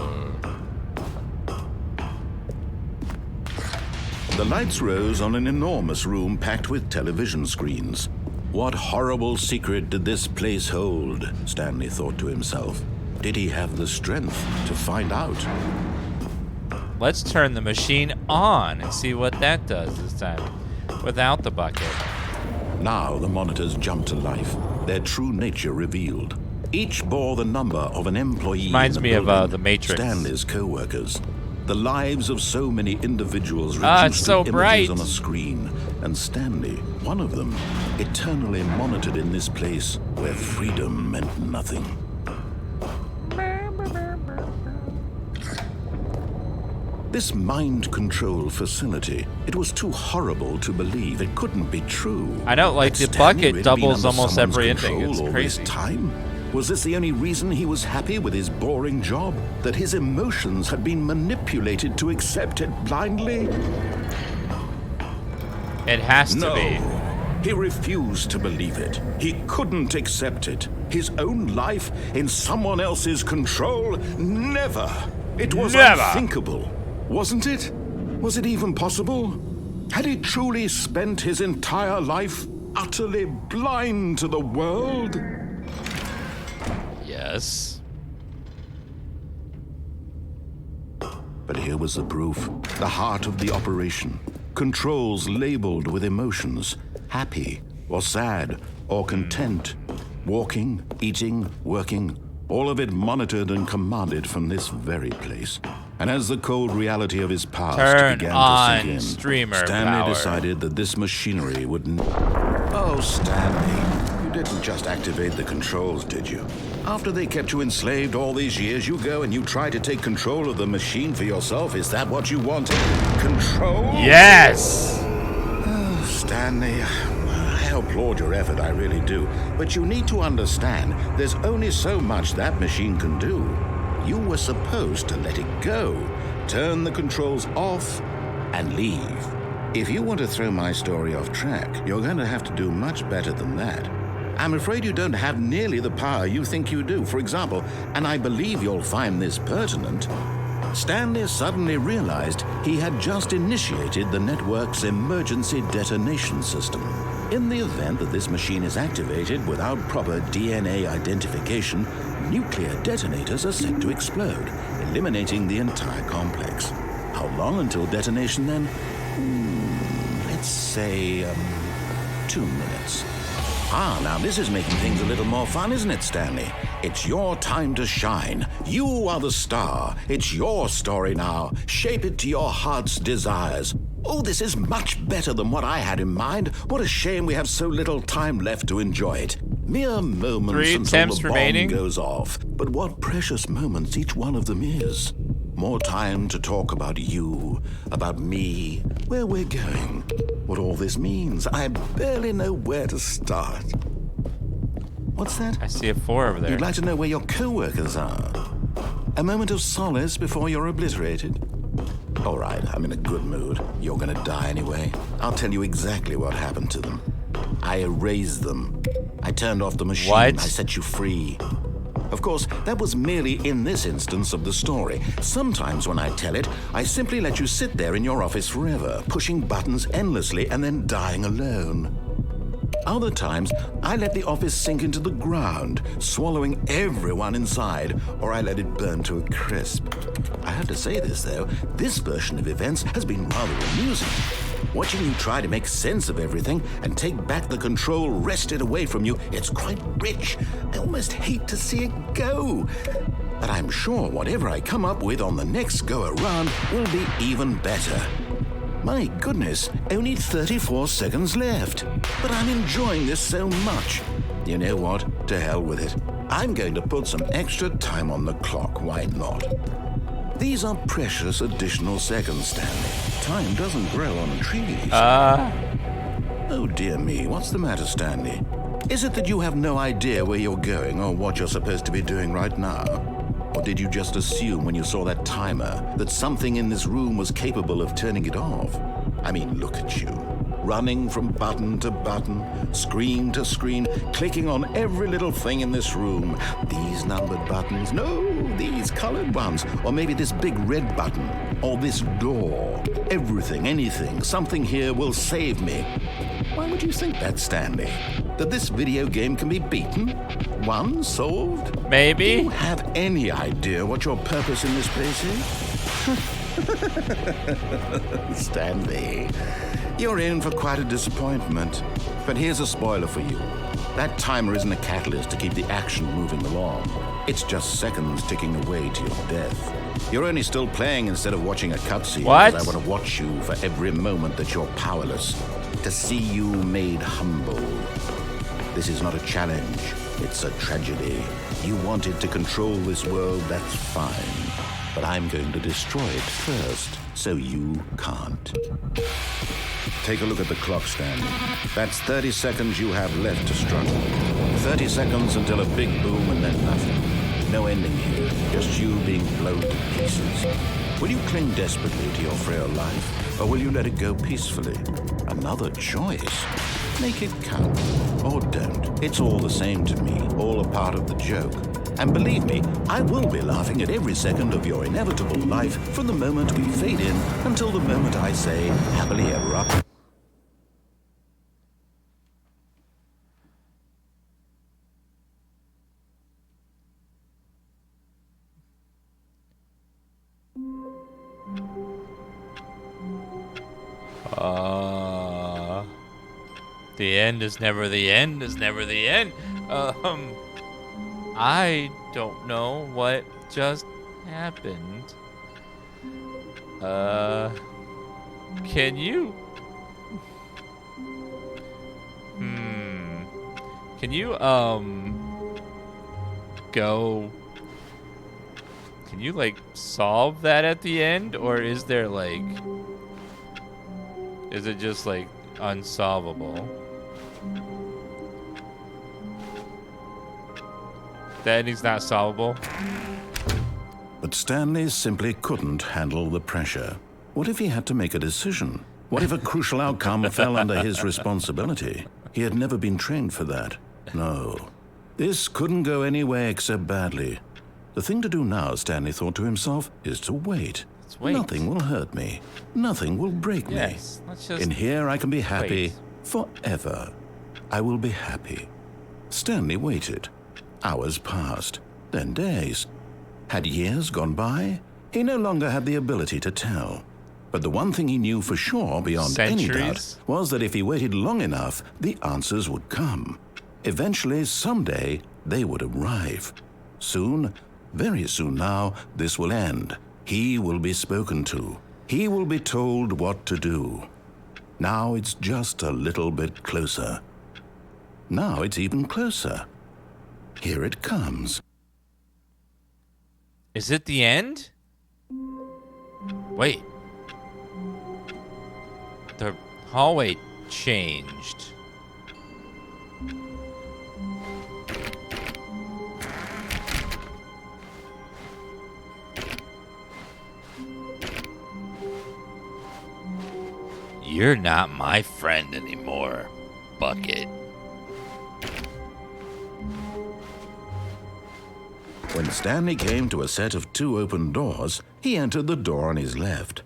S2: The lights rose on an enormous room packed with television screens. What horrible secret did this place hold? Stanley thought to himself. Did he have the strength to find out?
S1: Let's turn the machine on and see what that does this time without the bucket.
S2: Now the monitors jumped to life, their true nature revealed. Each bore the number of an employee.
S1: Reminds
S2: in the
S1: me
S2: building,
S1: of The Matrix.
S2: Stanley's co-workers. The lives of so many individuals reduced
S1: it's so
S2: to
S1: bright.
S2: images on a screen. And Stanley, one of them, eternally monitored in this place where freedom meant nothing. This mind control facility, it was too horrible to believe. It couldn't be true.
S1: I know, like
S2: Had
S1: the
S2: Stanley
S1: bucket
S2: really
S1: doubles
S2: been under
S1: almost
S2: someone's
S1: every ending.
S2: control
S1: It's
S2: all
S1: crazy.
S2: this time? Was this the only reason he was happy with his boring job? That his emotions had been manipulated to accept it blindly?
S1: It has to
S2: No.
S1: be.
S2: He refused to believe it. He couldn't accept it. His own life in someone else's control? Never. It was
S1: Never.
S2: unthinkable. Wasn't it? Was it even possible? Had he truly spent his entire life utterly blind to the world?
S1: Yes.
S2: But here was the proof. The heart of the operation. Controls labeled with emotions. Happy or sad or content. Walking, eating, working. All of it monitored and commanded from this very place. And as the cold reality of his past
S1: Turn
S2: began
S1: on
S2: to sink in,
S1: streamer
S2: Stanley
S1: power.
S2: decided that this machinery would... Oh, Stanley, you didn't just activate the controls, did you? After they kept you enslaved all these years, you go and you try to take control of the machine for yourself. Is that what you wanted? Control?
S1: Yes!
S2: Stanley, I applaud your effort, I really do. But you need to understand, there's only so much that machine can do. You were supposed to let it go, turn the controls off, and leave. If you want to throw my story off track, you're going to have to do much better than that. I'm afraid you don't have nearly the power you think you do. For example, and I believe you'll find this pertinent, Stanley suddenly realized he had just initiated the network's emergency detonation system. In the event that this machine is activated without proper DNA identification, nuclear detonators are set to explode, eliminating the entire complex. How long until detonation then? Let's say 2 minutes. Now this is making things a little more fun, isn't it, Stanley? It's your time to shine. You are the star. It's your story now. Shape it to your heart's desires. Oh, this is much better than what I had in mind. What a shame we have so little time left to enjoy it. Mere moments
S1: 3
S2: until
S1: attempts
S2: the bomb
S1: remaining.
S2: goes off. But what precious moments each one of them is. More time to talk about you, about me, where we're going, what all this means. I barely know where to start. What's that?
S1: I see a 4 over there.
S2: You'd like to know where your co-workers are? A moment of solace before you're obliterated? All right, I'm in a good mood. You're gonna die anyway. I'll tell you exactly what happened to them. I erased them. I turned off the machine.
S1: What?
S2: I set you free. Of course, that was merely in this instance of the story. Sometimes when I tell it, I simply let you sit there in your office forever, pushing buttons endlessly and then dying alone. Other times, I let the office sink into the ground, swallowing everyone inside, or I let it burn to a crisp. I have to say this, though, this version of events has been rather amusing. Watching you try to make sense of everything and take back the control wrested away from you, it's quite rich. I almost hate to see it go. But I'm sure whatever I come up with on the next go-around will be even better. My goodness, only 34 seconds left. But I'm enjoying this so much. You know what? To hell with it. I'm going to put some extra time on the clock, why not? These are precious additional seconds, Stanley. Time doesn't grow on trees. Oh dear me, what's the matter, Stanley? Is it that you have no idea where you're going or what you're supposed to be doing right now? Or did you just assume when you saw that timer that something in this room was capable of turning it off? I mean, look at you. Running from button to button, screen to screen, clicking on every little thing in this room. These numbered buttons, no, these colored ones. Or maybe this big red button, or this door. Everything, anything, something here will save me. Why would you think that, Stanley? That this video game can be beaten? Won? Solved?
S1: Maybe.
S2: Do you have any idea what your purpose in this place is? Stanley, you're in for quite a disappointment. But here's a spoiler for you. That timer isn't a catalyst to keep the action moving along. It's just seconds ticking away to your death. You're only still playing instead of watching a cutscene.
S1: What?
S2: Because I want to watch you for every moment that you're powerless. To see you made humble. This is not a challenge. It's a tragedy. You wanted to control this world, that's fine. But I'm going to destroy it first, so you can't. Take a look at the clock, Stanley. That's 30 seconds you have left to struggle. 30 seconds until a big boom and then nothing. No ending here, just you being blown to pieces. Will you cling desperately to your frail life, or will you let it go peacefully? Another choice. Make it count, or don't. It's all the same to me, all a part of the joke. And believe me, I will be laughing at every second of your inevitable life from the moment we fade in until the moment I say, happily ever after.
S1: The end is never the end is never the end. I don't know what just happened. Can you? Can you, go... Can you, like, solve that at the end? Or is there, like... Is it just, like, unsolvable? The ending's not solvable?
S2: But Stanley simply couldn't handle the pressure. What if he had to make a decision? What if a crucial outcome fell under his responsibility? He had never been trained for that. No. This couldn't go any way except badly. The thing to do now, Stanley thought to himself, is to wait.
S1: Let's wait.
S2: Nothing will hurt me. Nothing will break
S1: Yes,
S2: me.
S1: let's just
S2: In here I can be happy
S1: wait.
S2: forever. I will be happy. Stanley waited. Hours passed, then days. Had years gone by? He no longer had the ability to tell. But the one thing he knew for sure, beyond any doubt,
S1: Centuries?
S2: was that if he waited long enough, the answers would come. Eventually, someday, they would arrive. Soon, very soon now, this will end. He will be spoken to. He will be told what to do. Now it's just a little bit closer. Now it's even closer. Here it comes.
S1: Is it the end? Wait. The hallway changed. You're not my friend anymore, Bucket.
S2: When Stanley came to a set of 2 open doors, he entered the door on his left.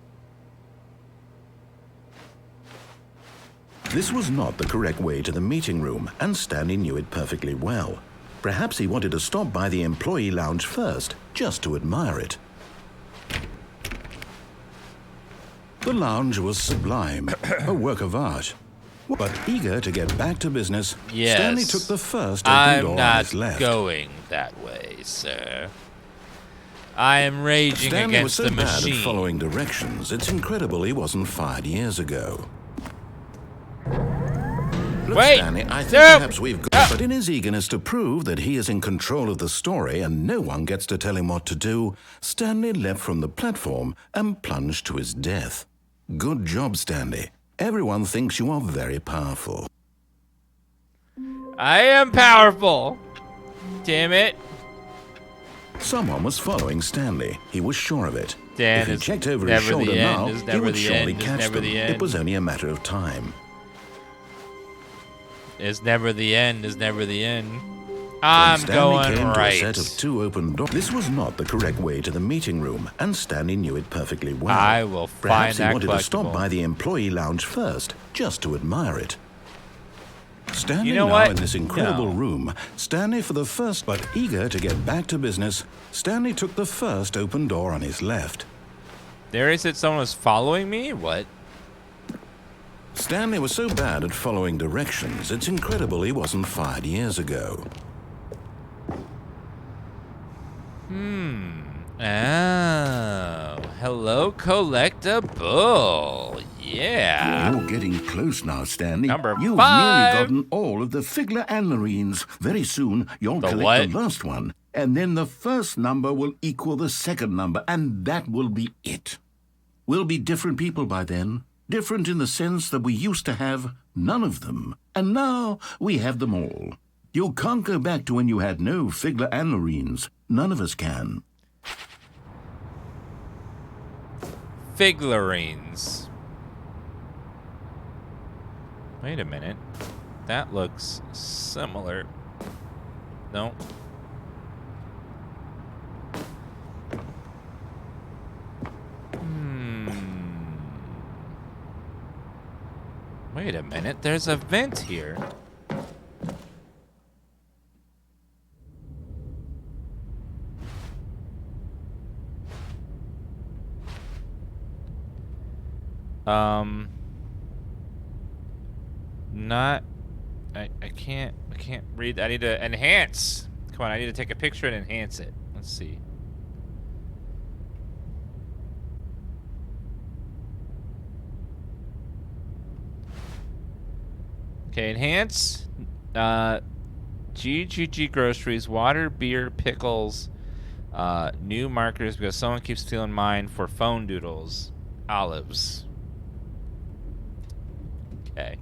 S2: This was not the correct way to the meeting room, and Stanley knew it perfectly well. Perhaps he wanted to stop by the employee lounge first, just to admire it. The lounge was sublime, a work of art. But eager to get back to business,
S1: Yes.
S2: Stanley took the first open
S1: I'm
S2: door on
S1: not
S2: his left.
S1: going that way, sir. I am raging
S2: Stanley was
S1: against
S2: so
S1: the
S2: bad
S1: machine.
S2: at following directions, it's incredible he wasn't fired years ago. Look,
S1: Wait!
S2: Stanley, I think
S1: No!
S2: perhaps we've got... But in his eagerness to prove that he is in control of the story and no one gets to tell him what to do, Stanley leapt from the platform and plunged to his death. Good job, Stanley. Everyone thinks you are very powerful.
S1: I am powerful. Damn it.
S2: Someone was following Stanley. He was sure of it.
S1: Dan,
S2: if he
S1: it's
S2: checked over his
S1: never the
S2: shoulder
S1: end,
S2: now,
S1: it's
S2: he
S1: never
S2: would
S1: the
S2: surely
S1: end, it's
S2: catch
S1: never
S2: them.
S1: the
S2: It
S1: end.
S2: was only a matter of time.
S1: It's never the end. It's never the end.
S2: When
S1: I'm
S2: Stanley
S1: going
S2: came
S1: right.
S2: to a set of 2 open doors. This was not the correct way to the meeting room, and Stanley knew it perfectly well.
S1: I will
S2: Perhaps
S1: find
S2: he
S1: that
S2: wanted to stop
S1: collectible.
S2: by the employee lounge first, just to admire it. Standing
S1: You know
S2: now
S1: what?
S2: in this incredible
S1: No.
S2: room, Stanley for the first, but eager to get back to business, Stanley took the first open door on his left.
S1: There is it. Someone was following me. What?
S2: Stanley was so bad at following directions, it's incredible he wasn't fired years ago.
S1: Oh, hello, collectible. Yeah.
S2: You're getting close now, Stanley.
S1: Number
S2: You've
S1: 5.
S2: nearly gotten all of the Figler and Marines. Very soon, you'll
S1: The
S2: collect
S1: what?
S2: the last one, and then the first number will equal the second number, and that will be it. We'll be different people by then. Different in the sense that we used to have none of them, and now we have them all. You can't go back to when you had no Figler and Marines. None of us can.
S1: Figlarines. Wait a minute. That looks similar. No. Wait a minute. There's a vent here. Not. I can't read. I need to enhance. Come on, I need to take a picture and enhance it. Let's see. Okay, enhance. GGG groceries, water, beer, pickles, new markers because someone keeps stealing mine for phone doodles, olives. Okay.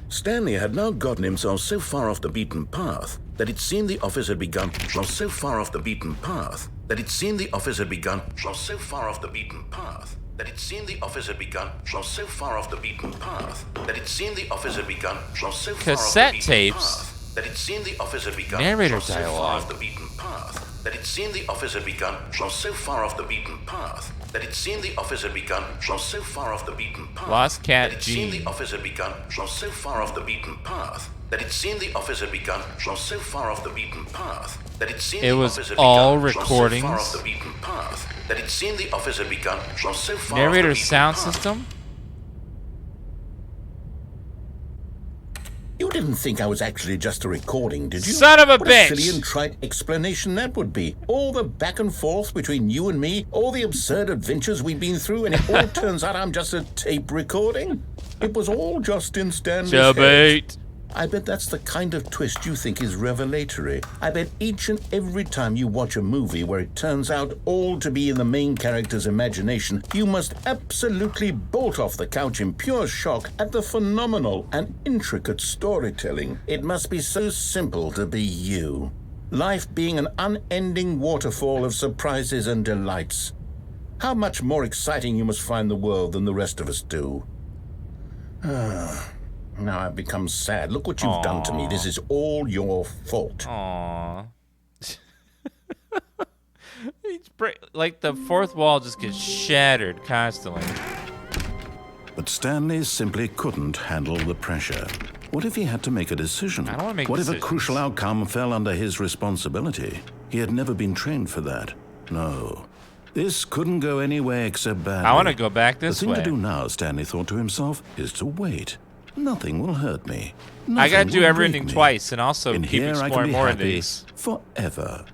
S2: Stanley had now gotten himself so far off the beaten path that it seemed the office had begun. Was so far off the beaten path that it seemed the office had begun. Was so far off the beaten path that it seemed the office had begun from so far off the beaten path that it seemed the office had begun from so far off
S1: Cassette
S2: the beaten
S1: tapes.
S2: path that it seemed the office had begun
S1: Narrator
S2: from so far
S1: dialogue.
S2: off the beaten path that it seemed the office had begun from so far off the beaten path that it seemed the office had begun from so far off the beaten path
S1: Lost Cat
S2: that it seemed
S1: Gene.
S2: the office had begun from so far off the beaten path that it seemed the office had begun from so far off the beaten path that it seemed
S1: It
S2: the
S1: was
S2: office had
S1: all
S2: begun from so
S1: recordings.
S2: far off the beaten path that it seemed the office had begun from so far
S1: Narrator
S2: off the beaten
S1: sound
S2: path.
S1: system?
S5: You didn't think I was actually just a recording, did you?
S1: Son of a
S5: What
S1: bitch!
S5: a silly and trite explanation that would be. All the back and forth between you and me, all the absurd adventures we've been through, and it all turns out I'm just a tape recording? It was all just in Stanley's head.
S1: Debate.
S5: I bet that's the kind of twist you think is revelatory. I bet each and every time you watch a movie where it turns out all to be in the main character's imagination, you must absolutely bolt off the couch in pure shock at the phenomenal and intricate storytelling. It must be so simple to be you. Life being an unending waterfall of surprises and delights. How much more exciting you must find the world than the rest of us do. Now I've become sad. Look what you've done to me. This is all your fault.
S1: Aww. Like the fourth wall just gets shattered constantly.
S2: But Stanley simply couldn't handle the pressure. What if he had to make a decision?
S1: I don't wanna make
S2: What if
S1: decisions.
S2: a crucial outcome fell under his responsibility? He had never been trained for that. No. This couldn't go any way except badly.
S1: I want to go back this
S2: The thing
S1: way.
S2: to do now, Stanley thought to himself, is to wait. Nothing will hurt me.
S1: I
S2: Nothing
S1: gotta do
S2: will
S1: everything
S2: break me.
S1: twice and also
S2: In
S1: keep
S2: here I can
S1: exploring
S2: be
S1: more of
S2: happy
S1: these.
S2: forever.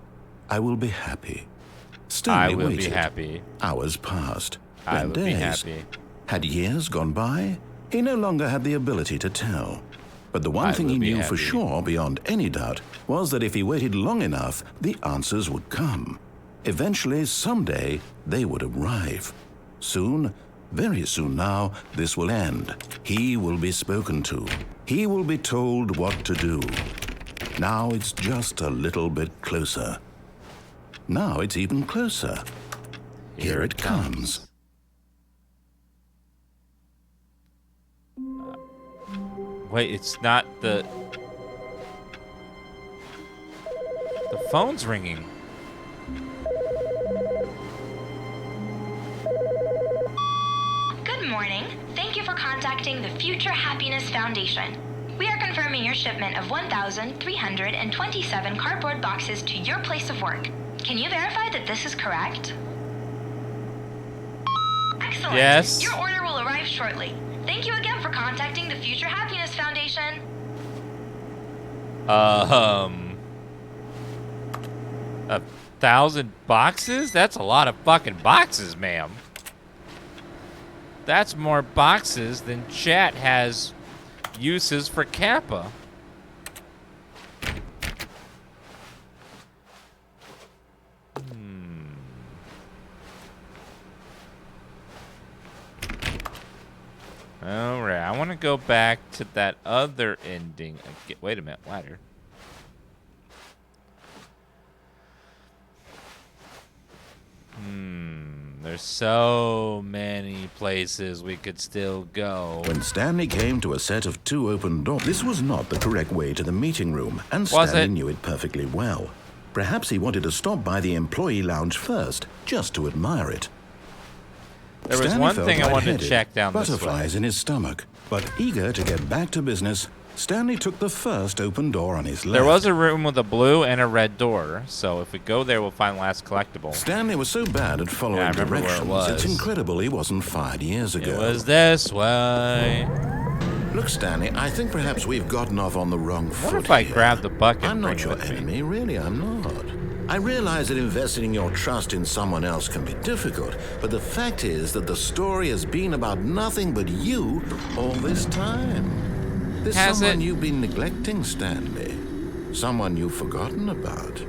S2: I will be happy.
S1: I
S2: Stanley
S1: will
S2: waited.
S1: be happy.
S2: Hours passed.
S1: I
S2: Then
S1: will be
S2: days.
S1: happy.
S2: Had years gone by? He no longer had the ability to tell. But the one
S1: I
S2: thing
S1: will
S2: he
S1: be
S2: knew for
S1: happy.
S2: sure, beyond any doubt, was that if he waited long enough, the answers would come. Eventually, someday, they would arrive. Soon, very soon now, this will end. He will be spoken to. He will be told what to do. Now it's just a little bit closer. Now it's even closer. Here it comes.
S1: Wait, it's not the... The phone's ringing.
S3: Good morning. Thank you for contacting the Future Happiness Foundation. We are confirming your shipment of 1,327 cardboard boxes to your place of work. Can you verify that this is correct? Excellent.
S1: Yes.
S3: Your order will arrive shortly. Thank you again for contacting the Future Happiness Foundation.
S1: 1,000 boxes? That's a lot of fucking boxes, ma'am. That's more boxes than chat has uses for Kappa. Alright, I want to go back to that other ending. Wait a minute, ladder. There's so many places we could still go.
S2: When Stanley came to a set of 2 open doors, this was not the correct way to the meeting room, and
S1: Was
S2: Stanley
S1: it?
S2: knew it perfectly well. Perhaps he wanted to stop by the employee lounge first, just to admire it.
S1: There was
S2: Stanley
S1: one
S2: felt
S1: thing I wanted to
S2: lightheaded,
S1: check down this way.
S2: butterflies in his stomach. But eager to get back to business, Stanley took the first open door on his left.
S1: There was a room with a blue and a red door, so if we go there, we'll find last collectible.
S2: Stanley was so bad at following
S1: Yeah, I remember where it
S2: directions, it's
S1: was.
S2: incredible he wasn't fired years ago.
S1: It was this way.
S2: Look, Stanley, I think perhaps we've gotten off on the wrong foot
S1: What if I
S2: here.
S1: grab the bucket
S2: I'm
S1: and
S2: not
S1: bring it
S2: your
S1: with me?
S2: enemy, really, I'm not. I realize that investing your trust in someone else can be difficult, but the fact is that the story has been about nothing but you all this time. There's
S1: Has
S2: someone
S1: it?
S2: you've been neglecting, Stanley. Someone you've forgotten about.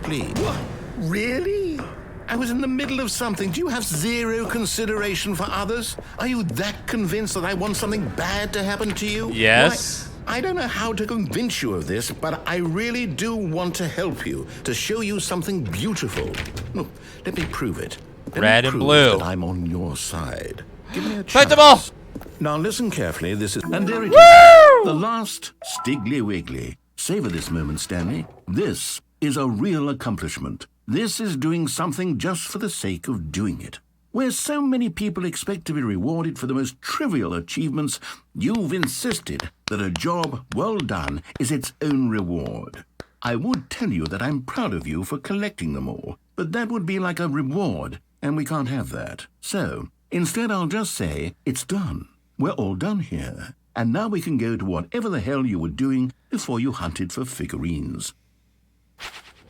S2: Please.
S5: What? Really?
S2: I was in the middle of something. Do you have zero consideration for others? Are you that convinced that I want something bad to happen to you?
S1: Yes.
S2: Why, I don't know how to convince you of this, but I really do want to help you, to show you something beautiful. Look, let me prove it. Let
S1: Red
S2: me
S1: and
S2: prove
S1: blue.
S2: that I'm on your side. Give me a
S1: Collectible!
S2: chance. Now listen carefully. This is... And there it is.
S1: Woo!
S2: The last Stiggly Wiggly. Savor this moment, Stanley. This is a real accomplishment. This is doing something just for the sake of doing it. Where so many people expect to be rewarded for the most trivial achievements, you've insisted that a job well done is its own reward. I would tell you that I'm proud of you for collecting them all, but that would be like a reward, and we can't have that. So, instead I'll just say, it's done. We're all done here. And now we can go to whatever the hell you were doing before you hunted for figurines.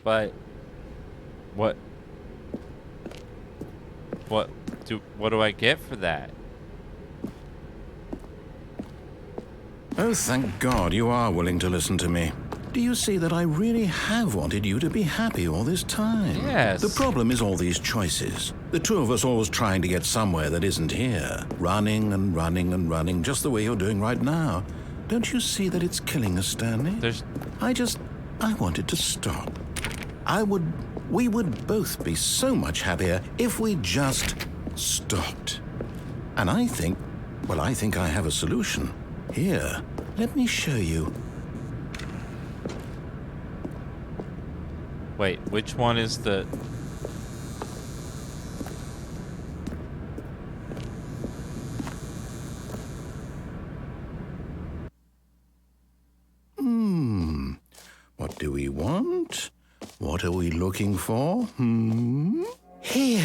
S1: But what do I get for that?
S2: Oh, thank God you are willing to listen to me. Do you see that I really have wanted you to be happy all this time?
S1: Yes.
S2: The problem is all these choices. The two of us always trying to get somewhere that isn't here. Running and running and running, just the way you're doing right now. Don't you see that it's killing us, Stanley? I wanted to stop. We would both be so much happier if we just stopped. And I think I have a solution. Here, let me show you.
S1: Wait, which one is the...
S2: What do we want? What are we looking for? Here.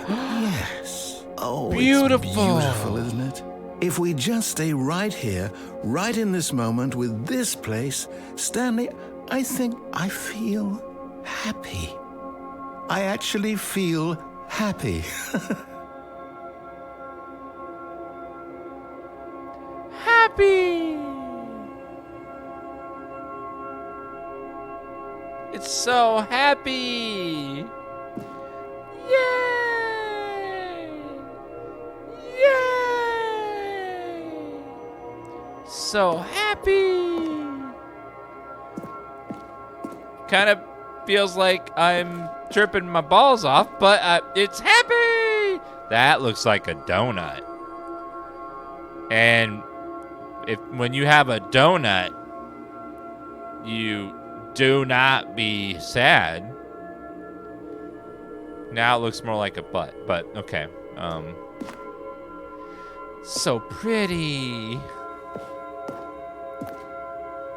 S2: Yes. Oh,
S1: Beautiful.
S2: It's beautiful, isn't it? If we just stay right here, right in this moment with this place, Stanley, I think I feel happy. I actually feel happy.
S1: Happy! It's so happy! Yay! Yay! So happy! Kind of feels like I'm tripping my balls off, but it's happy! That looks like a donut. And when you have a donut, you do not be sad. Now it looks more like a butt, but okay. So pretty.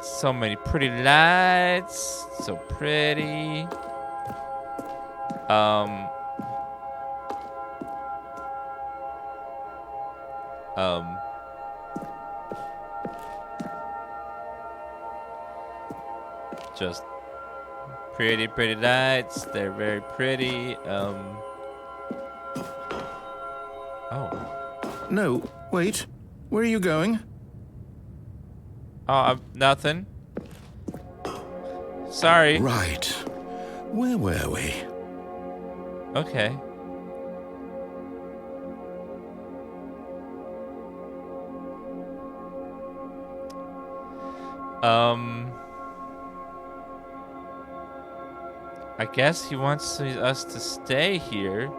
S1: So many pretty lights. So pretty. Just pretty lights. They're very pretty. Oh.
S2: No, wait. Where are you going?
S1: Oh, nothing. Sorry.
S2: Right. Where were we?
S1: Okay. I guess he wants us to stay here.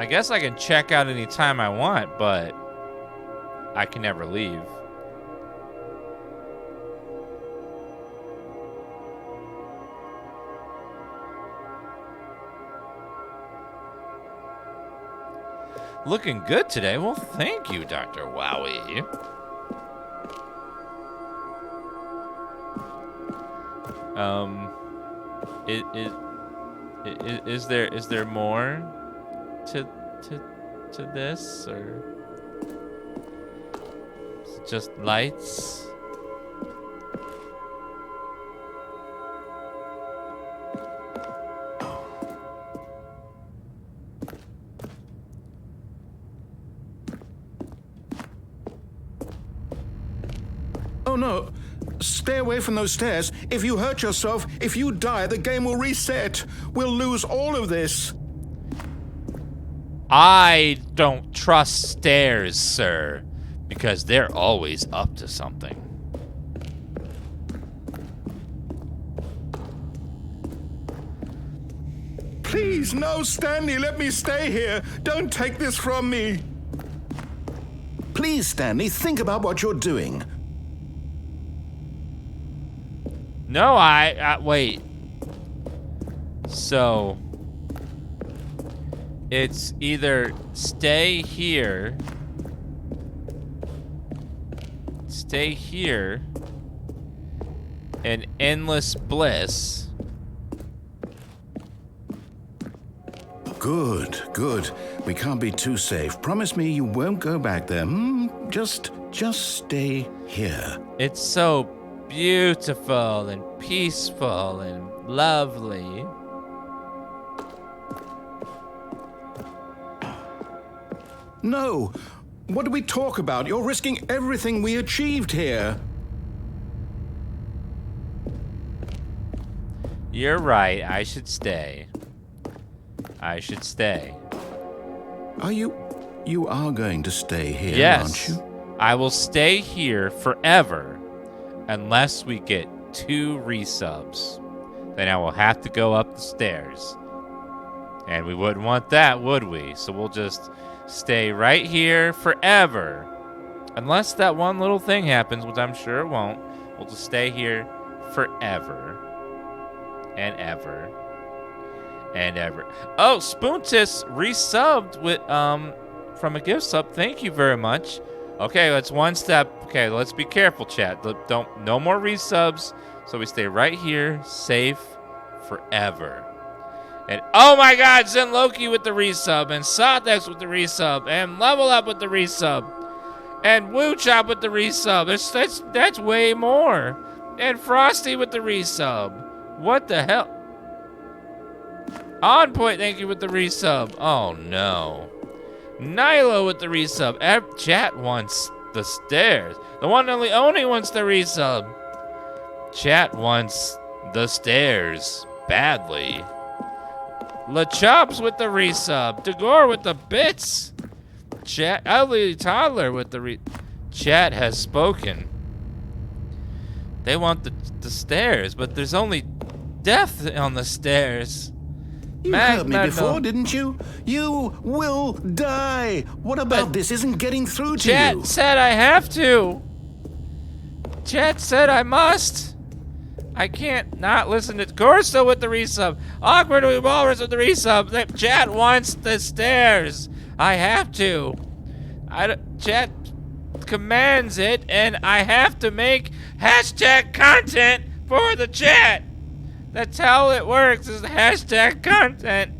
S1: I guess I can check out anytime I want, but I can never leave. Looking good today. Well, thank you, Dr. Wowie. Is there more to this, or is it just lights?
S2: Oh no! Stay away from those stairs. If you hurt yourself, if you die, the game will reset. We'll lose all of this.
S1: I don't trust stairs, sir, because they're always up to something.
S2: Please, no, Stanley, let me stay here. Don't take this from me. Please, Stanley, think about what you're doing.
S1: No, wait. So, it's either stay here, in endless bliss.
S2: Good, good. We can't be too safe. Promise me you won't go back there. Just stay here.
S1: It's so beautiful and peaceful and lovely.
S2: No. What do we talk about? You're risking everything we achieved here.
S1: You're right. I should stay.
S2: You are going to stay here,
S1: Yes.
S2: aren't you?
S1: I will stay here forever unless we get 2 resubs. Then I will have to go up the stairs. And we wouldn't want that, would we? So we'll just stay right here forever. Unless that one little thing happens, which I'm sure it won't. We'll just stay here forever. And ever. And ever. Oh, Spoontis resubbed with from a gift sub. Thank you very much. Okay, let's one step. Okay, let's be careful, chat. No more resubs. So we stay right here, safe forever. And oh my God, Zen Loki with the resub, and Sothex with the resub, and Level Up with the resub, and Woo Chop with the resub. That's way more. And Frosty with the resub. What the hell? On Point, thank you with the resub. Oh no. Nilo with the resub. Chat wants the stairs. The one and only wants the resub. Chat wants the stairs badly. LaChops with the resub. Dagor with the bits. Chat. Ugly Toddler with the Chat has spoken. They want the stairs, but there's only death on the stairs.
S2: You heard me before, didn't you? You will die. What about this isn't getting through to you?
S1: Chat said I have to. Chat said I must. I can't not listen to Corso with the resub. Awkward Walrus with the resub. Chat wants the stairs. I have to. Chat commands it, and I have to make hashtag content for the chat. That's how it works, is hashtag content.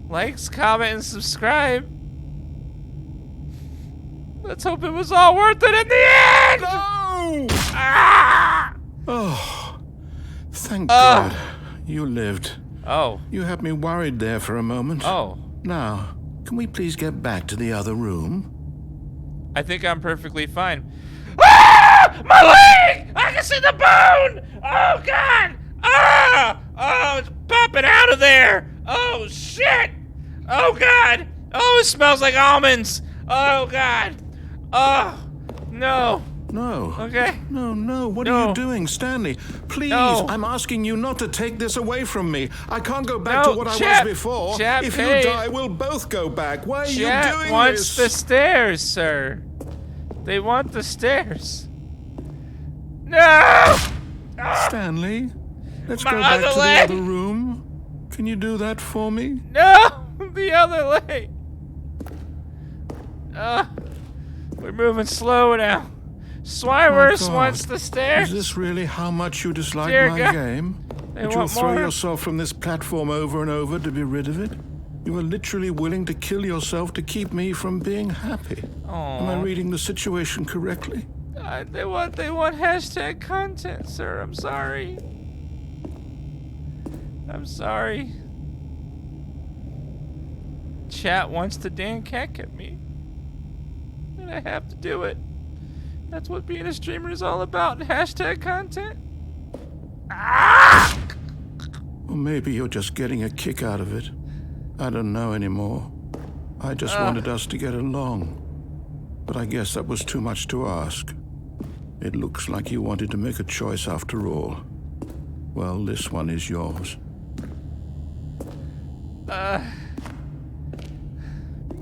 S1: Likes, comment, and subscribe. Let's hope it was all worth it in the end!
S2: No!
S1: Ah!
S2: Oh, thank God you lived.
S1: Oh.
S2: You had me worried there for a moment.
S1: Oh.
S2: Now, can we please get back to the other room?
S1: I think I'm perfectly fine. Ah! My leg! I can see the bone! Oh, God! Ah! Oh, it's popping out of there! Oh, shit! Oh, God! Oh, it smells like almonds! Oh, God! Oh, no.
S2: No.
S1: Okay.
S2: No. What are you doing, Stanley? Please, I'm asking you not to take this away from me. I can't go back to what I was before. If you die, we'll both go back. Why are you doing this?
S1: Chat wants the stairs, sir. They want the stairs. No!
S2: Stanley, let's go back to the other room. Can you do that for me?
S1: No! The other leg. We're moving slow now. Swireworth wants the stairs.
S2: Is this really how much you dislike
S1: Dear
S2: my
S1: God.
S2: game?
S1: They
S2: That you'll
S1: want
S2: throw
S1: more.
S2: yourself from this platform over and over to be rid of it? You are literally willing to kill yourself to keep me from being happy. Am I reading the situation correctly?
S1: They want hashtag content, sir. I'm sorry. Chat wants to Dan Keck at me. And I have to do it. That's what being a streamer is all about. Hashtag content.
S2: Or maybe you're just getting a kick out of it. I don't know anymore. I just wanted us to get along. But I guess that was too much to ask. It looks like you wanted to make a choice after all. Well, this one is yours.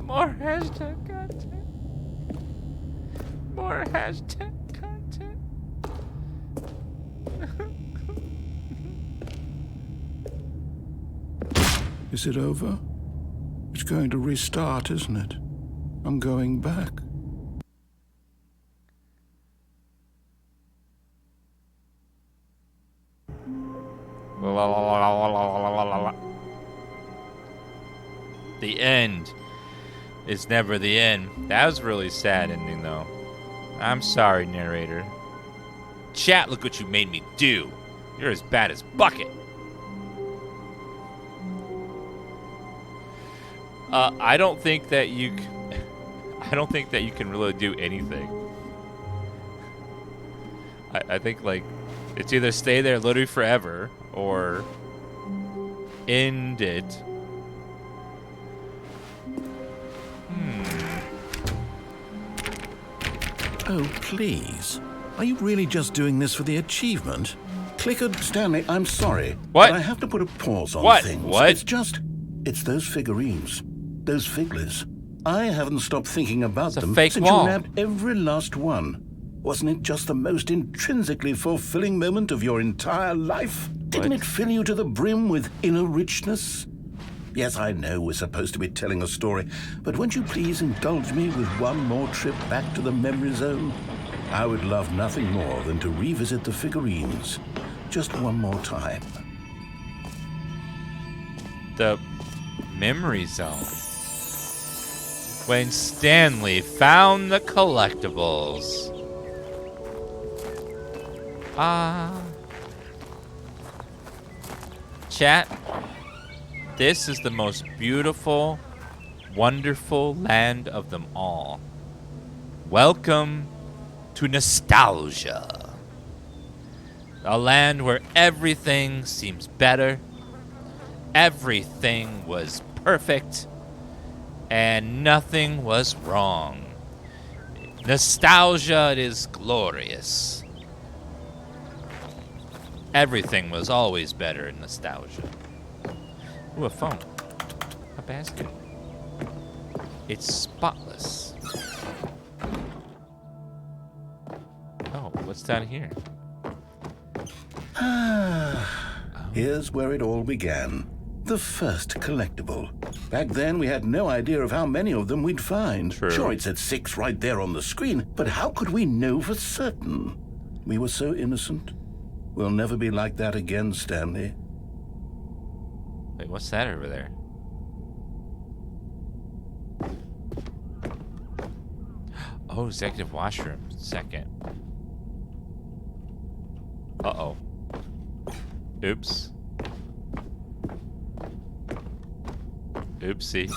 S1: More hashtag content. More hashtag content.
S2: Is it over? It's going to restart, isn't it? I'm going back.
S1: The end is never the end. That was a really sad ending, though. I'm sorry, narrator. Chat, look what you made me do. You're as bad as Bucket. I don't think that you can really do anything. I think, like, it's either stay there literally forever or end it.
S2: Oh, please. Are you really just doing this for the achievement? Clickard, Stanley, I'm sorry.
S1: What?
S2: But I have to put a pause on
S1: What?
S2: things.
S1: What?
S2: It's those figurines. Those figlets. I haven't stopped thinking about
S1: It's a
S2: them
S1: fake
S2: since
S1: wall.
S2: you nabbed every last one. Wasn't it just the most intrinsically fulfilling moment of your entire life? Didn't it fill you to the brim with inner richness? Yes, I know we're supposed to be telling a story, but won't you please indulge me with one more trip back to the memory zone? I would love nothing more than to revisit the figurines. Just one more time.
S1: The memory zone. When Stanley found the collectibles. Chat, this is the most beautiful, wonderful land of them all. Welcome to nostalgia. A land where everything seems better, everything was perfect, and nothing was wrong. Nostalgia, it is glorious. Everything was always better in nostalgia. Ooh, a phone. A basket. It's spotless. Oh, what's down here?
S2: Here's where it all began. The first collectible. Back then, we had no idea of how many of them we'd find.
S1: True.
S2: Sure, it said 6 right there on the screen, but how could we know for certain? We were so innocent. We'll never be like that again, Stanley.
S1: Wait, what's that over there? Oh, executive washroom. Second. Uh-oh. Oops. Oopsie.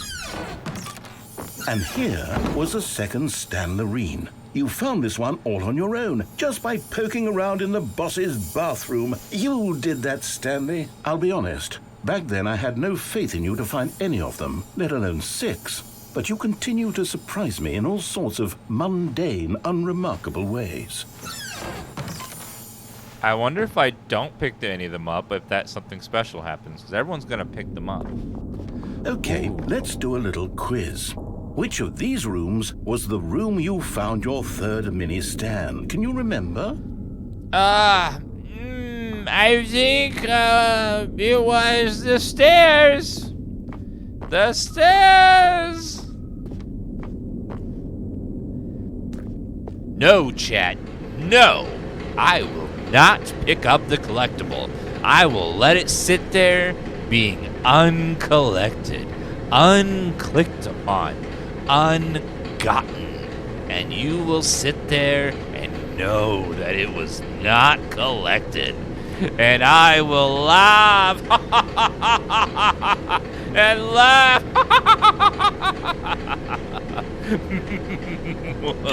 S2: And here was a second Stanlerine. You found this one all on your own, just by poking around in the boss's bathroom. You did that, Stanley. I'll be honest. Back then, I had no faith in you to find any of them, let alone 6. But you continue to surprise me in all sorts of mundane, unremarkable ways.
S1: I wonder if I don't pick any of them up, if that something special happens, because everyone's going to pick them up.
S2: Okay, let's do a little quiz. Which of these rooms was the room you found your third mini Stan? Can you remember?
S1: I think it was the stairs. The stairs. No, chat. No. I will not pick up the collectible. I will let it sit there being uncollected, unclicked upon, ungotten. And you will sit there and know that it was not collected. And I will laugh and laugh.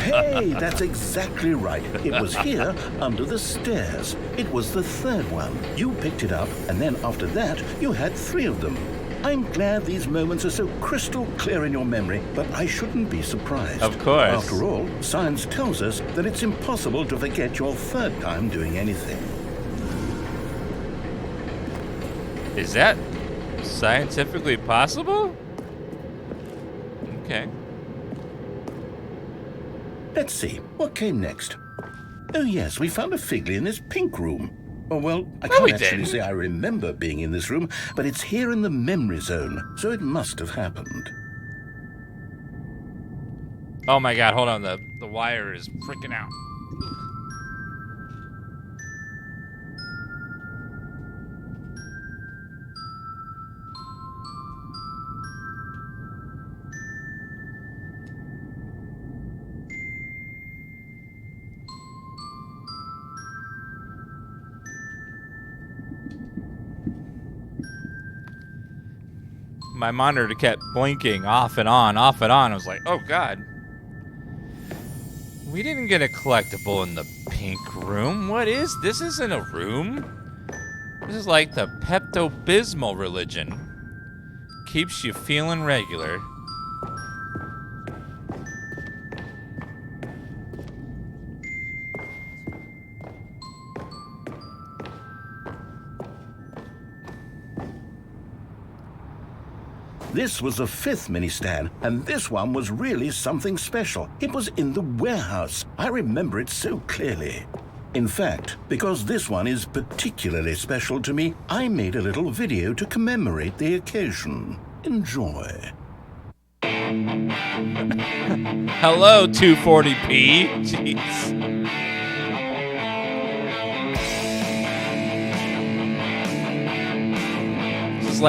S2: Hey, that's exactly right. It was here, under the stairs. It was the third one. You picked it up, and then after that, you had 3 of them. I'm glad these moments are so crystal clear in your memory, but I shouldn't be surprised.
S1: Of course.
S2: After all, science tells us that it's impossible to forget your third time doing anything.
S1: Is that Scientifically possible? Okay.
S5: Let's see, what came next? Oh yes, we found a Figley in this pink room. Oh well, I
S1: No, we
S5: can't actually
S1: didn't.
S5: say I remember being in this room, but it's here in the memory zone, so it must have happened.
S1: Oh my god, hold on. The wire is freaking out. My monitor kept blinking off and on, off and on. I was like, oh god. We didn't get a collectible in the pink room. What is this? Isn't a room. This is like the Pepto-Bismol religion. Keeps you feeling regular.
S5: This was the 5th mini stand, and this one was really something special. It was in the warehouse. I remember it so clearly. In fact, because this one is particularly special to me, I made a little video to commemorate the occasion. Enjoy.
S1: Hello, 240p. Jeez. This is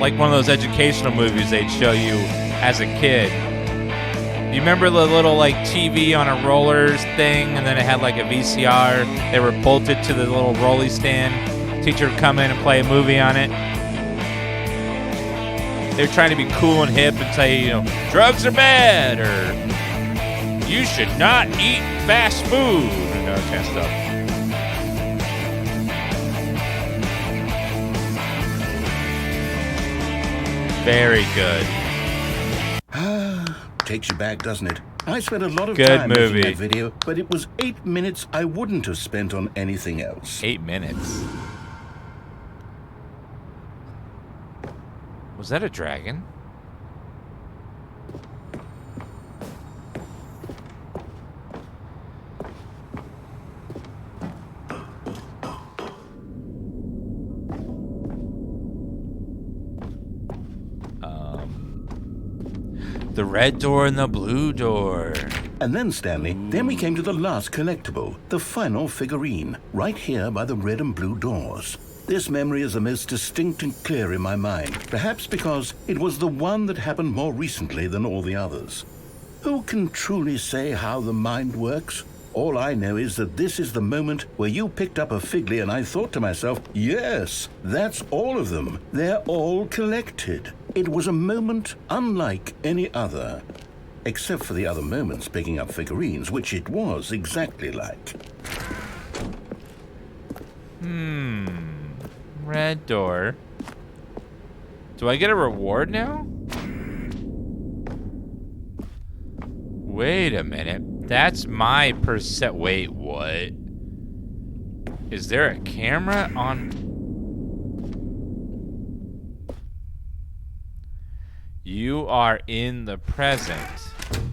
S1: like one of those educational movies they'd show you as a kid. You remember the little like TV on a rollers thing, and then it had like a VCR? They were bolted to the little rolly stand. Teacher would come in and play a movie on it. They were trying to be cool and hip and say, you know, drugs are bad, or you should not eat fast food, and that kind of stuff. Very good.
S5: Takes you back, doesn't it? I spent a lot of
S1: Good
S5: time
S1: movie.
S5: making that video, but it was 8 minutes I wouldn't have spent on anything else.
S1: 8 minutes. Was that a dragon? The red door and the blue door.
S5: And then, Stanley, then we came to the last collectible, the final figurine, right here by the red and blue doors. This memory is the most distinct and clear in my mind, perhaps because it was the one that happened more recently than all the others. Who can truly say how the mind works? All I know is that this is the moment where you picked up a Figley and I thought to myself, yes, that's all of them. They're all collected. It was a moment unlike any other. Except for the other moments picking up figurines, which it was exactly like.
S1: Red door. Do I get a reward now? Wait a minute. That's my percent. Wait, what? Is there a camera on? You are in the present.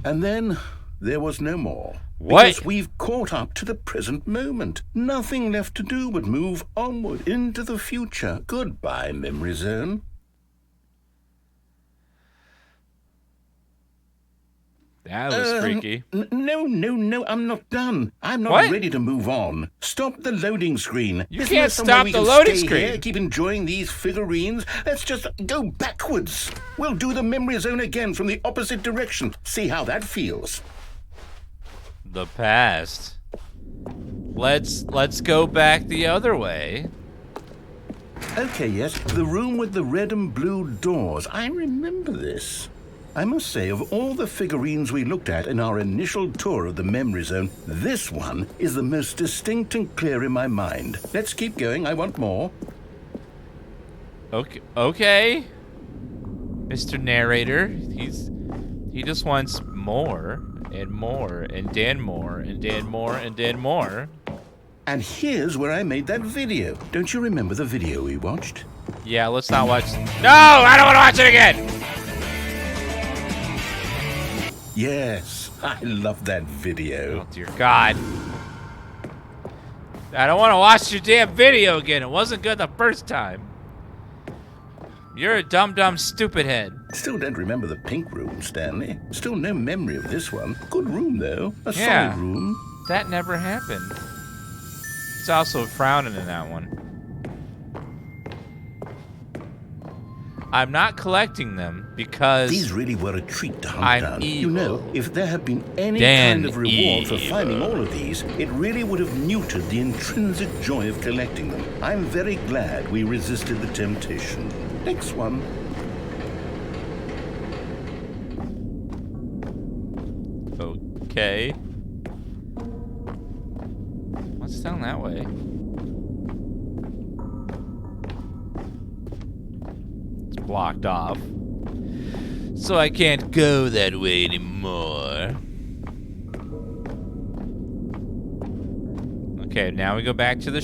S5: And then there was no more.
S1: What?
S5: Because we've caught up to the present moment. Nothing left to do but move onward into the future. Goodbye, memory zone.
S1: That was freaky.
S5: No, I'm not done. I'm not
S1: What?
S5: ready to move on. Stop the loading screen.
S1: You
S5: Isn't
S1: can't
S5: there somewhere
S1: stop
S5: we
S1: the
S5: can
S1: loading
S5: stay
S1: screen.
S5: Here, keep enjoying these figurines. Let's just go backwards. We'll do the memory zone again from the opposite direction. See how that feels.
S1: The past. Let's go back the other way.
S5: Okay, yes, the room with the red and blue doors. I remember this. I must say, of all the figurines we looked at in our initial tour of the memory zone, this one is the most distinct and clear in my mind. Let's keep going. I want more.
S1: Okay. Mr. Narrator, he just wants more and more and then more and then more and then more.
S5: And here's where I made that video. Don't you remember the video we watched?
S1: Yeah, let's not watch. No, I don't want to watch it again.
S5: Yes, I love that video.
S1: Oh dear God. I don't want to watch your damn video again. It wasn't good the first time. You're a dumb stupid head.
S5: Still don't remember the pink room, Stanley. Still no memory of this one. Good room, though. A
S1: Yeah.
S5: solid room.
S1: That never happened. It's also frowning in that one. I'm not collecting them because
S5: These really were a treat to hunt
S1: I'm
S5: down.
S1: evil.
S5: You know, if there had been any
S1: Dan
S5: kind of reward for
S1: evil.
S5: finding all of these, it really would have neutered the intrinsic joy of collecting them. I'm very glad we resisted the temptation. Next one.
S1: Okay. What's down that way? It's blocked off. So I can't go that way anymore. Okay, now we go back to the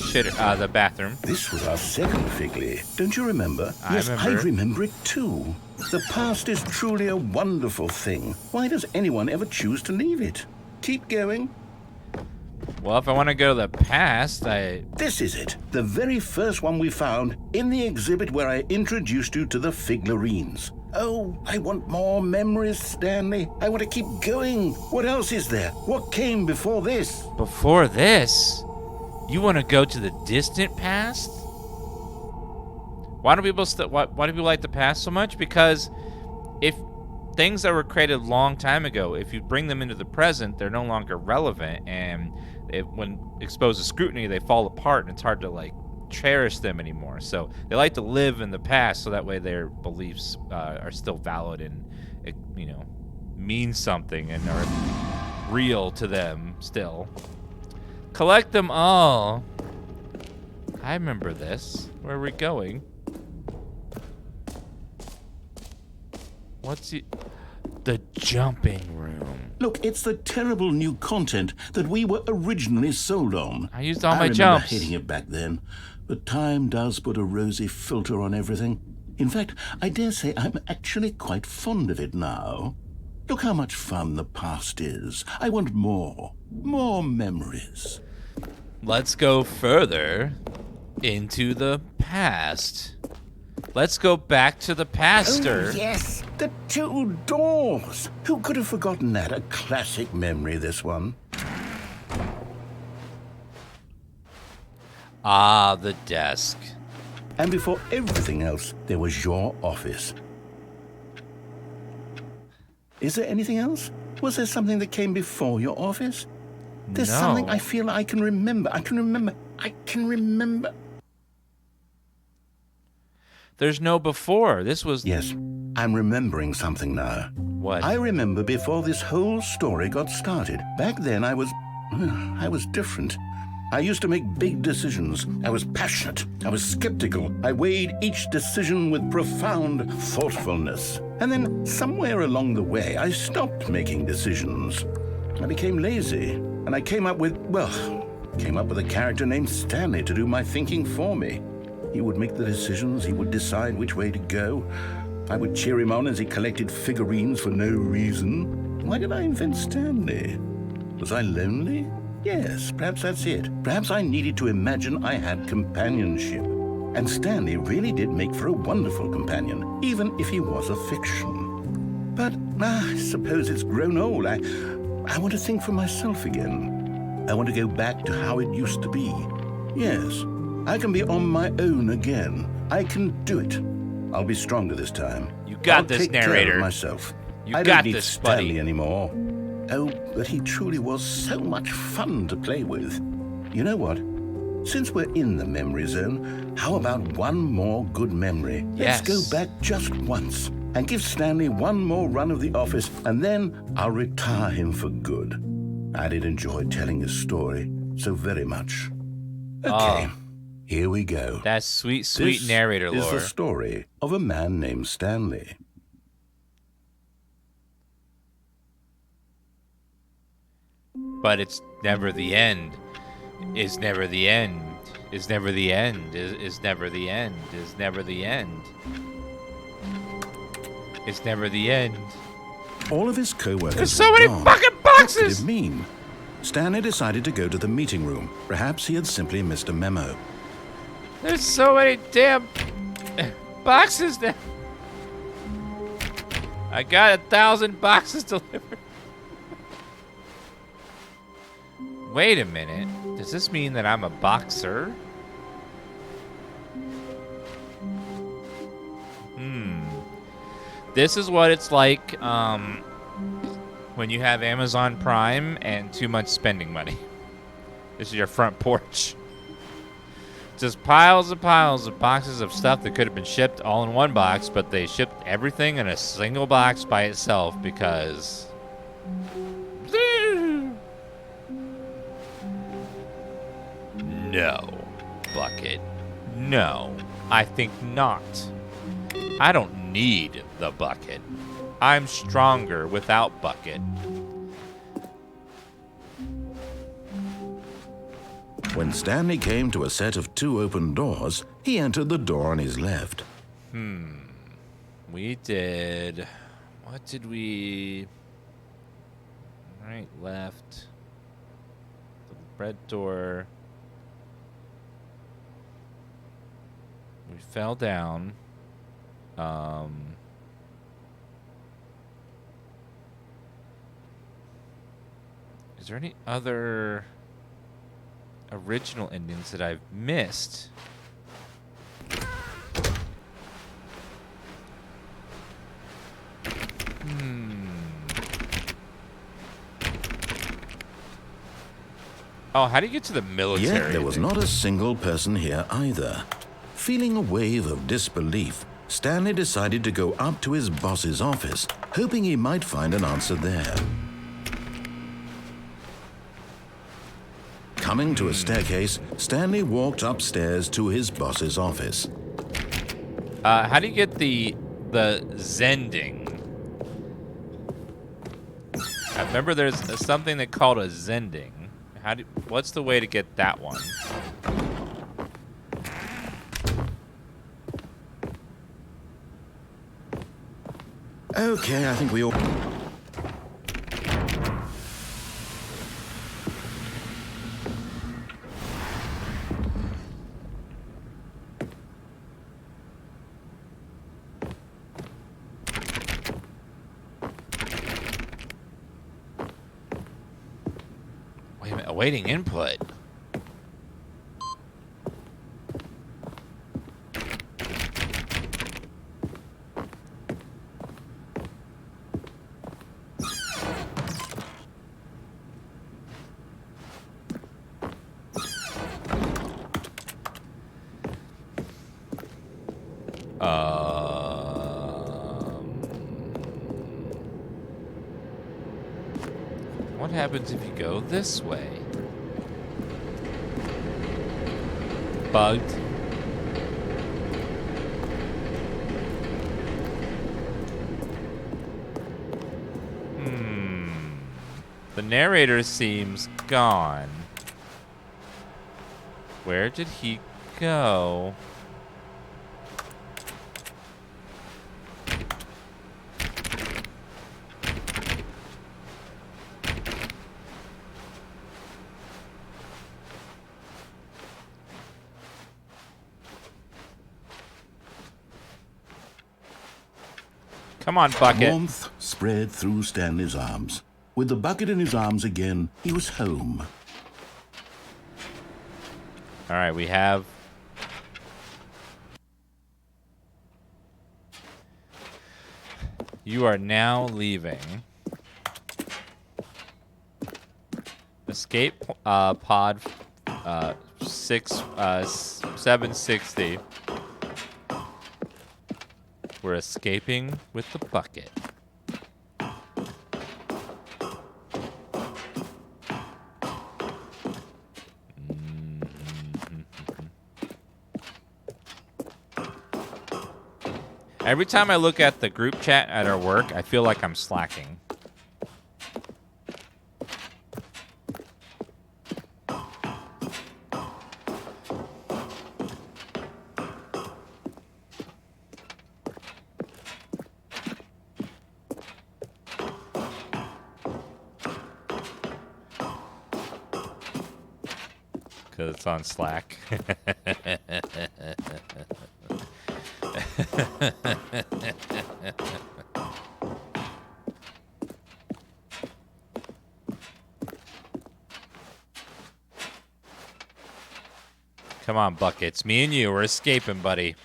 S1: the bathroom.
S5: This was our second Figley. Don't you remember?
S1: I
S5: Yes,
S1: remember.
S5: I remember it too. The past is truly a wonderful thing. Why does anyone ever choose to leave it? Keep going.
S1: Well, if I want to go to the past,
S5: This is it. The very first one we found in the exhibit where I introduced you to the figlarines. Oh, I want more memories, Stanley. I want to keep going. What else is there? What came before this?
S1: before this, you want to go to the distant past? Why do people why do people like the past so much? Because if things that were created a long time ago, if you bring them into the present, they're no longer relevant, and when exposed to scrutiny, they fall apart, and it's hard to like cherish them anymore. So they like to live in the past, so that way their beliefs are still valid and mean something and are real to them still. Collect them all. I remember this. Where are we going? What's the jumping room?
S2: Look, it's the terrible new content that we were originally sold on.
S1: I used all my
S2: I remember
S1: jumps.
S2: hating it back then, but time does put a rosy filter on everything. In fact, I dare say I'm actually quite fond of it now. Look how much fun the past is. I want more memories.
S1: Let's go further into the past. Let's go back to the paster.
S5: Oh, yes, the two doors. Who could have forgotten that? A classic memory, this one.
S1: Ah, the desk.
S5: And before everything else, there was your office. Is there anything else? Was there something that came before your office? There's
S1: No.
S5: something I feel I can remember. I can remember.
S1: There's no before. This was
S5: Yes, I'm remembering something now.
S1: what?
S5: I remember before this whole story got started. Back then, I was different. I used to make big decisions. I was passionate. I was skeptical. I weighed each decision with profound thoughtfulness. And then, somewhere along the way, I stopped making decisions. I became lazy, and I came up with a character named Stanley to do my thinking for me. He would make the decisions, he would decide which way to go. I would cheer him on as he collected figurines for no reason. Why did I invent Stanley? Was I lonely? Yes, perhaps that's it. Perhaps I needed to imagine I had companionship. And Stanley really did make for a wonderful companion, even if he was a fiction. But I suppose it's grown old. I want to think for myself again. I want to go back to how it used to be. Yes, I can be on my own again. I can do it. I'll be stronger this time.
S1: You got
S5: I'll
S1: this,
S5: take care
S1: narrator.
S5: of myself.
S1: You
S5: I
S1: got
S5: don't need
S1: this,
S5: Stanley
S1: buddy.
S5: anymore. Oh, but he truly was so much fun to play with. You know what? Since we're in the memory zone, how about one more good memory?
S1: Yes.
S5: Let's go back just once and give Stanley one more run of the office, and then I'll retire him for good. I did enjoy telling his story so very much. Okay, here we go.
S1: That's sweet
S5: This
S1: narrator
S5: is
S1: lore.
S5: the story of a man named Stanley.
S1: But it's never the end. It's never the end. is never the end. Is never the end. Is never the end. It's never the end.
S2: All of his co-workers
S1: There's so
S2: had
S1: many
S2: gone.
S1: fucking
S2: What could
S1: boxes!
S2: it mean? Stanley decided to go to the meeting room. Perhaps he had simply missed a memo.
S1: There's so many damn boxes there. I got 1,000 boxes delivered. Wait a minute. Does this mean that I'm a boxer? This is what it's like when you have Amazon Prime and too much spending money. This is your front porch. Just piles and piles of boxes of stuff that could have been shipped all in one box, but they shipped everything in a single box by itself because... No, Bucket. No, I think not. I don't need the bucket. I'm stronger without Bucket.
S2: When Stanley came to a set of 2 open doors, he entered the door on his left.
S1: We did... What did we... Right, left. The red door. We fell down. Is there any other original endings that I've missed? Oh, how do you get to the military?
S2: Yet there was not a single person here either. Feeling a wave of disbelief, Stanley decided to go up to his boss's office, hoping he might find an answer there. Coming to a staircase, Stanley walked upstairs to his boss's office.
S1: How do you get the Zending? I remember there's something they called a Zending. What's the way to get that one?
S2: Okay, I think we all...
S1: Wait a minute, awaiting input. What happens if you go this way? Bugged. The narrator seems gone. Where did he go? Come on, Bucket.
S2: Warmth spread through Stanley's arms. With the bucket in his arms again, he was home.
S1: All right, we have... You are now leaving. Escape pod 760. We're escaping with the bucket. Every time I look at the group chat at our work, I feel like I'm slacking. because it's on Slack. Come on, Buckets. Me and you, we're escaping, buddy.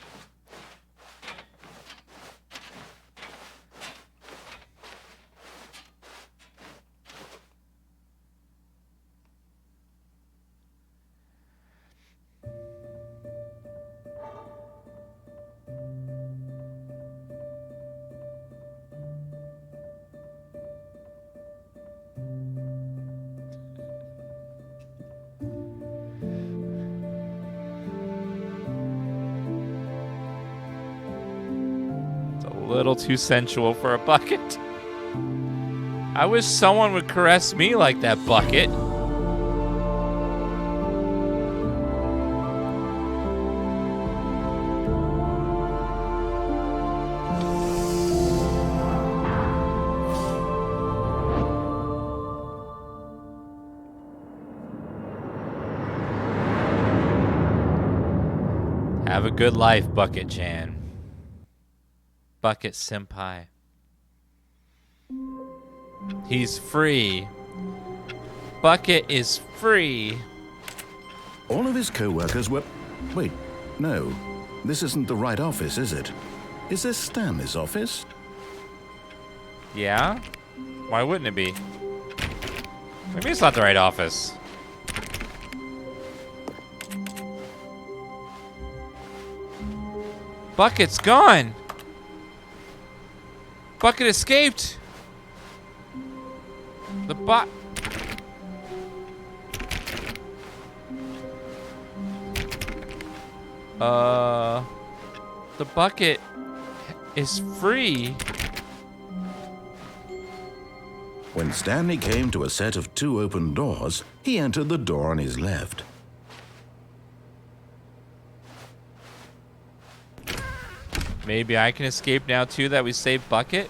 S1: A little too sensual for a bucket. I wish someone would caress me like that, Bucket. Have a good life, Bucket Chan. Bucket Senpai. He's free. Bucket is free.
S2: All of his co-workers were... Wait, no. This isn't the right office, is it? Is this Stanley's office?
S1: Yeah? Why wouldn't it be? Maybe it's not the right office. Bucket's gone. Bucket escaped. The the bucket is free.
S2: When Stanley came to a set of 2 open doors, he entered the door on his left.
S1: Maybe I can escape now too that we saved Bucket?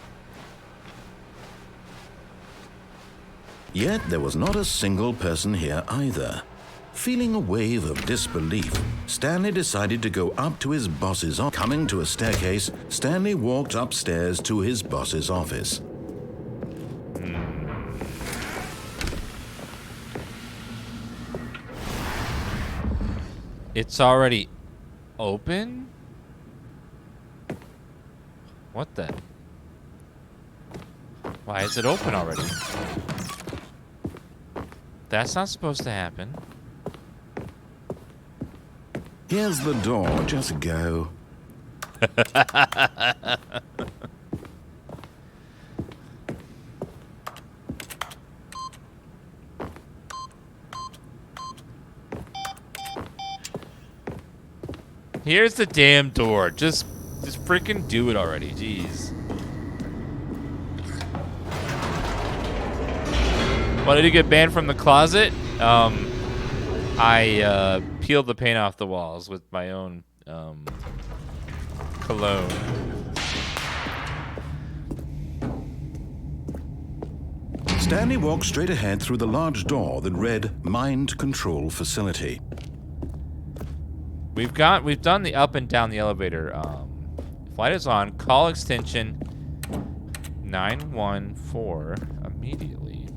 S2: Yet there was not a single person here either. Feeling a wave of disbelief, Stanley decided to go up to his boss's office. Coming to a staircase, Stanley walked upstairs to his boss's office.
S1: It's already open? What the? Why is it open already? That's not supposed to happen.
S2: Here's the door, just go.
S1: Here's the damn door. Just freaking do it already. Jeez. What, did he get banned from the closet? I peeled the paint off the walls with my own cologne.
S2: Stanley walked straight ahead through the large door that read Mind Control Facility.
S1: We've done the up and down the elevator. Flight is on. Call extension 914 immediately.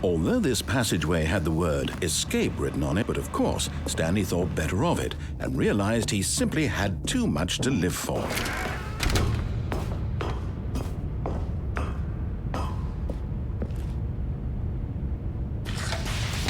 S2: Although this passageway had the word escape written on it, but of course, Stanley thought better of it and realized he simply had too much to live for.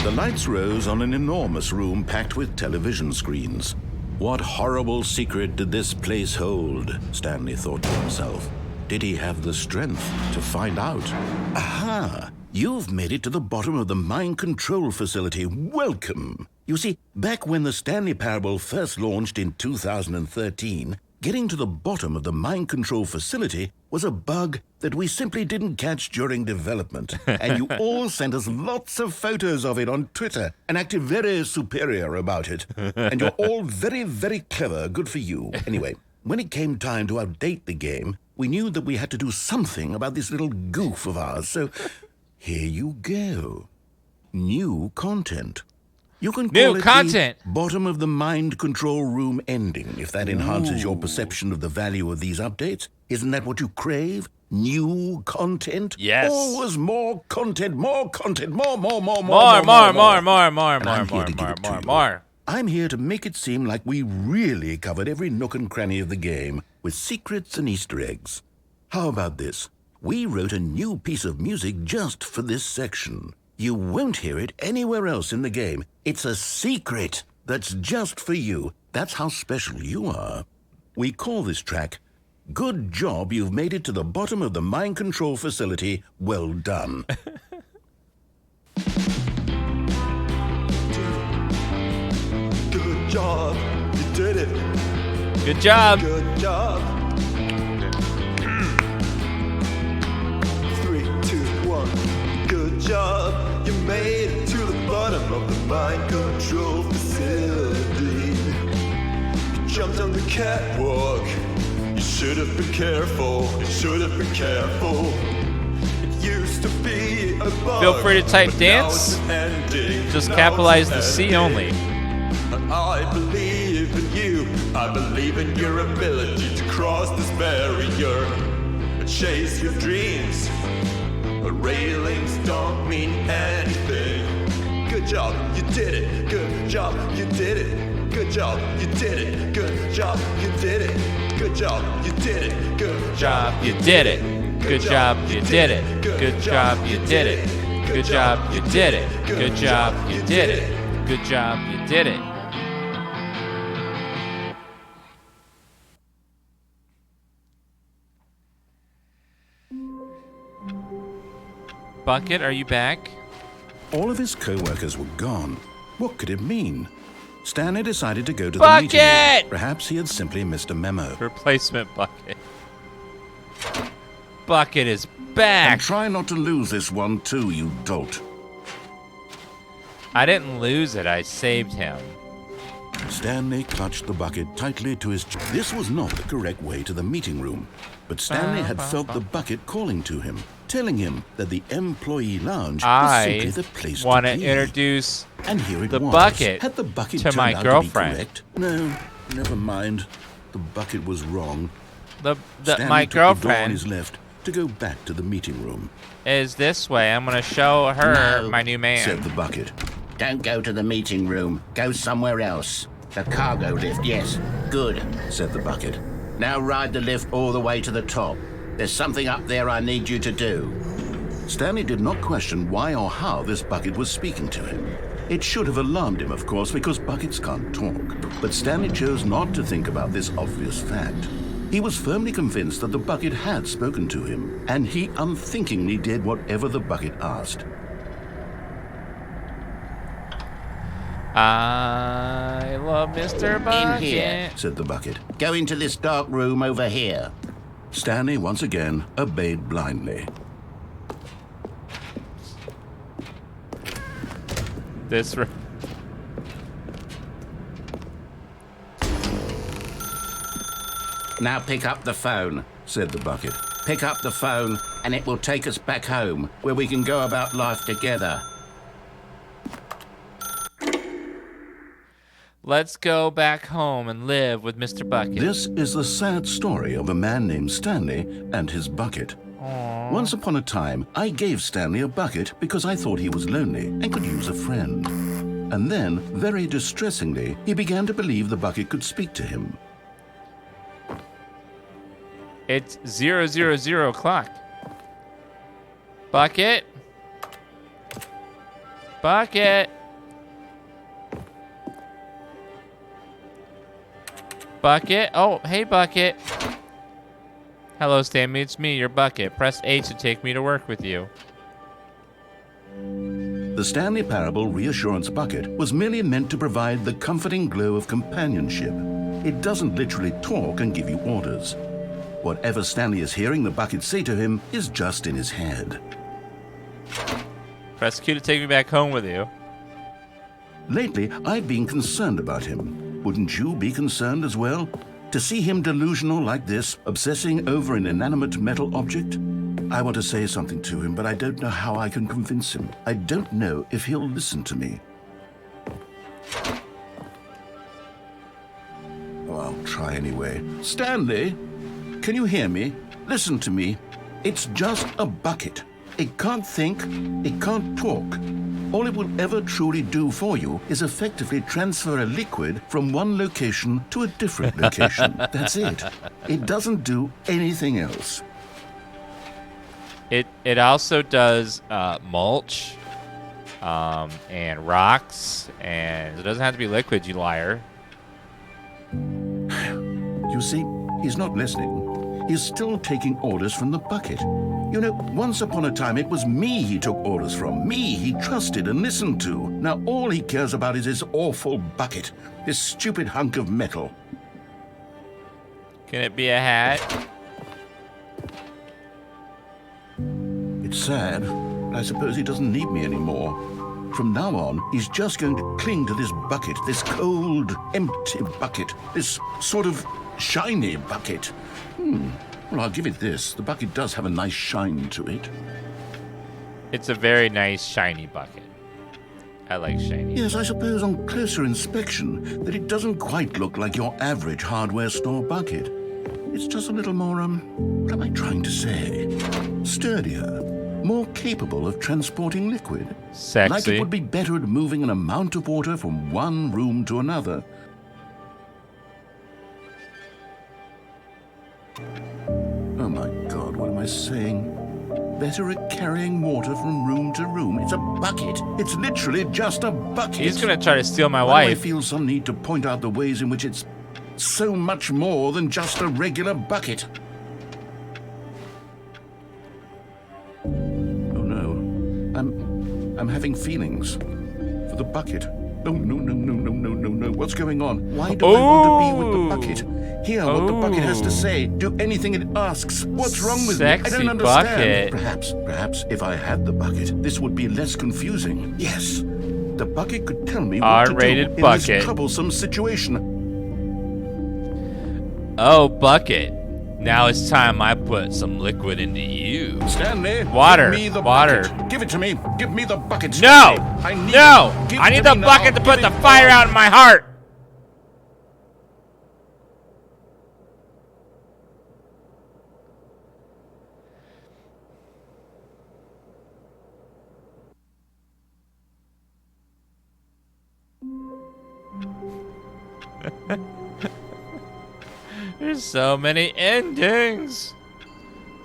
S2: The lights rose on an enormous room packed with television screens. What horrible secret did this place hold? Stanley thought to himself. Did he have the strength to find out? Aha! You've made it to the bottom of the mind control facility. Welcome! You see, back when the Stanley Parable first launched in 2013, getting to the bottom of the mind control facility was a bug that we simply didn't catch during development. And you all sent us lots of photos of it on Twitter and acted very superior about it. And you're all very, very clever. Good for you. Anyway, when it came time to update the game, we knew that we had to do something about this little goof of ours, so here you go. New content. You can call
S1: New
S2: it
S1: content.
S2: the bottom of the mind control room ending, if that enhances your perception of the value of these updates. Isn't that what you crave? New content?
S1: Yes.
S2: Always more content, more content, more.
S1: More.
S2: I'm here to make it seem like we really covered every nook and cranny of the game with secrets and Easter eggs. How about this? We wrote a new piece of music just for this section. You won't hear it anywhere else in the game. It's a secret that's just for you. That's how special you are. We call this track, Good Job You've Made It to the Bottom of the Mind Control Facility. Well done.
S6: Good job, you did it.
S1: Good job.
S6: Good job. 3, 2, 1. Good job, you made it to the bottom of the mind control facility. You jumped on the catwalk. You should have been careful. You should have been careful. It used to be a bug.
S1: Feel free to type
S6: but now
S1: dance.
S6: it's an ending.
S1: Just
S6: Now
S1: capitalize the
S6: it's
S1: C
S6: ending.
S1: only.
S6: I believe in you. I believe in your ability to cross this barrier and chase your dreams. Railings don't mean anything. Good job, you did it. Good job, you did it. Good job, you did it. Good job, you did it. Good job, you did it. Good
S1: Job, you did it. Good job, you did it. Good job, you did it. Good job, you did it. Good job, you did it. Good job, you did it. Bucket, are you back?
S2: All of his co-workers were gone. What could it mean? Stanley decided to go to the
S1: Bucket!
S2: meeting room. Perhaps he had simply missed a memo.
S1: Replacement Bucket. Bucket is
S2: And
S1: back.
S2: try not to lose this one too, you dolt.
S1: I didn't lose it. I saved him.
S2: Stanley clutched the bucket tightly to his chest. This was not the correct way to the meeting room, but Stanley had felt the bucket calling to him, telling him that the employee lounge was simply the place to
S1: want to
S2: be.
S1: introduce
S2: And here it
S1: the
S2: was.
S1: bucket
S2: Had the bucket
S1: to
S2: turned
S1: my
S2: out
S1: girlfriend.
S2: To be correct? No, never mind. The bucket was wrong.
S1: my
S2: Stanley took the door on
S1: girlfriend
S2: his left to go back to the meeting room.
S1: is this way. I'm gonna show her
S5: No,
S1: my new man.
S2: Said the bucket.
S5: Don't go to the meeting room. Go somewhere else. The cargo lift, yes. Good.
S2: Said the bucket.
S5: Now ride the lift all the way to the top. There's something up there I need you to do.
S2: Stanley did not question why or how this bucket was speaking to him. It should have alarmed him, of course, because buckets can't talk. But Stanley chose not to think about this obvious fact. He was firmly convinced that the bucket had spoken to him, and he unthinkingly did whatever the bucket asked.
S1: I love Mr. Bucket.
S5: In here.
S2: Said the bucket.
S5: Go into this dark room over here.
S2: Stanley once again obeyed blindly.
S1: This room.
S5: Now pick up the phone.
S2: Said the bucket.
S5: Pick up the phone and it will take us back home where we can go about life together.
S1: Let's go back home and live with Mr. Bucket.
S2: This is the sad story of a man named Stanley and his bucket. Once upon a time, I gave Stanley a bucket because I thought he was lonely and could use a friend. And then, very distressingly, he began to believe the bucket could speak to him.
S1: It's 000 o'clock. Bucket. Bucket. Bucket. Oh, hey, Bucket. Hello, Stanley. It's me, your Bucket. Press H to take me to work with you.
S2: The Stanley Parable Reassurance Bucket was merely meant to provide the comforting glow of companionship. It doesn't literally talk and give you orders. Whatever Stanley is hearing the bucket say to him is just in his head.
S1: Press Q to take me back home with you.
S2: Lately, I've been concerned about him. Wouldn't you be concerned as well? To see him delusional like this, obsessing over an inanimate metal object? I want to say something to him, but I don't know how I can convince him. I don't know if he'll listen to me. Oh, I'll try anyway. Stanley, can you hear me? Listen to me. It's just a bucket. It can't think, it can't talk. All it will ever truly do for you is effectively transfer a liquid from one location to a different location. That's it. It doesn't do anything else.
S1: It also does mulch and rocks, and it doesn't have to be liquid, you liar.
S2: You see, he's not listening. He's still taking orders from the bucket. You know, once upon a time, it was me he took orders from. Me he trusted and listened to. Now all he cares about is his awful bucket. This stupid hunk of metal.
S1: Can it be a hat?
S2: It's sad, but I suppose he doesn't need me anymore. From now on, he's just going to cling to this bucket, this cold, empty bucket, this sort of shiny bucket. Well, I'll give it this. The bucket does have a nice shine to it.
S1: It's a very nice shiny bucket. I like shiny.
S2: Yes, I suppose on closer inspection that it doesn't quite look like your average hardware store bucket. It's just a little more, what am I trying to say? Sturdier, more capable of transporting liquid.
S1: Sexy.
S2: Like it would be better at moving an amount of water from one room to another. Oh my God, what am I saying? Better at carrying water from room to room. It's a bucket. It's literally just a bucket.
S1: He's gonna try to steal my
S2: Why do I
S1: wife.
S2: feel some need to point out the ways in which it's so much more than just a regular bucket? Oh no. I'm having feelings for the bucket. No. What's going on? Why do I want to be with the bucket? Hear what the bucket has to say. Do anything it asks. What's wrong with me? I
S1: Sexy
S2: don't understand.
S1: bucket.
S2: Perhaps if I had the bucket, this would be less confusing. Yes. The bucket could tell me what
S1: R-rated
S2: to do in
S1: bucket.
S2: this troublesome situation.
S1: Oh, bucket. Now it's time I put some liquid into you.
S2: Stanley,
S1: Water,
S2: give me the
S1: water.
S2: bucket. Give it to me. Give me the bucket.
S1: No!
S2: Stanley. I need
S1: No!
S2: it. Give
S1: I
S2: it
S1: need
S2: to
S1: the
S2: me
S1: bucket
S2: now.
S1: to put
S2: Give
S1: the
S2: it
S1: fire
S2: now.
S1: out in my heart! There's so many endings.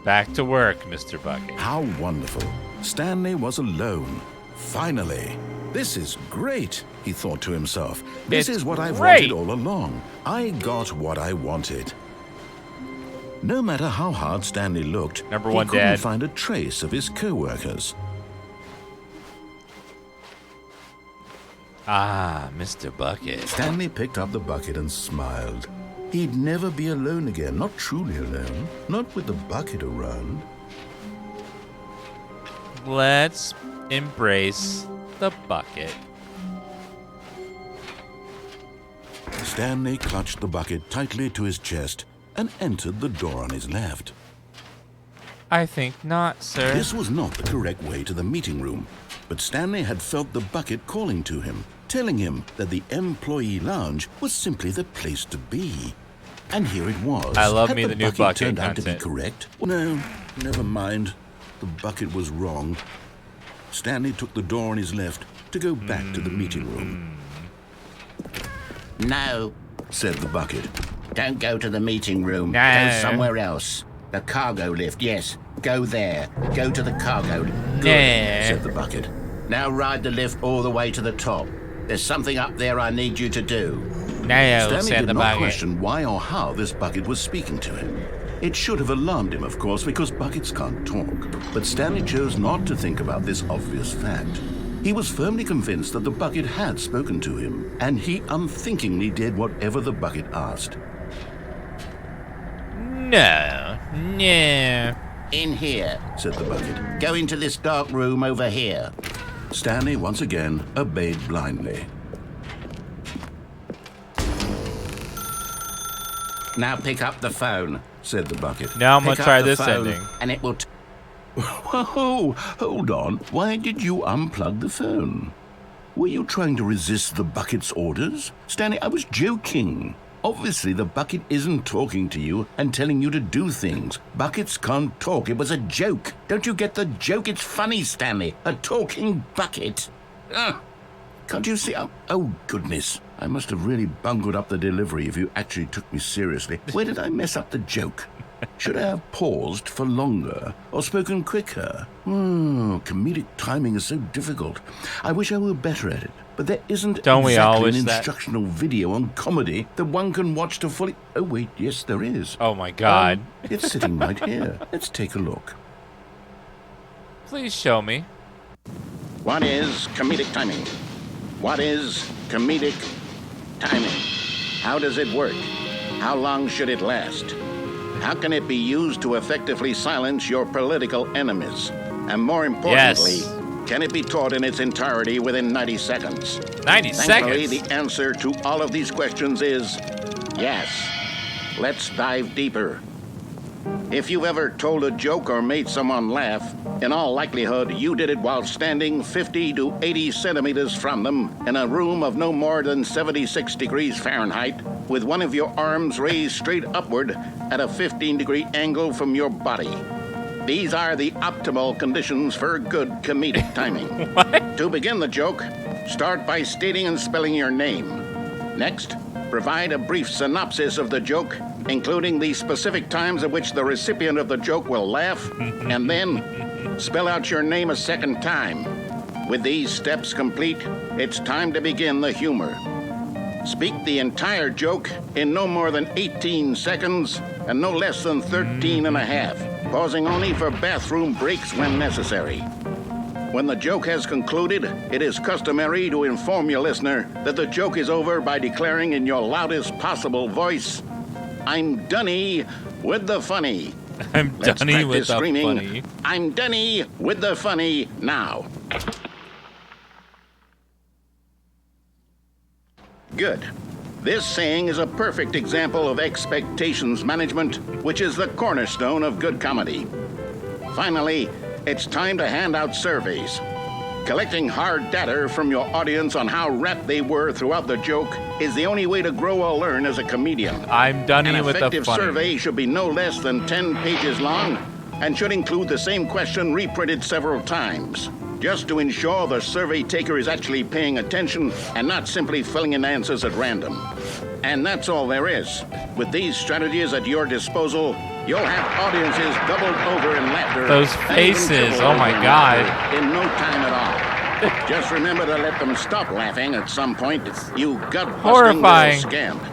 S1: Back to work, Mr. Bucket.
S2: How wonderful. Stanley was alone. Finally. This is great, he thought to himself. This
S1: It's
S2: is what I've
S1: great.
S2: wanted all along. I got what I wanted. No matter how hard Stanley looked,
S1: Number
S2: he
S1: one,
S2: couldn't
S1: Dad.
S2: find a trace of his co-workers.
S1: Ah, Mr. Bucket.
S2: Stanley picked up the bucket and smiled. He'd never be alone again, not truly alone, not with the bucket around.
S1: Let's embrace the bucket.
S2: Stanley clutched the bucket tightly to his chest and entered the door on his left.
S1: I think not, sir.
S2: This was not the correct way to the meeting room, but Stanley had felt the bucket calling to him, telling him that the employee lounge was simply the place to be. And here it was.
S1: I love
S2: Had
S1: me the new
S2: bucket
S1: bucket
S2: turned out to be
S1: content.
S2: correct? No, never mind. The bucket was wrong. Stanley took the door on his left to go back to the meeting room.
S5: No,
S2: Said the bucket.
S5: don't go to the meeting room.
S1: No.
S5: Go somewhere else. The cargo lift, yes. Go there. Go to the cargo lift.
S2: Said the bucket.
S5: Now ride the lift all the way to the top. There's something up there I need you to do.
S1: No,
S2: Stanley
S1: said
S2: did
S1: the
S2: not
S1: bucket.
S2: question why or how this bucket was speaking to him. It should have alarmed him, of course, because buckets can't talk. But Stanley chose not to think about this obvious fact. He was firmly convinced that the bucket had spoken to him, and he unthinkingly did whatever the bucket asked.
S1: No.
S5: In here.
S2: Said the bucket.
S5: Go into this dark room over here.
S2: Stanley once again obeyed blindly.
S5: Now pick up the phone,
S2: said the bucket.
S1: Now I'm gonna
S5: Pick up
S1: try
S5: the
S1: this
S5: phone,
S1: ending.
S5: and it will.
S2: Whoa, hold on. Why did you unplug the phone? Were you trying to resist the bucket's orders? Stanley, I was joking. Obviously, the bucket isn't talking to you and telling you to do things. Buckets can't talk. It was a joke. Don't you get the joke? It's funny, Stanley. A talking bucket. Can't you see? Oh, goodness. I must have really bungled up the delivery if you actually took me seriously. Where did I mess up the joke? Should I have paused for longer or spoken quicker? Comedic timing is so difficult. I wish I were better at it. But there isn't
S1: Don't we all
S2: exactly
S1: wish
S2: an
S1: that?
S2: instructional video on comedy that one can watch to fully... Oh, wait, yes, there is.
S1: Oh my god.
S2: It's sitting right here. Let's take a look.
S1: Please show me.
S5: What is comedic timing? What is comedic timing? How does it work? How long should it last? How can it be used to effectively silence your political enemies? And more importantly,
S1: Yes.
S5: can it be taught in its entirety within 90 seconds?
S1: 90
S5: Thankfully,
S1: seconds.
S5: the answer to all of these questions is yes. Let's dive deeper. If you've ever told a joke or made someone laugh, in all likelihood, you did it while standing 50 to 80 centimeters from them in a room of no more than 76 degrees Fahrenheit, with one of your arms raised straight upward at a 15-degree angle from your body. These are the optimal conditions for good comedic timing.
S1: What?
S5: To begin the joke, start by stating and spelling your name. Next, provide a brief synopsis of the joke, including the specific times at which the recipient of the joke will laugh, and then spell out your name a second time. With these steps complete, it's time to begin the humor. Speak the entire joke in no more than 18 seconds and no less than 13 and a half, pausing only for bathroom breaks when necessary. When the joke has concluded, it is customary to inform your listener that the joke is over by declaring in your loudest possible voice, "I'm Dunny with the funny."
S1: I'm
S5: Let's
S1: Dunny with
S5: practice
S1: the
S5: screaming,
S1: funny.
S5: "I'm Dunny with the funny" now. Good. This saying is a perfect example of expectations management, which is the cornerstone of good comedy. Finally, it's time to hand out surveys. Collecting hard data from your audience on how rapt they were throughout the joke is the only way to grow or learn as a comedian.
S1: I'm Dunny
S5: An
S1: with the
S5: effective
S1: funny.
S5: survey should be no less than 10 pages long and should include the same question reprinted several times, just to ensure the survey taker is actually paying attention and not simply filling in answers at random. And that's all there is. With these strategies at your disposal, you'll have audiences doubled over in laughter.
S1: Those
S5: and even
S1: faces,
S5: tripled
S1: oh my
S5: over in
S1: God.
S5: laughter in no time at all. Just remember to let them stop laughing at some point, you gut-busting
S1: Horrifying.
S5: little scamp.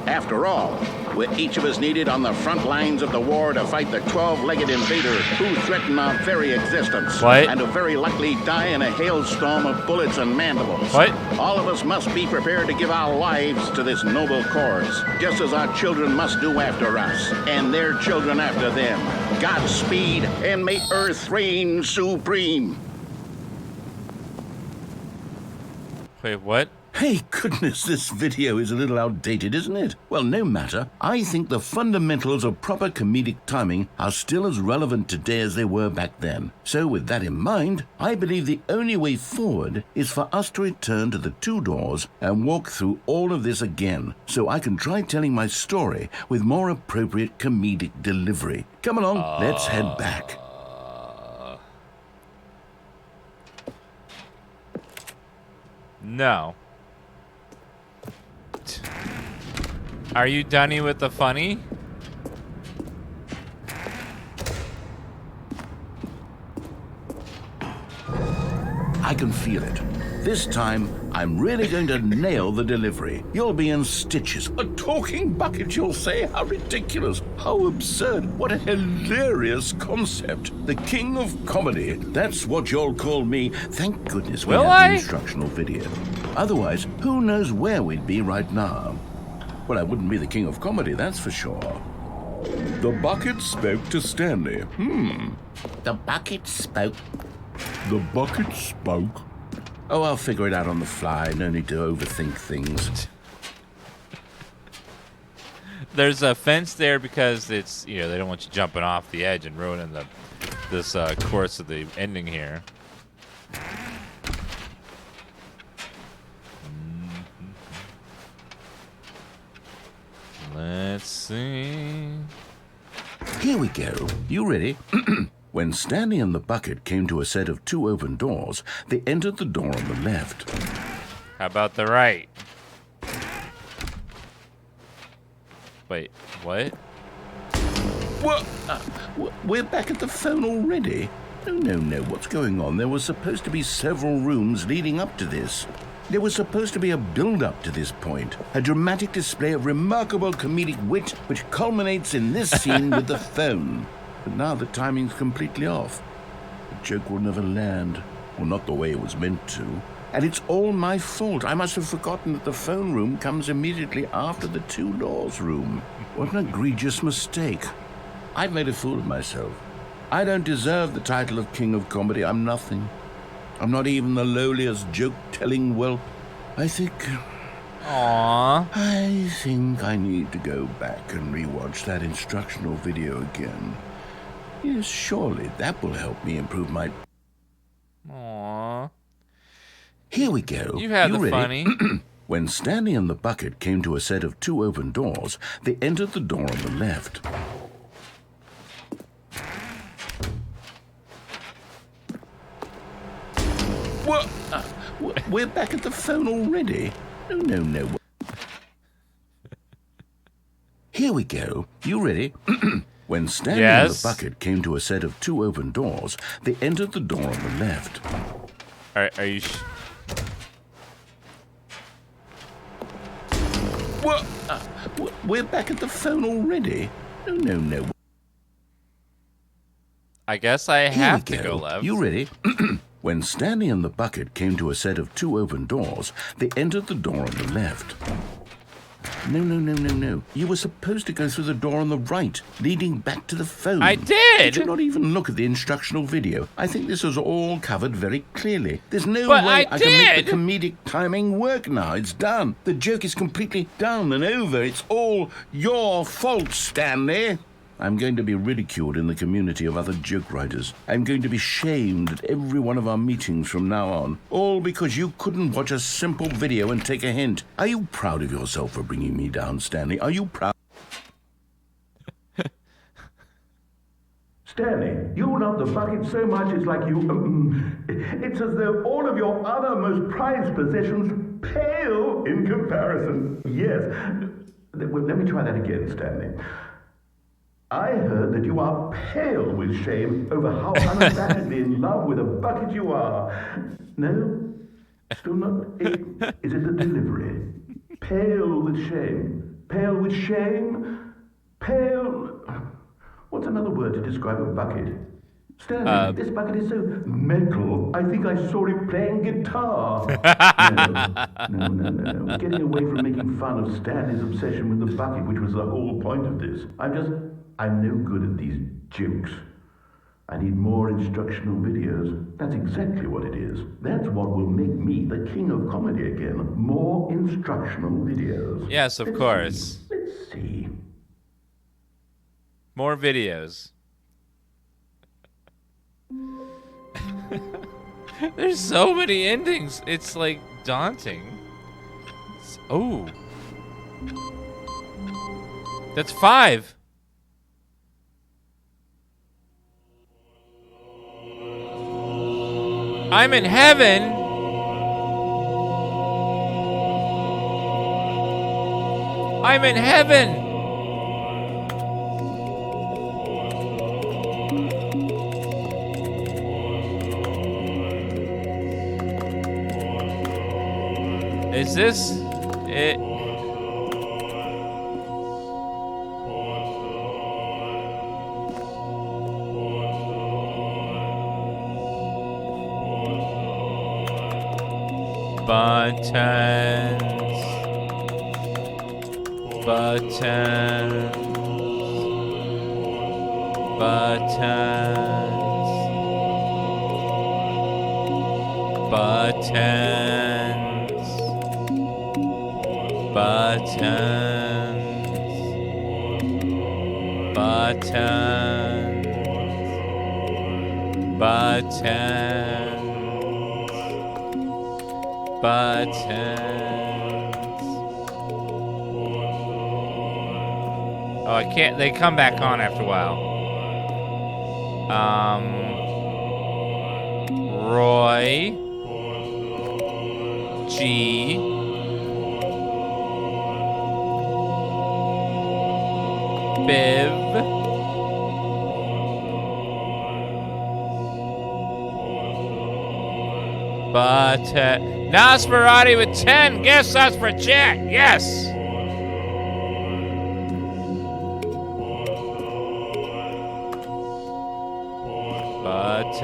S5: After all, we're each of us needed on the front lines of the war to fight the 12-legged invader who threaten our very existence.
S1: What?
S5: And to very likely die in a hailstorm of bullets and mandibles.
S1: What?
S5: All of us must be prepared to give our lives to this noble cause, just as our children must do after us, and their children after them. Godspeed, and may Earth reign supreme.
S1: Wait, what?
S2: Hey, goodness, this video is a little outdated, isn't it? Well, no matter. I think the fundamentals of proper comedic timing are still as relevant today as they were back then. So with that in mind, I believe the only way forward is for us to return to the two doors and walk through all of this again, so I can try telling my story with more appropriate comedic delivery. Come along, let's head back.
S1: No. Are you Dunny with the funny?
S2: I can feel it. This time, I'm really going to nail the delivery. You'll be in stitches. A talking bucket, you'll say? How ridiculous. How absurd. What a hilarious concept. The king of comedy. That's what you'll call me. Thank goodness we
S1: Will
S2: have
S1: I?
S2: the instructional video. Otherwise, who knows where we'd be right now. Well, I wouldn't be the king of comedy, that's for sure. The bucket spoke to Stanley.
S5: The bucket spoke.
S2: The bucket spoke. Oh, I'll figure it out on the fly. No need to overthink things.
S1: There's a fence there because it's, you know, they don't want you jumping off the edge and ruining this course of the ending here. Let's see.
S5: Here we go. You ready? When Stanley and the bucket came to a set of 2 open doors, they entered the door on the left.
S1: How about the right? Wait, what?
S5: What? We're back at the phone already? No. What's going on? There was supposed to be several rooms leading up to this. There was supposed to be a build-up to this point, a dramatic display of remarkable comedic wit which culminates in this scene with the phone. But now the timing's completely off. The joke will never land, or not the way it was meant to. And it's all my fault. I must have forgotten that the phone room comes immediately after the 2 doors room. What an egregious mistake. I've made a fool of myself. I don't deserve the title of King of Comedy. I'm nothing. I'm not even the lowliest joke-telling whelp. I think I need to go back and rewatch that instructional video again. Yes, surely that will help me improve my...
S1: Aww.
S5: Here we go.
S1: You had the
S5: ready?
S1: funny.
S5: When Stanley and the bucket came to a set of 2 open doors, they entered the door on the left. What? We're back at the phone already? No. Here we go. You ready? When Stanley and the bucket came to a set of 2 open doors, they entered the door on the left.
S1: Are you...
S5: What? We're back at the phone already? No.
S1: I guess I have to go left.
S5: You ready? When Stanley and the bucket came to a set of 2 open doors, they entered the door on the left. No. You were supposed to go through the door on the right, leading back to the phone.
S1: I did!
S5: Did you not even look at the instructional video? I think this was all covered very clearly. There's no
S1: But
S5: way I can make
S1: did!
S5: the comedic timing work now. It's done. The joke is completely done and over. It's all your fault, Stanley. I'm going to be ridiculed in the community of other joke writers. I'm going to be shamed at every one of our meetings from now on. All because you couldn't watch a simple video and take a hint. Are you proud of yourself for bringing me down, Stanley? Are you proud?
S7: Stanley, you love the bucket so much it's like you... it's as though all of your other most prized possessions pale in comparison. Yes. Well, let me try that again, Stanley. I heard that you are pale with shame over how unabashedly in love with a bucket you are. No? Still not? Is it the delivery? Pale with shame. Pale with shame? Pale... What's another word to describe a bucket? Stanley, this bucket is so metal. I think I saw it playing guitar. No. Getting away from making fun of Stanley's obsession with the bucket, which was the whole point of this. I'm no good at these jokes. I need more instructional videos. That's exactly what it is. That's what will make me the king of comedy again. More instructional videos.
S1: Yes, of course.
S7: Let's see.
S1: More videos. There's so many endings. It's like daunting. Oh. That's 5. I'm in heaven. I'm in heaven. Is this it? Buttons. Buttons. Buttons. Buttons. Buttons. Buttons. Buttons. Buttons. Oh, I can't. They come back on after a while. Roy. G. Biv. But Nosferatu with 10 guess us for chat. Yes. Buttons.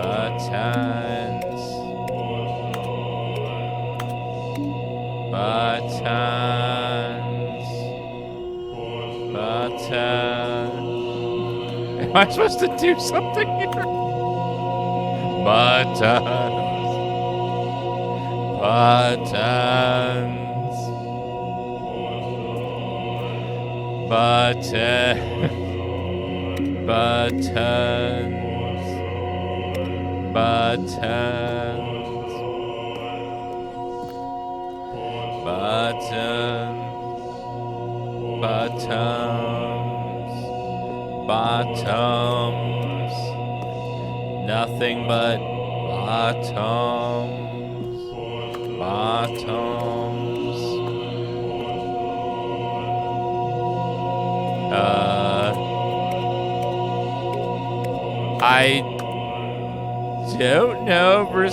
S1: Buttons. Buttons. Buttons. Am I supposed to do something here? Buttons. Buttons. Buttons. Buttons. Buttons. Buttons. Bottoms. Bottoms. Nothing but bottoms. Bottoms. I don't know if we're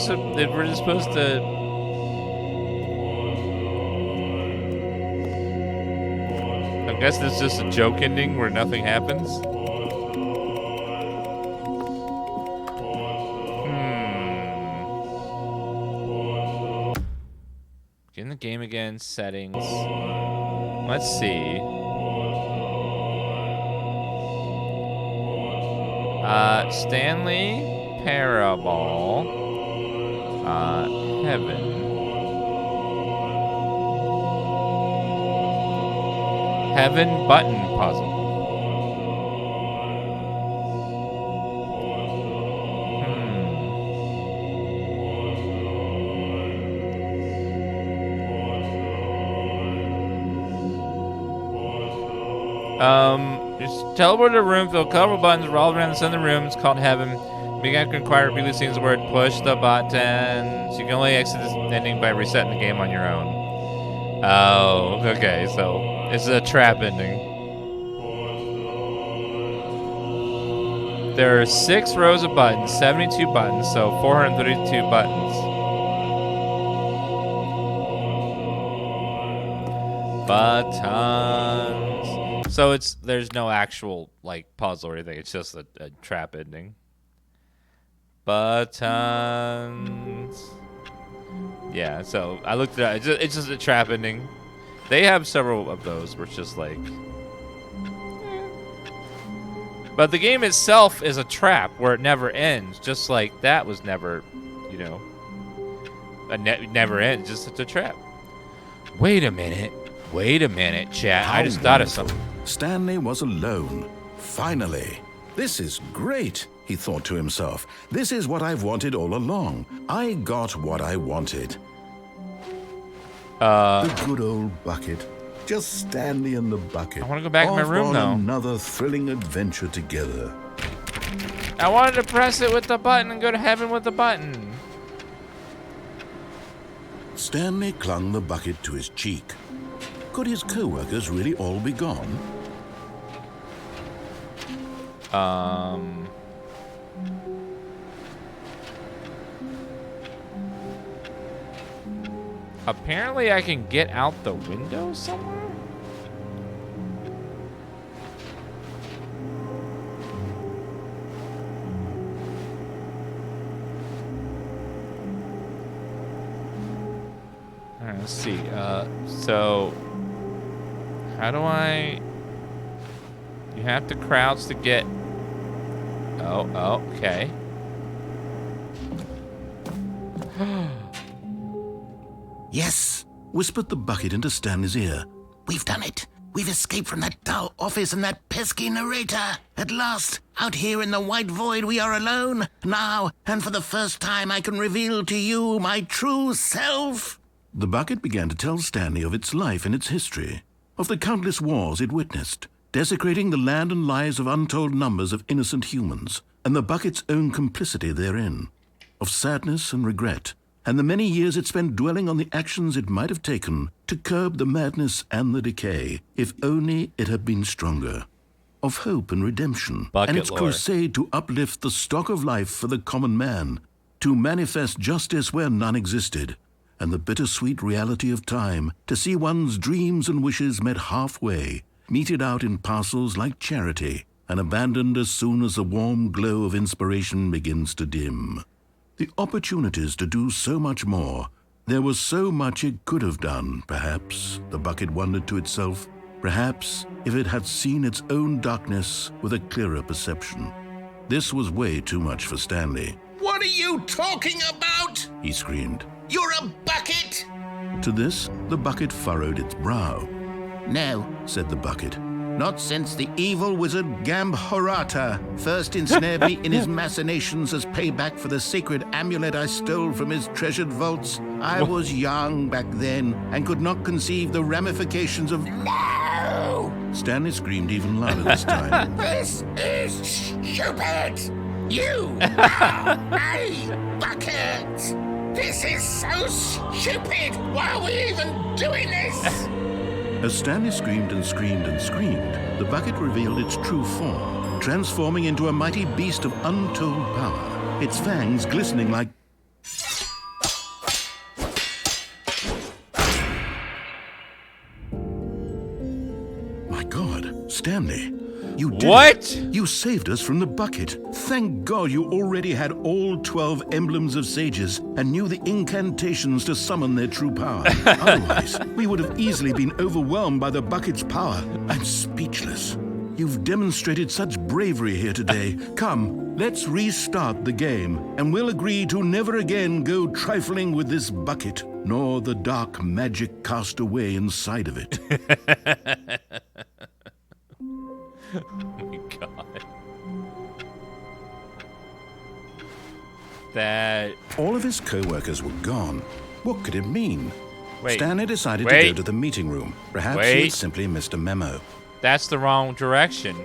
S1: just supposed to. I guess this is just a joke ending where nothing happens. Get in the game again. Settings. Let's see. Stanley Parable. Heaven. Heaven button puzzle. Just teleport to a room, fill colorful buttons, roll around the center of the room. It's called Heaven. Begin to require repeatedly sings the word push the buttons. You can only exit this ending by resetting the game on your own. Oh, okay, so it's a trap ending. There are 6 rows of buttons, 72 buttons, so 432 buttons. Buttons. So there's no actual like puzzle or anything. It's just a trap ending. Buttons. Yeah. So I looked at it. It's just a trap ending. They have several of those where it's just like. But the game itself is a trap where it never ends. Just like that was never, never ends. Just it's a trap. Wait a minute, chat. I just thought of something.
S2: Stanley was alone. Finally. This is great, he thought to himself. This is what I've wanted all along. I got what I wanted. The good old bucket. Just Stanley and the bucket.
S1: I want to go back in my room, though.
S2: Another thrilling adventure together.
S1: I wanted to press it with the button and go to heaven with the button.
S2: Stanley clung the bucket to his cheek. Could his co-workers really all be gone?
S1: Apparently I can get out the window somewhere? Alright, let's see. So how do I... You have to crouch to get... Oh, okay.
S2: Yes, whispered the bucket into Stanley's ear. We've done it.
S5: We've escaped from that dull office and that pesky narrator. At last, out here in the white void, we are alone. Now, and for the first time, I can reveal to you my true self.
S2: The bucket began to tell Stanley of its life and its history, of the countless wars it witnessed, desecrating the land and lives of untold numbers of innocent humans, and the bucket's own complicity therein, of sadness and regret, and the many years it spent dwelling on the actions it might have taken to curb the madness and the decay, if only it had been stronger, of hope and redemption,
S1: Bucket
S2: and its
S1: lore.
S2: crusade to uplift the stock of life for the common man, to manifest justice where none existed, and the bittersweet reality of time, to see one's dreams and wishes met halfway, meted out in parcels like charity, and abandoned as soon as the warm glow of inspiration begins to dim. The opportunities to do so much more. There was so much it could have done, perhaps, the bucket wondered to itself. Perhaps if it had seen its own darkness with a clearer perception. This was way too much for Stanley.
S5: What are you talking about?
S2: He screamed.
S5: You're a bucket!
S2: To this, the bucket furrowed its brow.
S5: No,
S2: Said the bucket.
S5: not since the evil wizard Gambhorata first ensnared me in his machinations as payback for the sacred amulet I stole from his treasured vaults. I was young back then and could not conceive the ramifications of... No!
S2: Stanley screamed even louder this time.
S5: This is stupid! You are a bucket! This is so stupid! Why are we even doing this?
S2: As Stanley screamed and screamed and screamed, the bucket revealed its true form, transforming into a mighty beast of untold power, its fangs glistening like... My God, Stanley, you did
S1: What?
S2: it. You saved us from the bucket. Thank God you already had all 12 emblems of sages and knew the incantations to summon their true power. Otherwise, we would have easily been overwhelmed by the bucket's power. I'm speechless. You've demonstrated such bravery here today. Come, let's restart the game, and we'll agree to never again go trifling with this bucket, nor the dark magic cast away inside of it.
S1: Oh my God. That...
S2: All of his co-workers were gone. What could it mean?
S1: Wait.
S2: Stanley decided to
S1: Wait.
S2: go to the meeting room. Perhaps he
S1: Wait.
S2: had simply missed a memo.
S1: That's the wrong direction.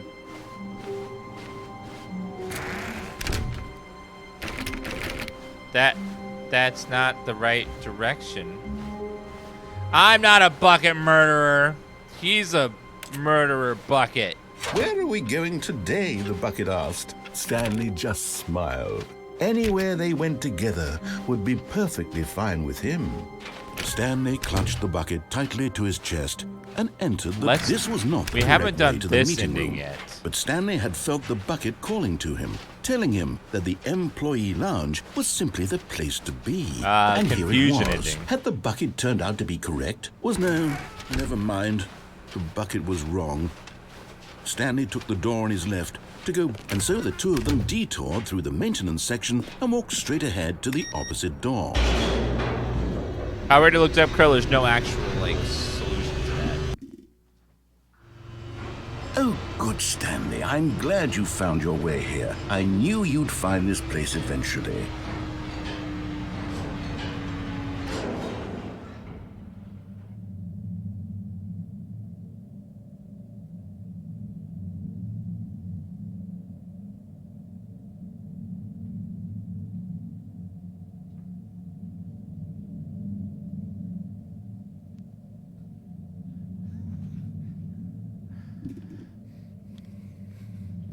S1: That's not the right direction. I'm not a bucket murderer. He's a murderer bucket.
S2: Where are we going today? The bucket asked. Stanley just smiled. Anywhere they went together would be perfectly fine with him. Stanley clutched the bucket tightly to his chest and entered the...
S1: Let's-
S2: This was not the
S1: we haven't
S2: correct
S1: done
S2: way to the
S1: this
S2: meeting
S1: ending
S2: room.
S1: yet.
S2: But Stanley had felt the bucket calling to him, telling him that the employee lounge was simply the place to be. And here it
S1: confusion
S2: was.
S1: ending.
S2: Had the bucket turned out to be correct? Never mind. The bucket was wrong. Stanley took the door on his left to go, and so the two of them detoured through the maintenance section and walked straight ahead to the opposite door.
S1: I already looked up Krill. There's no actual, like, solution to that.
S2: Oh, good, Stanley. I'm glad you found your way here. I knew you'd find this place eventually.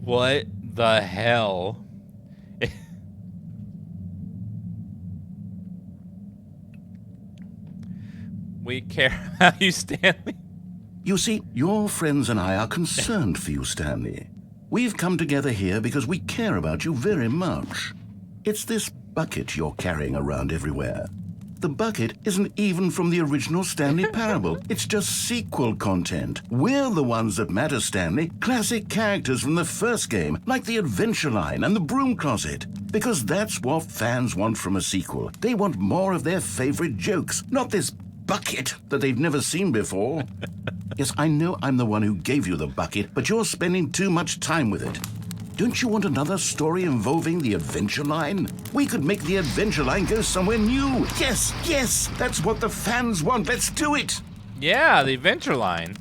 S1: What the hell? We care about you, Stanley.
S2: You see, your friends and I are concerned for you, Stanley. We've come together here because we care about you very much. It's this bucket you're carrying around everywhere. The bucket isn't even from the original Stanley Parable. It's just sequel content. We're the ones that matter, Stanley. Classic characters from the first game, like the Adventure Line and the Broom Closet. Because that's what fans want from a sequel. They want more of their favorite jokes, not this bucket that they've never seen before.
S5: Yes, I know I'm the one who gave you the bucket, but you're spending too much time with it. Don't you want another story involving the adventure line? We could make the adventure line go somewhere new. Yes, yes, that's what the fans want. Let's do it.
S1: Yeah, the adventure line.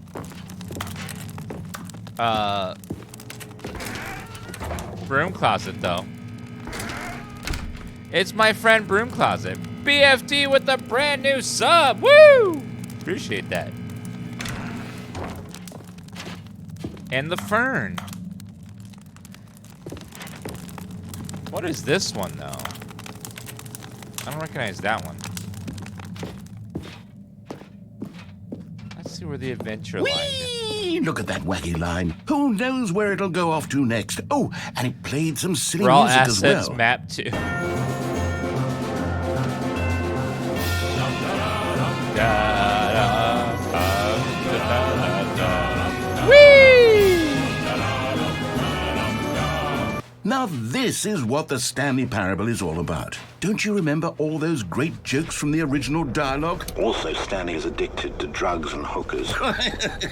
S1: Broom Closet, though. It's my friend Broom Closet. BFT with the brand new sub. Woo! Appreciate that. And the fern. What is this one, though? I don't recognize that one. Let's see where the adventure line is.
S5: Whee! Look at that wacky line. Who knows where it'll go off to next? Oh, and it played some silly
S1: Raw
S5: music as
S1: assets
S5: well.
S1: map 2.
S5: Now this is what the Stanley Parable is all about. Don't you remember all those great jokes from the original dialogue?
S2: Also, Stanley is addicted to drugs and hookers.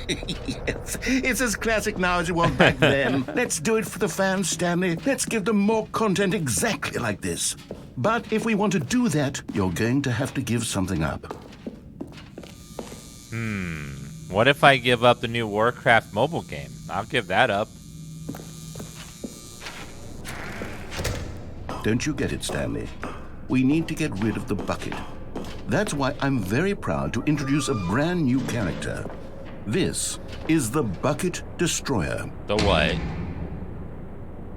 S5: Yes, it's as classic now as it was back then. Let's do it for the fans, Stanley. Let's give them more content exactly like this. But if we want to do that, you're going to have to give something up.
S1: What if I give up the new Warcraft mobile game? I'll give that up.
S5: Don't you get it, Stanley? We need to get rid of the bucket. That's why I'm very proud to introduce a brand new character. This is the Bucket Destroyer.
S1: The what?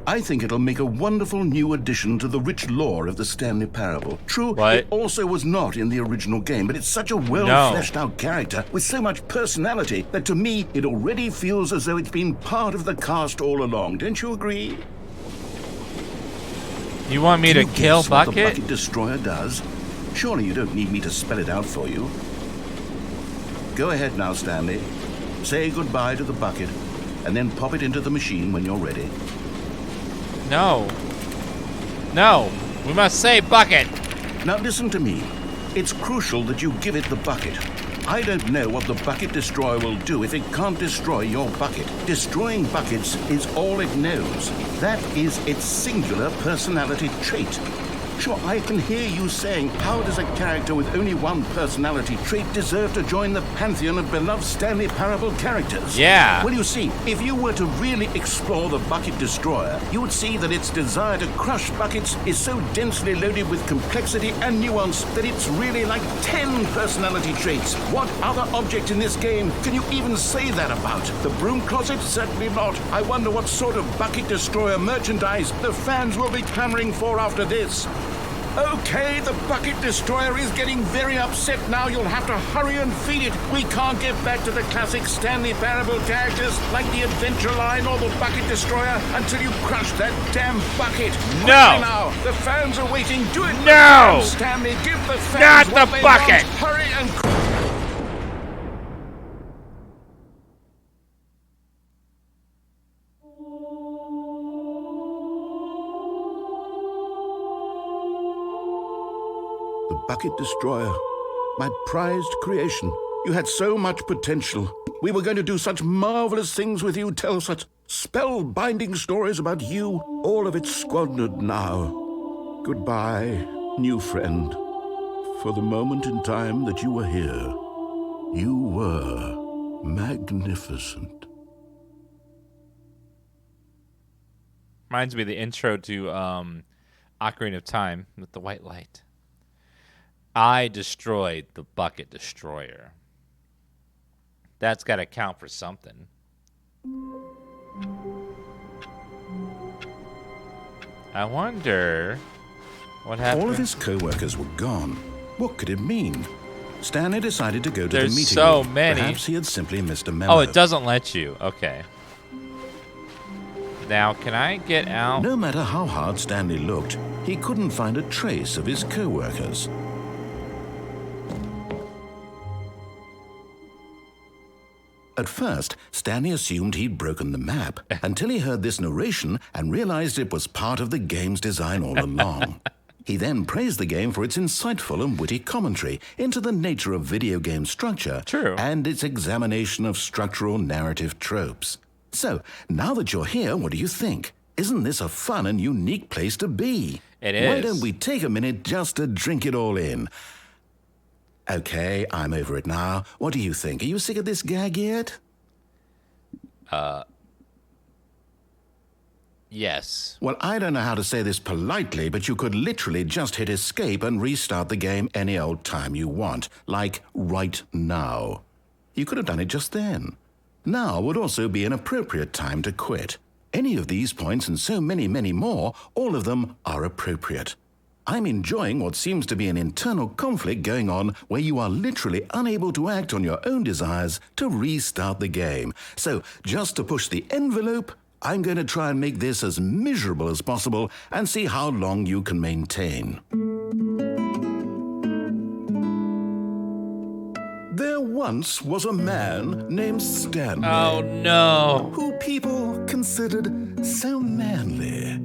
S5: I think it'll make a wonderful new addition to the rich lore of the Stanley Parable. True,
S1: What?
S5: it also was not in the original game, but it's such a well-fleshed-out character with so much personality that to me, it already feels as though it's been part of the cast all along. Don't you agree?
S1: You want me to
S5: Can you
S1: kill
S5: guess what the
S1: Bucket?
S5: Bucket Destroyer does? Surely you don't need me to spell it out for you. Go ahead now, Stanley. Say goodbye to the bucket, and then pop it into the machine when you're ready.
S1: No. No. We must save Bucket.
S5: Now listen to me. It's crucial that you give it the bucket. I don't know what the Bucket Destroyer will do if it can't destroy your bucket. Destroying buckets is all it knows. That is its singular personality trait. Sure, I can hear you saying, how does a character with only one personality trait deserve to join the pantheon of beloved Stanley Parable characters?
S1: Yeah.
S5: Well, you see, if you were to really explore the Bucket Destroyer, you would see that its desire to crush buckets is so densely loaded with complexity and nuance that it's really like 10 personality traits. What other object in this game can you even say that about? The broom closet? Certainly not. I wonder what sort of Bucket Destroyer merchandise the fans will be clamoring for after this. Okay, the Bucket Destroyer is getting very upset now. You'll have to hurry and feed it. We can't get back to the classic Stanley Parable characters like the Adventure Line or the Bucket Destroyer until you crush that damn bucket.
S1: No!
S5: Quickly now, the fans are waiting. Do it
S1: No!
S5: now, Stanley. Give the fans
S1: Not
S5: what
S1: the
S5: they
S1: bucket!
S5: want. Hurry and The Bucket Destroyer, my prized creation. You had so much potential. We were going to do such marvelous things with you, tell such spellbinding stories about you. All of it squandered now. Goodbye, new friend. For the moment in time that you were here, you were magnificent.
S1: Reminds me of the intro to Ocarina of Time with the white light. I destroyed the Bucket Destroyer. That's got to count for something. I wonder what happened.
S2: All of his co-workers were gone. What could it mean? Stanley decided to go to
S1: There's
S2: the meeting
S1: so
S2: room.
S1: many.
S2: Perhaps he had simply missed a memo.
S1: Oh, it doesn't let you. Okay. Now, can I get out?
S2: No matter how hard Stanley looked, he couldn't find a trace of his co-workers. At first, Stanley assumed he'd broken the map until he heard this narration and realized it was part of the game's design all along. He then praised the game for its insightful and witty commentary into the nature of video game structure
S1: True.
S2: and its examination of structural narrative tropes. So, now that you're here, what do you think? Isn't this a fun and unique place to be?
S1: It is.
S2: Why don't we take a minute just to drink it all in? Okay, I'm over it now. What do you think? Are you sick of this gag yet?
S1: Yes.
S2: Well, I don't know how to say this politely, but you could literally just hit escape and restart the game any old time you want, like right now. You could have done it just then. Now would also be an appropriate time to quit. Any of these points and so many, many more, all of them are appropriate. I'm enjoying what seems to be an internal conflict going on where you are literally unable to act on your own desires to restart the game. So, just to push the envelope, I'm going to try and make this as miserable as possible and see how long you can maintain. There once was a man named Stanley.
S1: Oh, no.
S2: Who people considered so manly.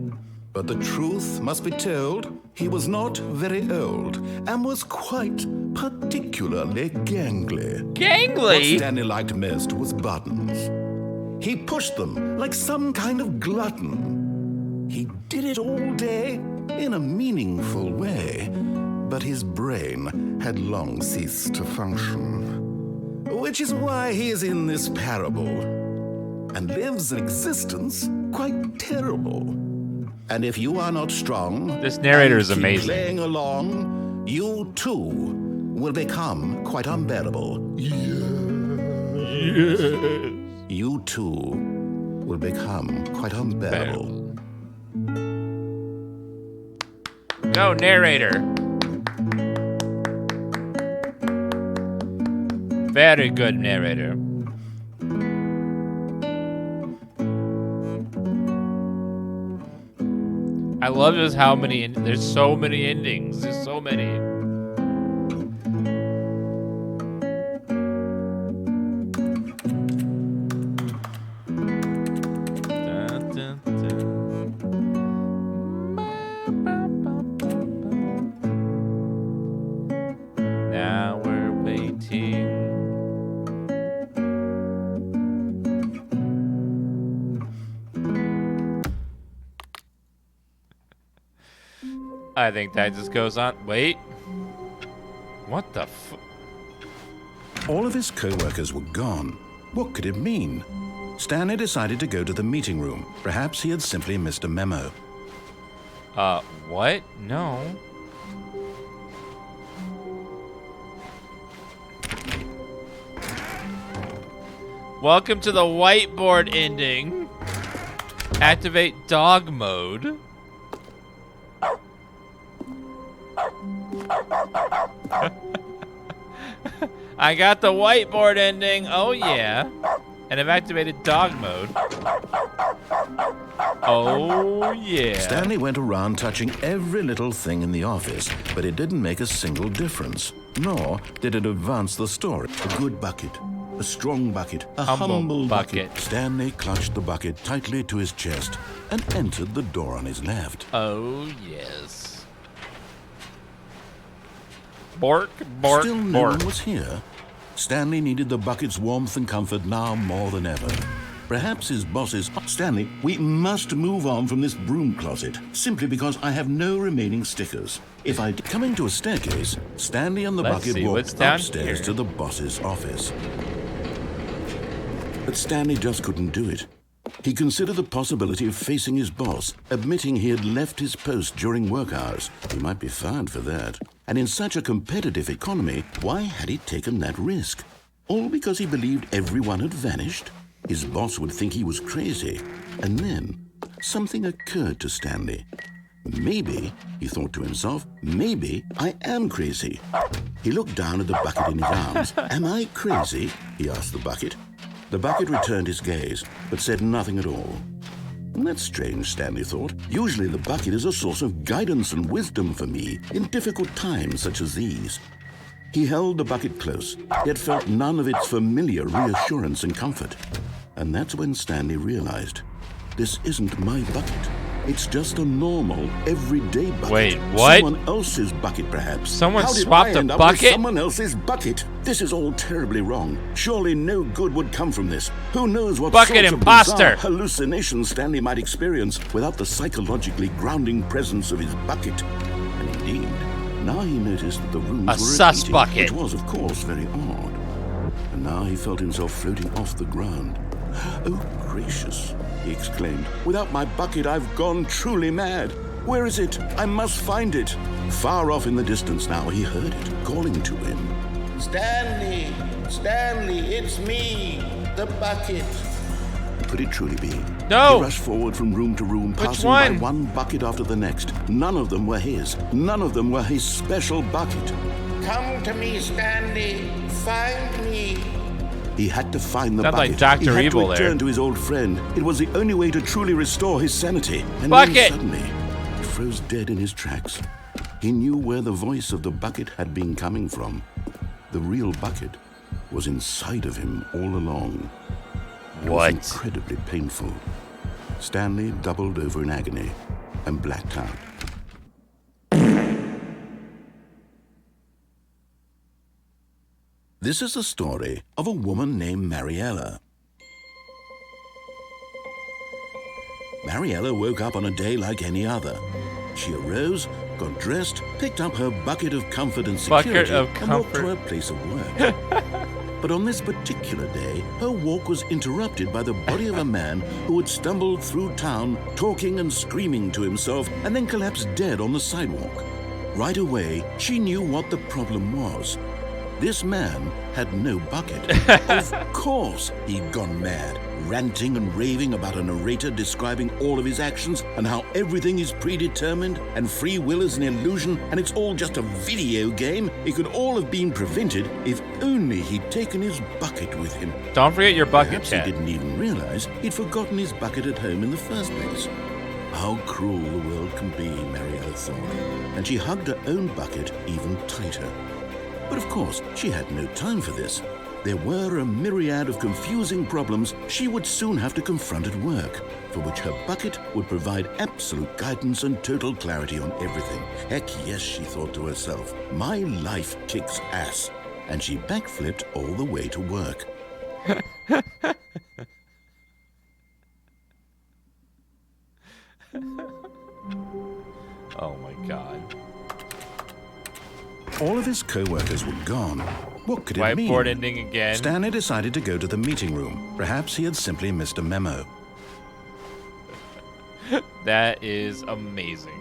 S2: But the truth must be told, he was not very old and was quite particularly gangly. What
S1: Gangly?
S2: Stanley liked most was buttons. He pushed them like some kind of glutton. He did it all day in a meaningful way, but his brain had long ceased to function. Which is why he is in this parable and lives an existence quite terrible. And if you are not strong,
S1: This narrator is
S2: and keep
S1: amazing.
S2: playing along, you too will become quite unbearable. You too will become quite unbearable.
S1: Go, narrator. Very good narrator. I love just how many, there's so many endings. There's so many. Dun, dun, dun. Now we're waiting. I think that just goes on. Wait. What the
S2: All of his co-workers were gone. What could it mean? Stanley decided to go to the meeting room. Perhaps he had simply missed a memo.
S1: what? No. Welcome to the whiteboard ending. Activate dog mode. I got the whiteboard ending. Oh, yeah. And I've activated dog mode. Oh, yeah.
S2: Stanley went around touching every little thing in the office, but it didn't make a single difference, nor did it advance the story. A good bucket, a strong bucket, a humble bucket. Stanley clutched the bucket tightly to his chest and entered the door on his left.
S1: Oh, yes. Bork, bork,
S2: Still no
S1: bork.
S2: one was here. Stanley needed the bucket's warmth and comfort now more than ever. Perhaps his bosses... Stanley, we must move on from this broom closet, simply because I have no remaining stickers. If I... Coming to a staircase, Stanley and the
S1: Let's
S2: bucket
S1: see what's
S2: walked
S1: down
S2: upstairs
S1: here.
S2: to the boss's office. But Stanley just couldn't do it. He considered the possibility of facing his boss, admitting he had left his post during work hours. He might be fired for that. And in such a competitive economy, why had he taken that risk? All because he believed everyone had vanished? His boss would think he was crazy. And then, something occurred to Stanley. Maybe, he thought to himself, maybe I am crazy. He looked down at the bucket in his arms. Am I crazy? He asked the bucket. The bucket returned his gaze, but said nothing at all. That's strange, Stanley thought. Usually the bucket is a source of guidance and wisdom for me in difficult times such as these. He held the bucket close, yet felt none of its familiar reassurance and comfort. And that's when Stanley realized, this isn't my bucket.
S5: It's just a normal, everyday bucket.
S1: Wait, what?
S5: Someone else's bucket, perhaps.
S1: Someone
S5: How did
S1: swapped
S5: I
S1: a
S5: end up with
S1: bucket?
S5: someone else's bucket. This is all terribly wrong. Surely no good would come from this. Who knows what
S1: Bucket
S5: sorts
S1: imposter.
S5: of bizarre hallucinations Stanley might experience without the psychologically grounding presence of his bucket. And indeed, now he noticed that the rooms were
S1: sus
S5: repeating,
S1: bucket.
S5: which was, of course, very odd. And now he felt himself floating off the ground. Oh, gracious, he exclaimed. Without my bucket, I've gone truly mad. Where is it? I must find it. Far off in the distance now, he heard it, calling to him.
S8: Stanley! Stanley, it's me, the bucket.
S5: Could it truly be?
S1: No!
S5: He rushed forward from room to room,
S1: Which
S5: passing
S1: one?
S5: by one bucket after the next. None of them were his. None of them were his special bucket.
S8: Come to me, Stanley. Find me.
S5: He had to find the
S1: Sounds like
S5: bucket.
S1: Dr.
S5: He had
S1: Evil
S5: to
S1: there.
S5: return to his old friend. It was the only way to truly restore his sanity. And
S1: Bucket!
S5: then suddenly, he froze dead in his tracks. He knew where the voice of the bucket had been coming from. The real bucket was inside of him all along. It was
S1: What?
S5: incredibly painful. Stanley doubled over in agony and blacked out. This is the story of a woman named Mariella. Mariella woke up on a day like any other. She arose, got dressed, picked up her bucket of comfort and security,
S1: Bucket of
S5: and walked to
S1: comfort.
S5: her place of work. But on this particular day, her walk was interrupted by the body of a man who had stumbled through town, talking and screaming to himself, and then collapsed dead on the sidewalk. Right away, she knew what the problem was. This man had no bucket. Of course he'd gone mad, ranting and raving about a narrator describing all of his actions and how everything is predetermined and free will is an illusion and it's all just a video game. It could all have been prevented if only he'd taken his bucket with him.
S1: Don't forget your bucket,
S5: Perhaps
S1: chat.
S5: he didn't even realize he'd forgotten his bucket at home in the first place. How cruel the world can be, Mariella thought, and she hugged her own bucket even tighter. But of course, she had no time for this. There were a myriad of confusing problems she would soon have to confront at work, for which her bucket would provide absolute guidance and total clarity on everything. Heck yes, she thought to herself, my life kicks ass. And she backflipped all the way to work.
S1: Oh my god.
S2: All of his co-workers were gone. What could it mean?
S1: Whiteboard ending again.
S2: Stanley decided to go to the meeting room. Perhaps he had simply missed a memo.
S1: That is amazing.